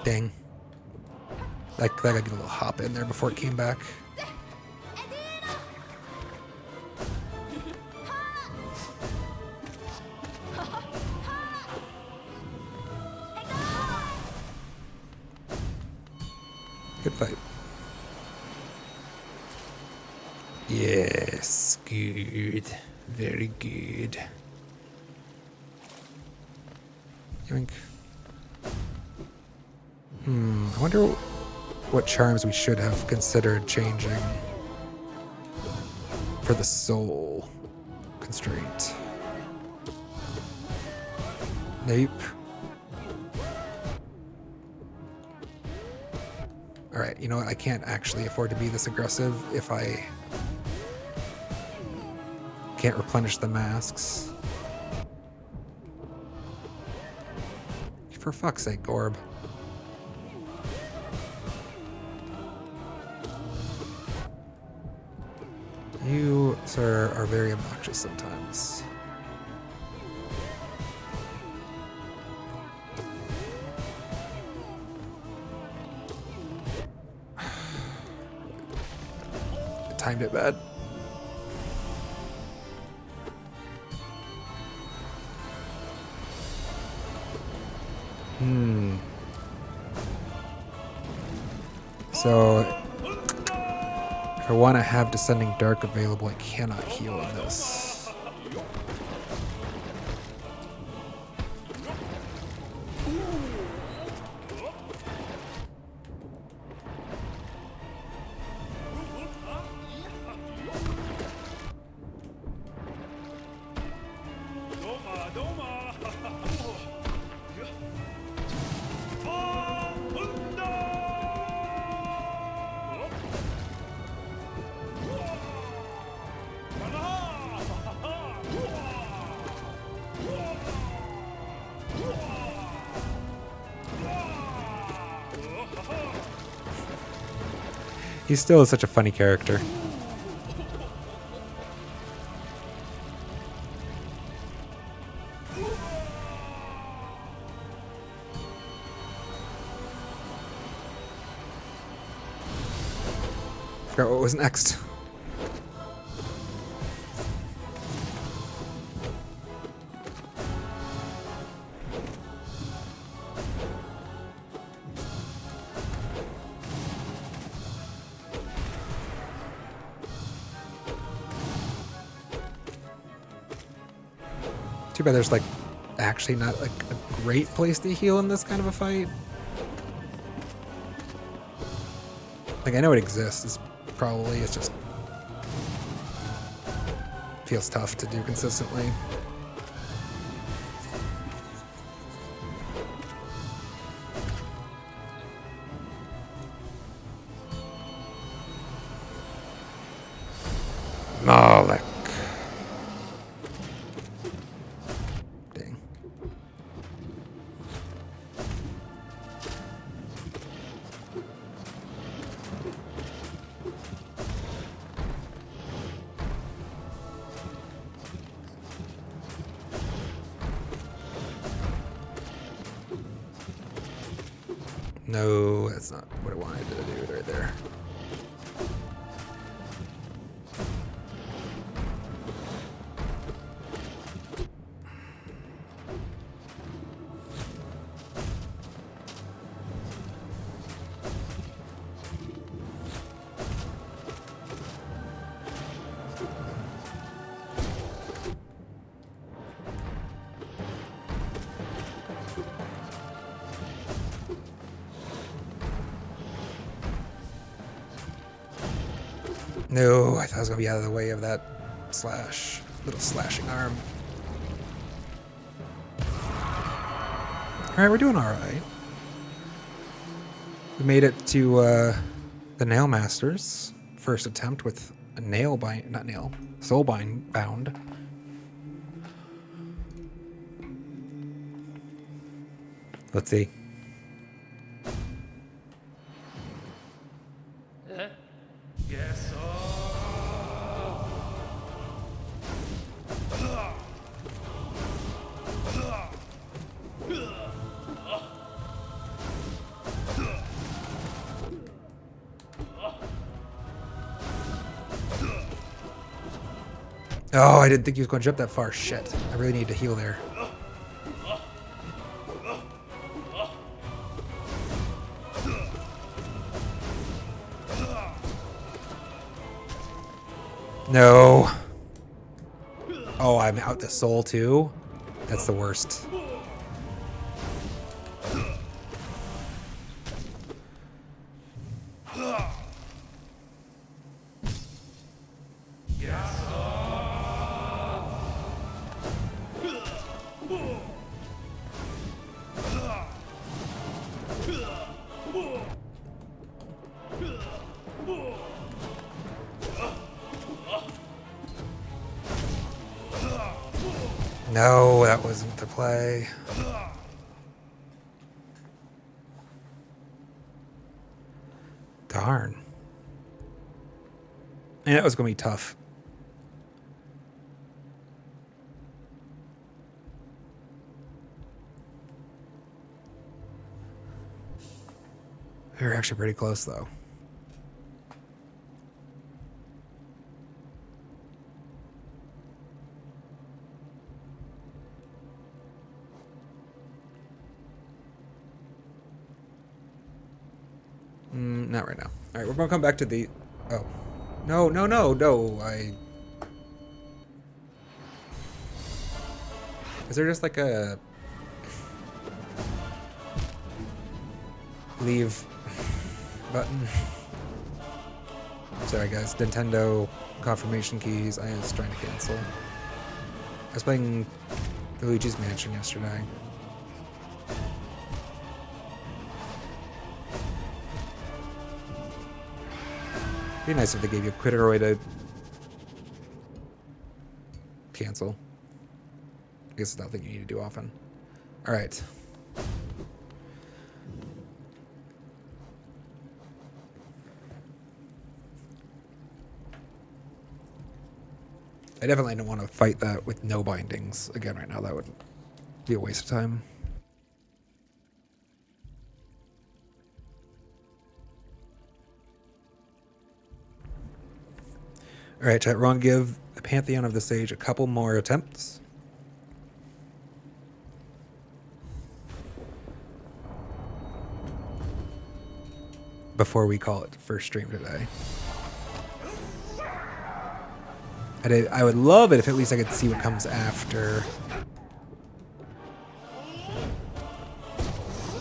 Dang. That got to get a little hop in there before it came back. Good fight. Yes, good. Very good. Yoink. I wonder what charms we should have considered changing for the soul constraint. Nope. Alright, you know what? I can't actually afford to be this aggressive if I can't replenish the masks. For fuck's sake, Gorb. You, sir, are very obnoxious sometimes. I timed it bad. So, if I want to have Descending Dark available, I cannot heal on this. He still is such a funny character. Forgot what was next. Too bad there's like actually not like a great place to heal in this kind of a fight. Like I know it exists, it's just feels tough to do consistently. Malik. Dang. No, that's not what I wanted to do right there. No, I thought I was gonna be out of the way of that little slashing arm. Alright, we're doing alright. We made it to the Nail Masters. First attempt with a soulbind bound. Let's see. Yes. Oh, I didn't think he was going to jump that far. Shit. I really need to heal there. No. Oh, I'm out the soul too? That's the worst. No, that wasn't the play. Darn. And that was going to be tough. We were actually pretty close, though. Not right now. All right, we're going to come back to the... Oh. No. Is there just like a... leave button? Sorry, guys. Nintendo confirmation keys. I was trying to cancel. I was playing Luigi's Mansion yesterday. Be nice if they gave you a quicker way to cancel. I guess it's nothing you need to do often. All right. I definitely don't want to fight that with no bindings again right now. That would be a waste of time. All right, chat. We're going to give the Pantheon of the Sage a couple more attempts. Before we call it first stream today. I would love it if at least I could see what comes after.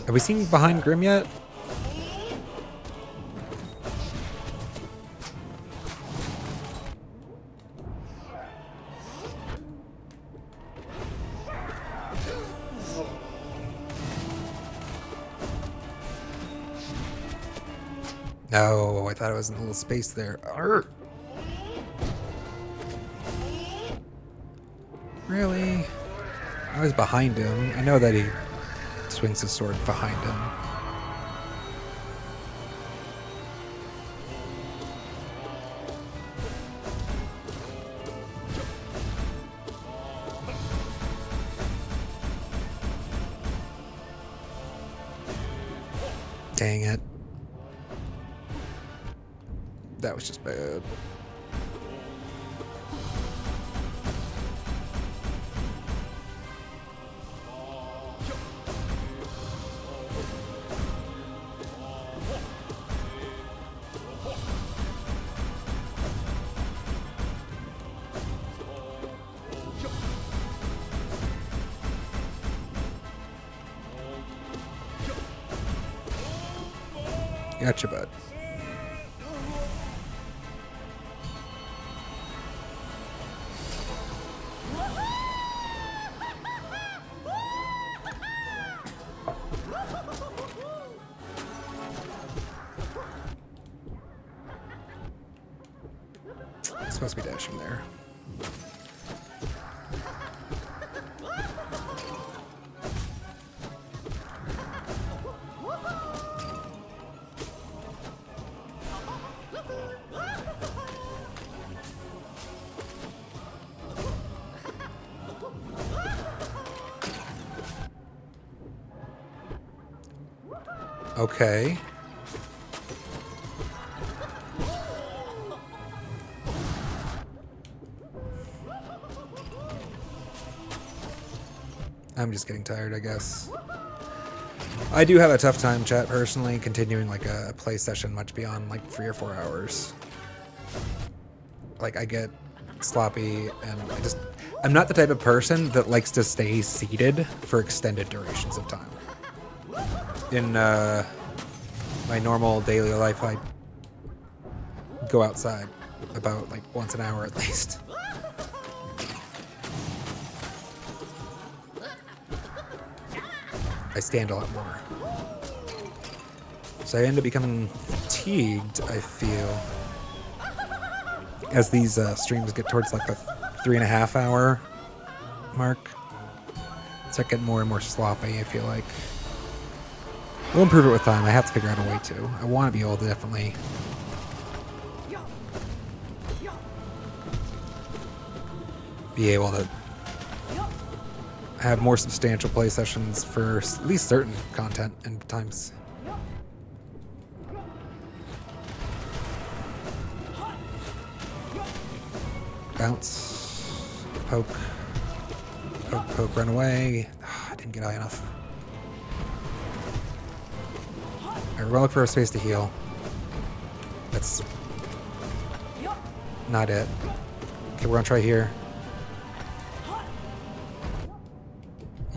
Have we seen behind Grim yet? No, I thought it was in a little space there. Arr! Really? I was behind him. I know that he swings his sword behind him. Dang it. That was just bad. Gotcha, bud. supposed to be dashing there. Okay. I'm just getting tired, I guess. I do have a tough time, chat, personally, continuing like a play session much beyond like 3 or 4 hours. Like, I get sloppy, and I'm not the type of person that likes to stay seated for extended durations of time. In my normal daily life, I go outside about like once an hour at least. I stand a lot more. So I end up becoming fatigued, I feel, as these streams get towards like the 3.5 hour mark. It's like getting more and more sloppy, I feel like. We'll improve it with time. I have to figure out a way to. I want to be able to definitely be able to have more substantial play sessions for at least certain content and times. Bounce, poke, poke, poke, run away. Oh, I didn't get high enough. Alright, we're gonna look for a space to heal. That's not it. Okay, we're gonna try here.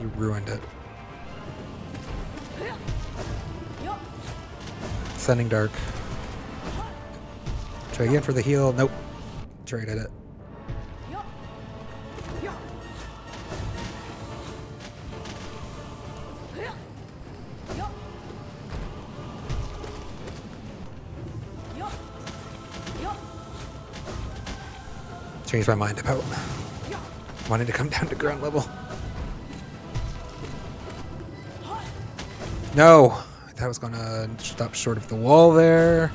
You ruined it. Sending dark. Try again for the heal. Nope. Traded it. Changed my mind about wanting to come down to ground level. No! That was gonna stop short of the wall there.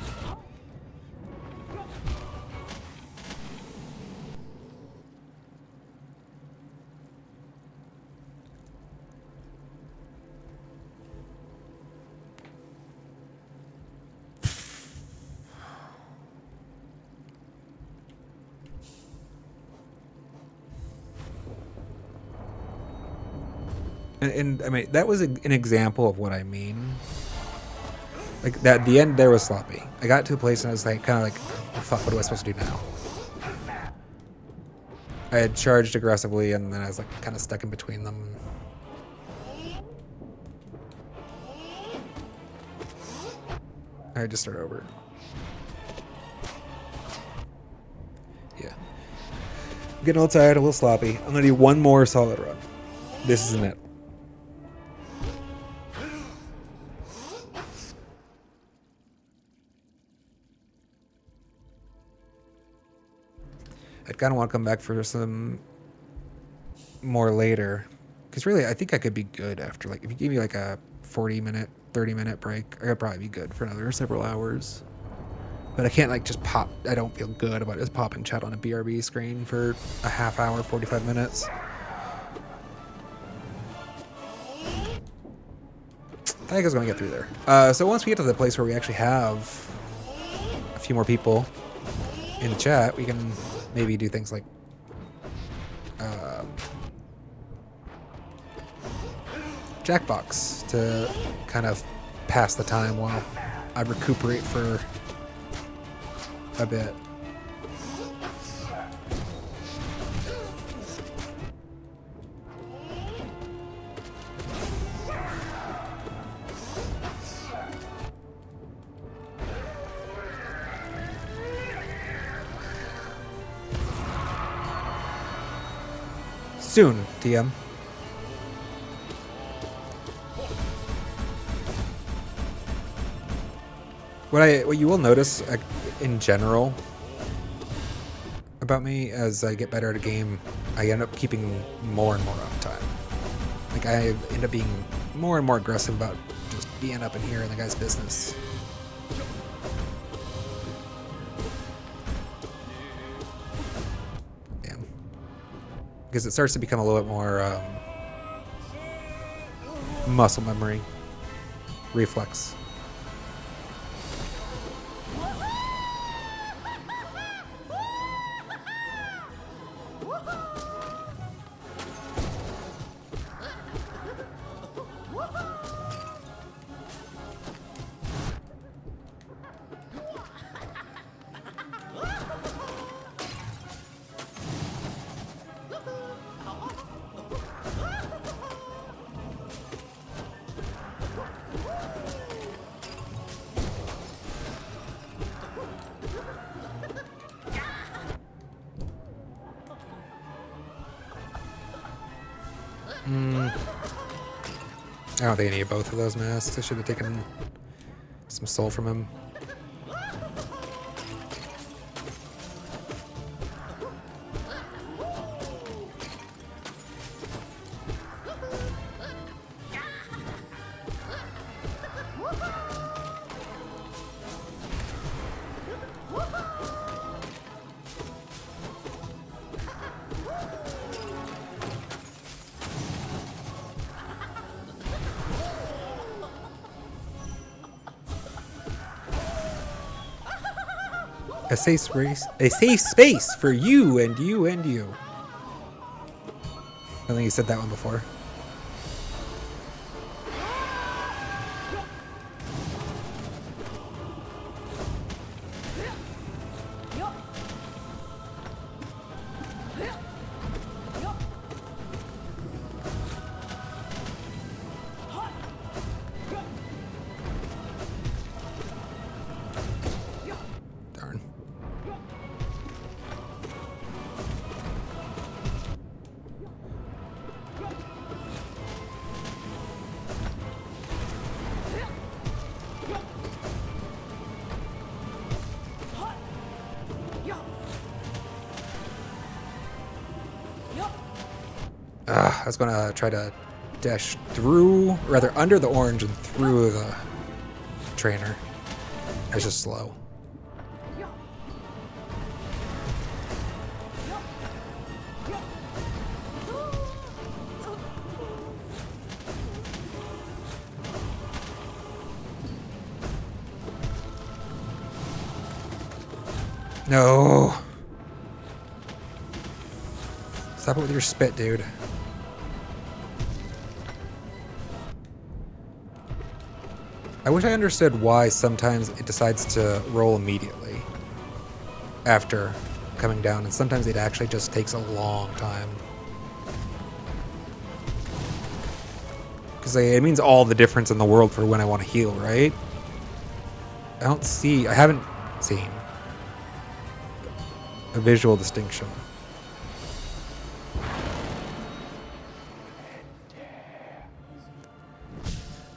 And I mean, that was an example of what I mean. Like, that, the end there was sloppy. I got to a place and I was like, kind of like, oh, fuck, what am I supposed to do now? I had charged aggressively and then I was like, kind of stuck in between them. I had to start over. Yeah. I'm getting a little tired, a little sloppy. I'm gonna do one more solid run. This isn't it. I'd kind of want to come back for some more later. Because really, I think I could be good after, like, if you give me like a 40-minute, 30-minute break, I could probably be good for another several hours. But I can't, like, just pop. I don't feel good about just popping chat on a BRB screen for a half hour, 45 minutes. I think I was going to get through there. So once we get to the place where we actually have a few more people in the chat, we can maybe do things like Jackbox to kind of pass the time while I recuperate for a bit. Soon, TM. What you will notice in general about me. As I get better at a game, I end up keeping more and more uptime. Like, I end up being more and more aggressive about just being up in here in the guy's business. Damn. Because it starts to become a little bit more muscle memory. Reflex. I don't think I need both of those masks. I should have taken some soul from him. A safe space for you and you and you. I think you said that one before. Darn. I was gonna try to dash through, or rather under the orange and through the trainer. It's just slow. No. Stop it with your spit, dude. I wish I understood why sometimes it decides to roll immediately after coming down, and sometimes it actually just takes a long time. Because it means all the difference in the world for when I want to heal, right? I haven't seen a visual distinction.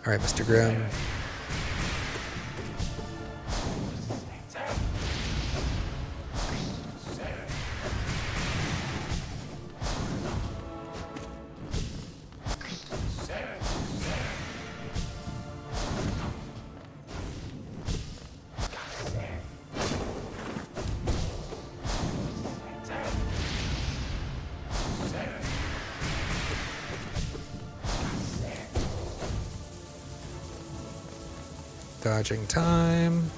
Alright, Mr. Grimm. Dodging time.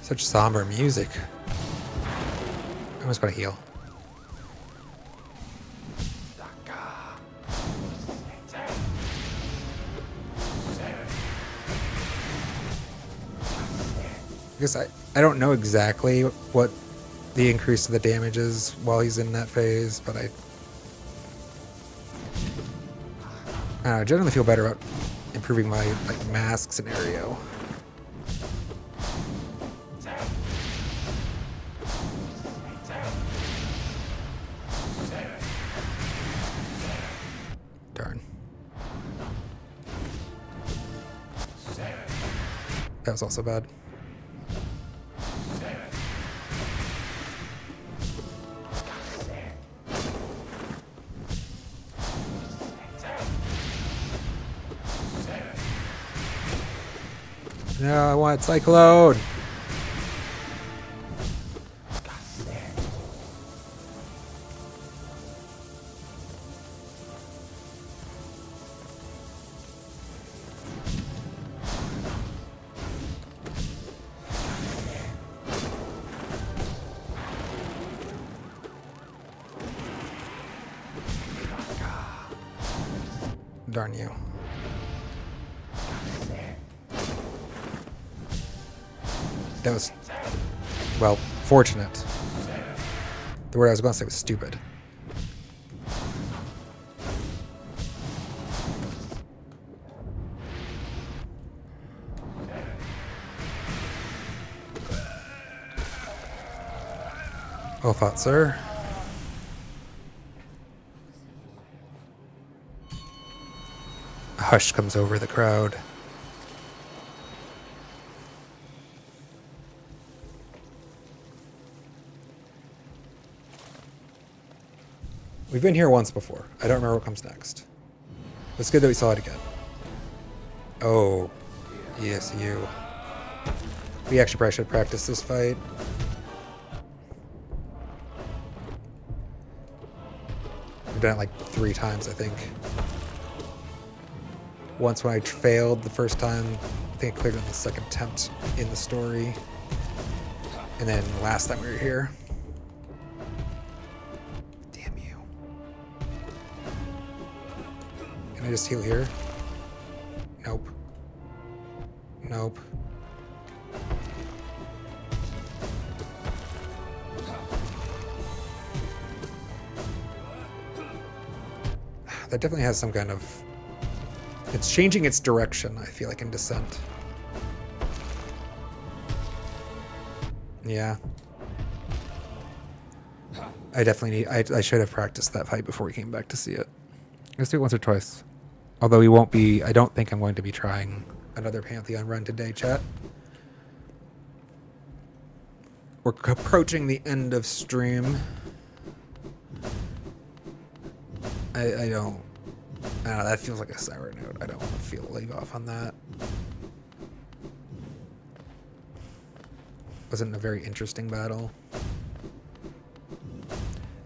Such somber music. I almost gotta heal. I don't know exactly what the increase of the damage is while he's in that phase, but I don't know, I generally feel better about improving my mask scenario. That was also bad. No, I want Cyclone. Darn you. That was, well, fortunate. The word I was going to say was stupid. Well thought, sir. A hush comes over the crowd. We've been here once before. I don't remember what comes next. It's good that we saw it again. Oh, yes, you. We actually probably should practice this fight. We've done it like 3 times, I think. Once when I failed the first time, I think I cleared it on the second attempt in the story. And then last time we were here. Damn you. Can I just heal here? Nope. Nope. That definitely has some kind of... It's changing its direction, I feel like, in Descent. Yeah. I definitely need... I should have practiced that fight before we came back to see it. Let's do it once or twice. Although we won't be... I don't think I'm going to be trying another Pantheon run today, chat. We're approaching the end of stream. I don't know, that feels like a sour note. I don't want to leave off on that. Wasn't a very interesting battle.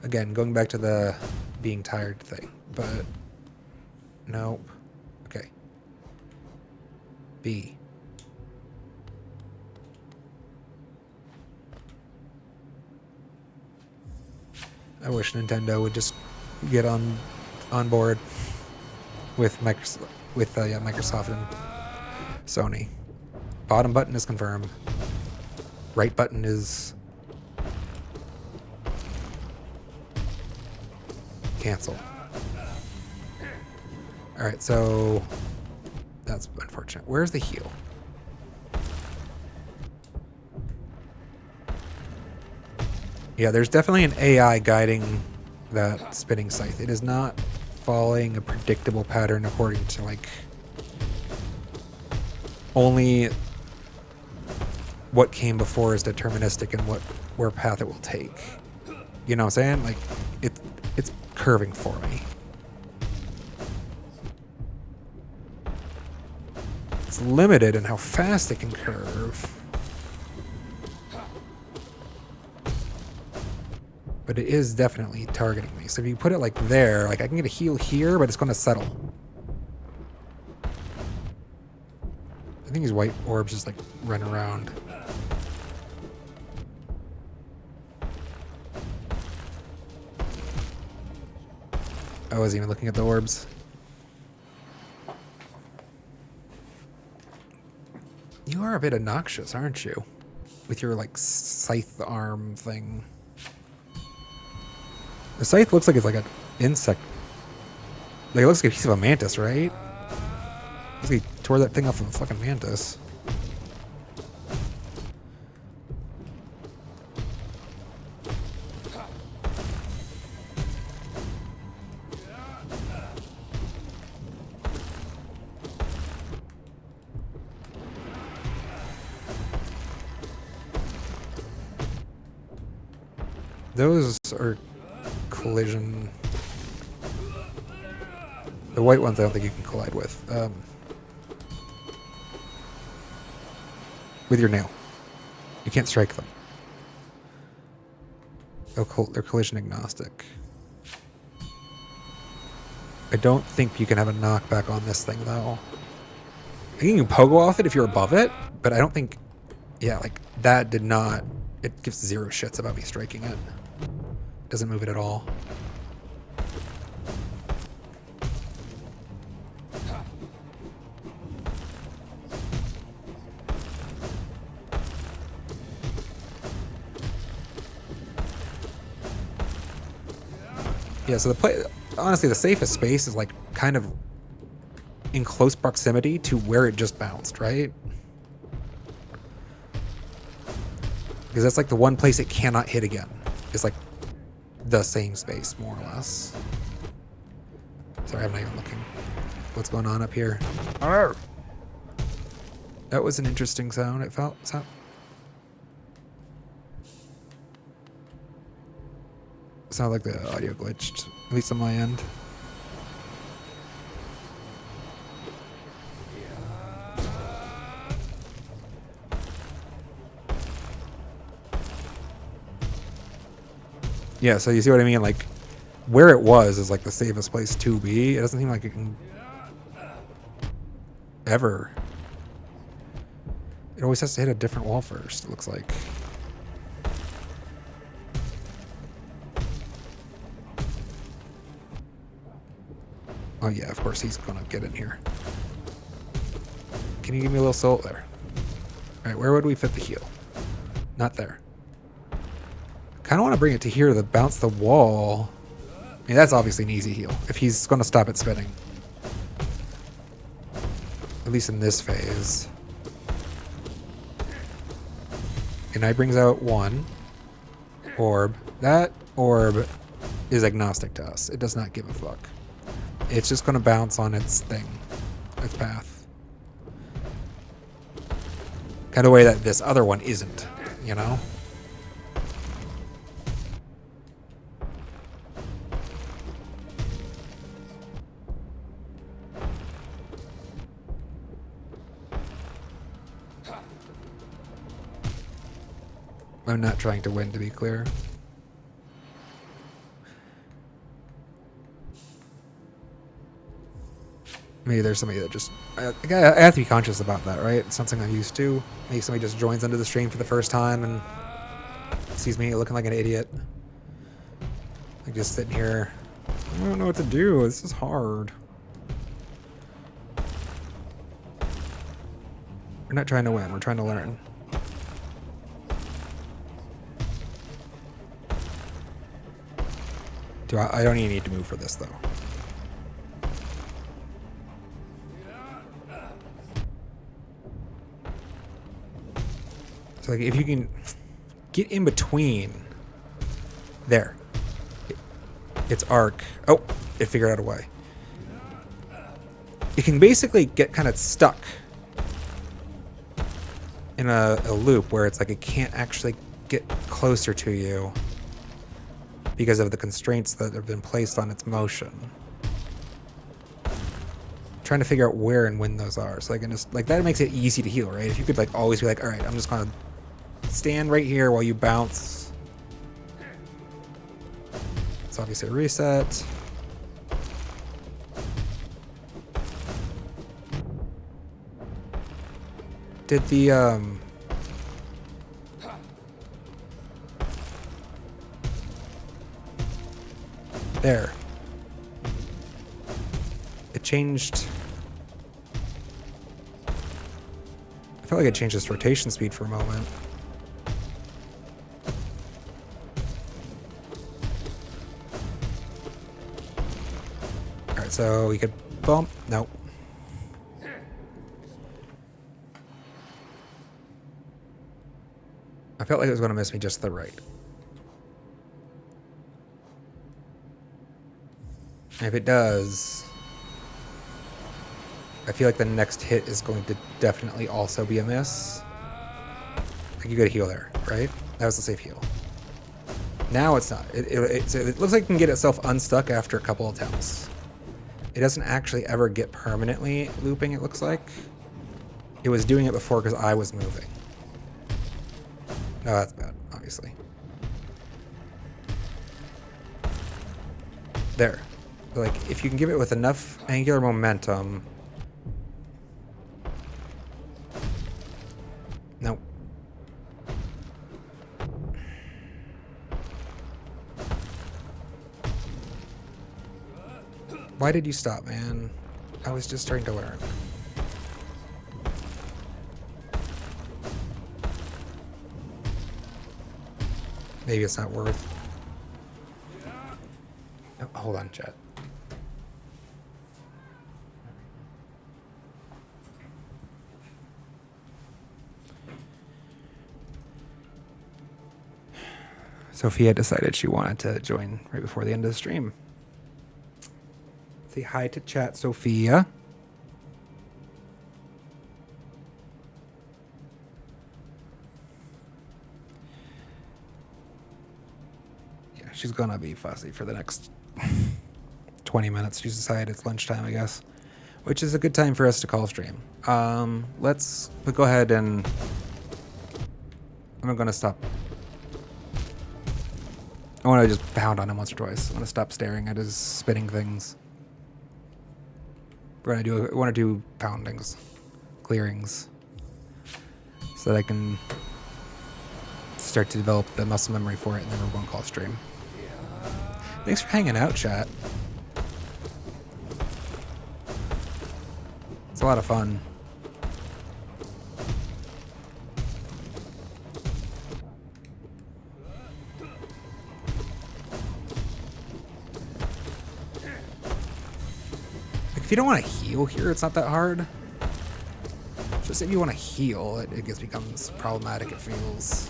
Again, going back to the being tired thing, but nope. Okay. B. I wish Nintendo would just get on board with Microsoft and Sony. Bottom button is confirmed. Right button is cancel. Alright, so that's unfortunate. Where's the heal? Yeah, there's definitely an AI guiding that spinning scythe. It is not following a predictable pattern according to, like, only what came before is deterministic and where path it will take. You know what I'm saying? Like, it's curving for me. It's limited in how fast it can curve. But it is definitely targeting me. So if you put it like there, like I can get a heal here, but it's going to settle. I think these white orbs just like run around. I wasn't even looking at the orbs. You are a bit obnoxious, aren't you? With your like scythe arm thing. The scythe looks like it's like an insect. Like it looks like a piece of a mantis, right? Looks like he tore that thing off of a fucking mantis. Those are collision. The white ones I don't think you can collide with. With your nail. You can't strike them. They're collision agnostic. I don't think you can have a knockback on this thing, though. I think you can pogo off it if you're above it, but I don't think... Yeah, like, that did not... It gives zero shits about me striking it. Doesn't move it at all. Yeah, so honestly, the safest space is like kind of in close proximity to where it just bounced, right? Because that's like the one place it cannot hit again. It's like the same space, more or less. Sorry, I'm not even looking. What's going on up here? That was an interesting sound. It felt sounded like the audio glitched, at least on my end. Yeah, so you see what I mean? Like, where it was is like the safest place to be. It doesn't seem like it can ever. It always has to hit a different wall first, it looks like. Oh yeah, of course he's gonna get in here. Can you give me a little soul there? Alright, where would we fit the heal? Not there. Kinda wanna bring it to here to bounce the wall. I mean, that's obviously an easy heal, if he's gonna stop it spinning. At least in this phase. And I brings out one orb. That orb is agnostic to us. It does not give a fuck. It's just going to bounce on its thing, its path. Kind of way that this other one isn't, you know? I'm not trying to win, to be clear. Maybe there's somebody that just... I have to be conscious about that, right? It's something I'm used to. Maybe somebody just joins into the stream for the first time and sees me looking like an idiot. Like just sitting here. I don't know what to do. This is hard. We're not trying to win. We're trying to learn. I don't even need to move for this, though. So like if you can get in between there, its arc. Oh, it figured out a way. It can basically get kind of stuck in a loop where it's like it can't actually get closer to you because of the constraints that have been placed on its motion. Trying to figure out where and when those are. So I can just, like, that makes it easy to heal, right? If you could like always be like, all right, I'm just gonna stand right here while you bounce. It's obviously a reset. Did the there. It changed. I felt like it changed its rotation speed for a moment. Alright, so we could bump. Nope. I felt like it was going to miss me just to the right. And if it does, I feel like the next hit is going to definitely also be a miss. Like you gotta heal there, right? That was a safe heal. Now it's not. It looks like it can get itself unstuck after a couple attempts. It doesn't actually ever get permanently looping, it looks like. It was doing it before because I was moving. No, that's bad, obviously. There. Like, if you can give it with enough angular momentum... Nope. Why did you stop, man? I was just starting to learn. Maybe it's not worth... Oh, hold on, chat. Sophia decided she wanted to join right before the end of the stream. Say hi to chat, Sophia. Yeah, she's gonna be fussy for the next 20 minutes. She's decided it's lunchtime, I guess, which is a good time for us to call stream. Let's go ahead and I'm gonna stop. I want to just pound on him once or twice. I want to stop staring at his spinning things. We're gonna do one or two poundings, clearings, so that I can start to develop the muscle memory for it, and then we're going to call stream. Thanks for hanging out, chat. It's a lot of fun. If you don't want to heal here, it's not that hard. It's just if you want to heal, it just becomes problematic, it feels.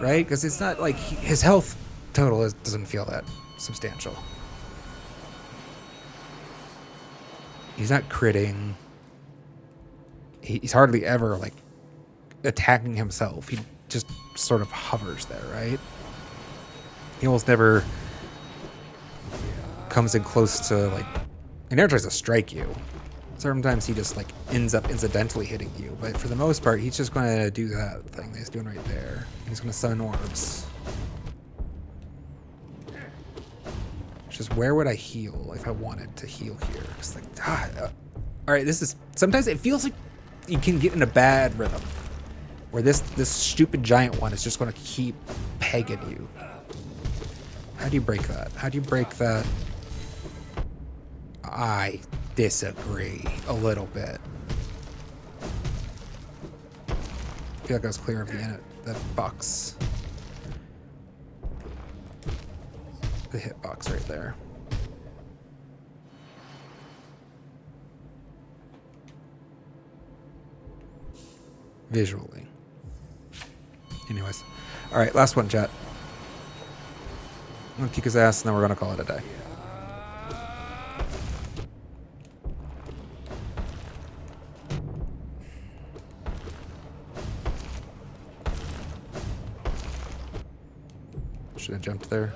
Right? Because it's not like his health total doesn't feel that substantial. He's not critting. He's hardly ever like attacking himself. He just sort of hovers there, right? He almost never comes in close to, like, he never tries to strike you. Sometimes he just like ends up incidentally hitting you, but for the most part he's just going to do that thing that he's doing right there. He's going to summon orbs. It's just, where would I heal if I wanted to heal here? It's like, all right, this is, sometimes it feels like you can get in a bad rhythm where this stupid giant one is just going to keep pegging you. How do you break that? How do you break that? I disagree a little bit. I feel like I was clear of the box. The hitbox right there. Visually. Anyways. Alright, last one, chat. I'm gonna kick his ass and then we're gonna call it a day. Should have jumped there.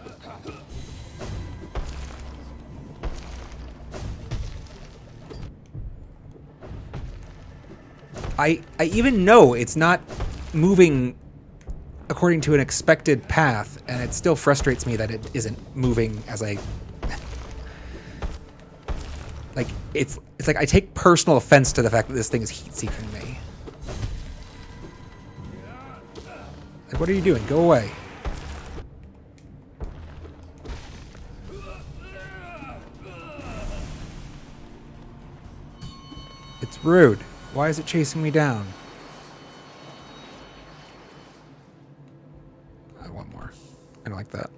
I even know it's not moving according to an expected path, and it still frustrates me that it isn't moving as I like. It's like I take personal offense to the fact that this thing is heat seeking me. Like, what are you doing? Go away. It's rude. Why is it chasing me down? I want more. I don't like that.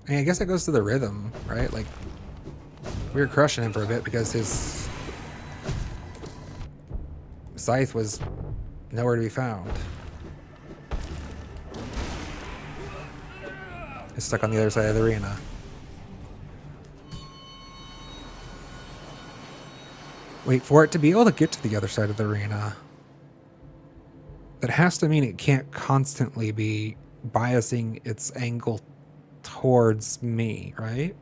I mean, I guess that goes to the rhythm, right? Like, we were crushing him for a bit because his scythe was Nowhere to be found. It's stuck on the other side of the arena. Wait, for it to be able to get to the other side of the arena, that has to mean it can't constantly be biasing its angle towards me, right?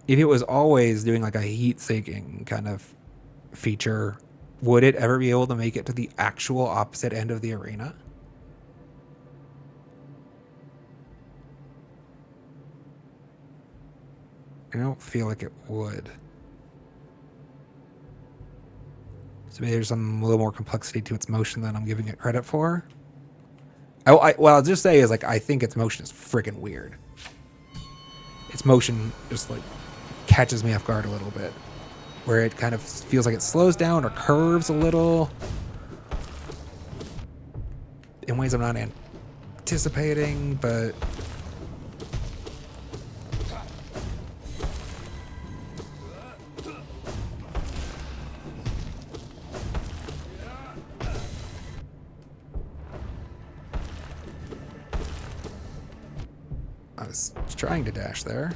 If it was always doing like a heat sinking kind of feature, would it ever be able to make it to the actual opposite end of the arena? I don't feel like it would. So maybe there's some a little more complexity to its motion than I'm giving it credit for. What I'll just say is, like, I think its motion is freaking weird. Its motion just, like, catches me off guard a little bit. Where it kind of feels like it slows down or curves a little. In ways I'm not anticipating, but... I was trying to dash there.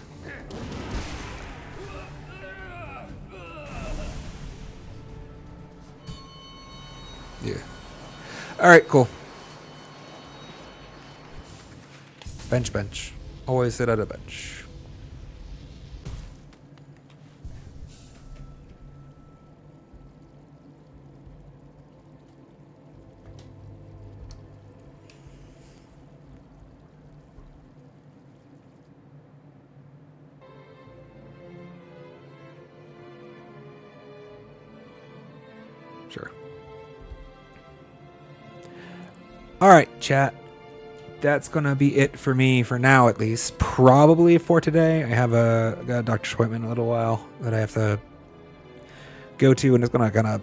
Yeah. Alright, cool. Bench. Always sit at a bench. Sure. All right, chat. That's going to be it for me for now, at least. Probably for today. I have got a doctor's appointment in a little while that I have to go to, and it's going to kind of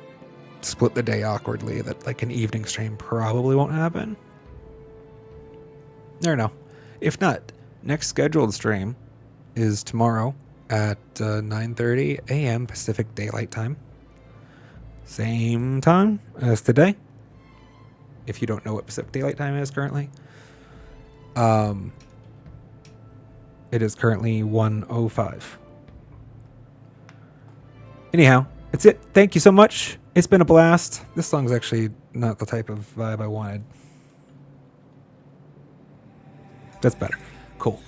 split the day awkwardly that like an evening stream probably won't happen. Never know. If not, next scheduled stream is tomorrow at 9:30 a.m. Pacific Daylight Time. Same time as today. If you don't know what Pacific Daylight Time is currently. It is currently 1:05. Anyhow, that's it. Thank you so much. It's been a blast. This song's actually not the type of vibe I wanted. That's better. Cool.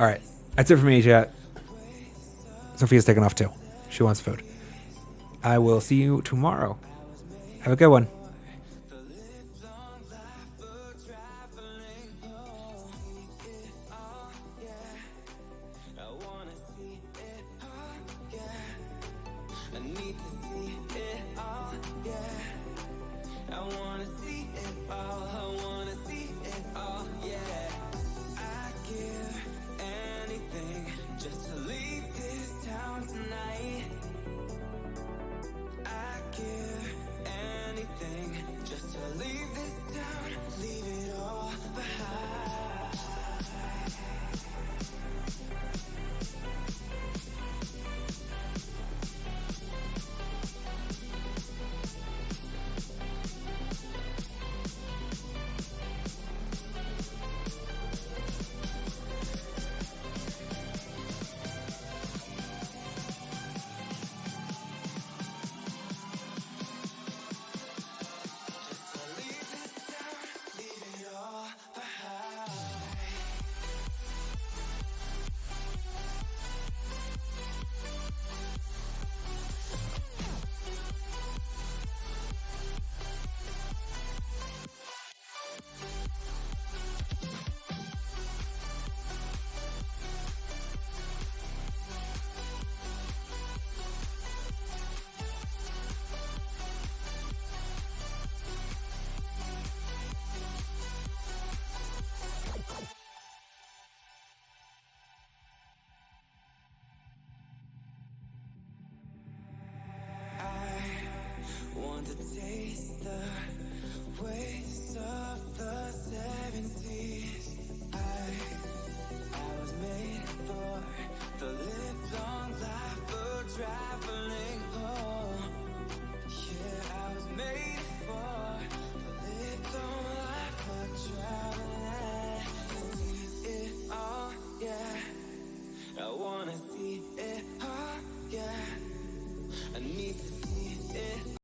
All right. That's it for me, chat. Sophia's taking off too. She wants food. I will see you tomorrow. Have a good one.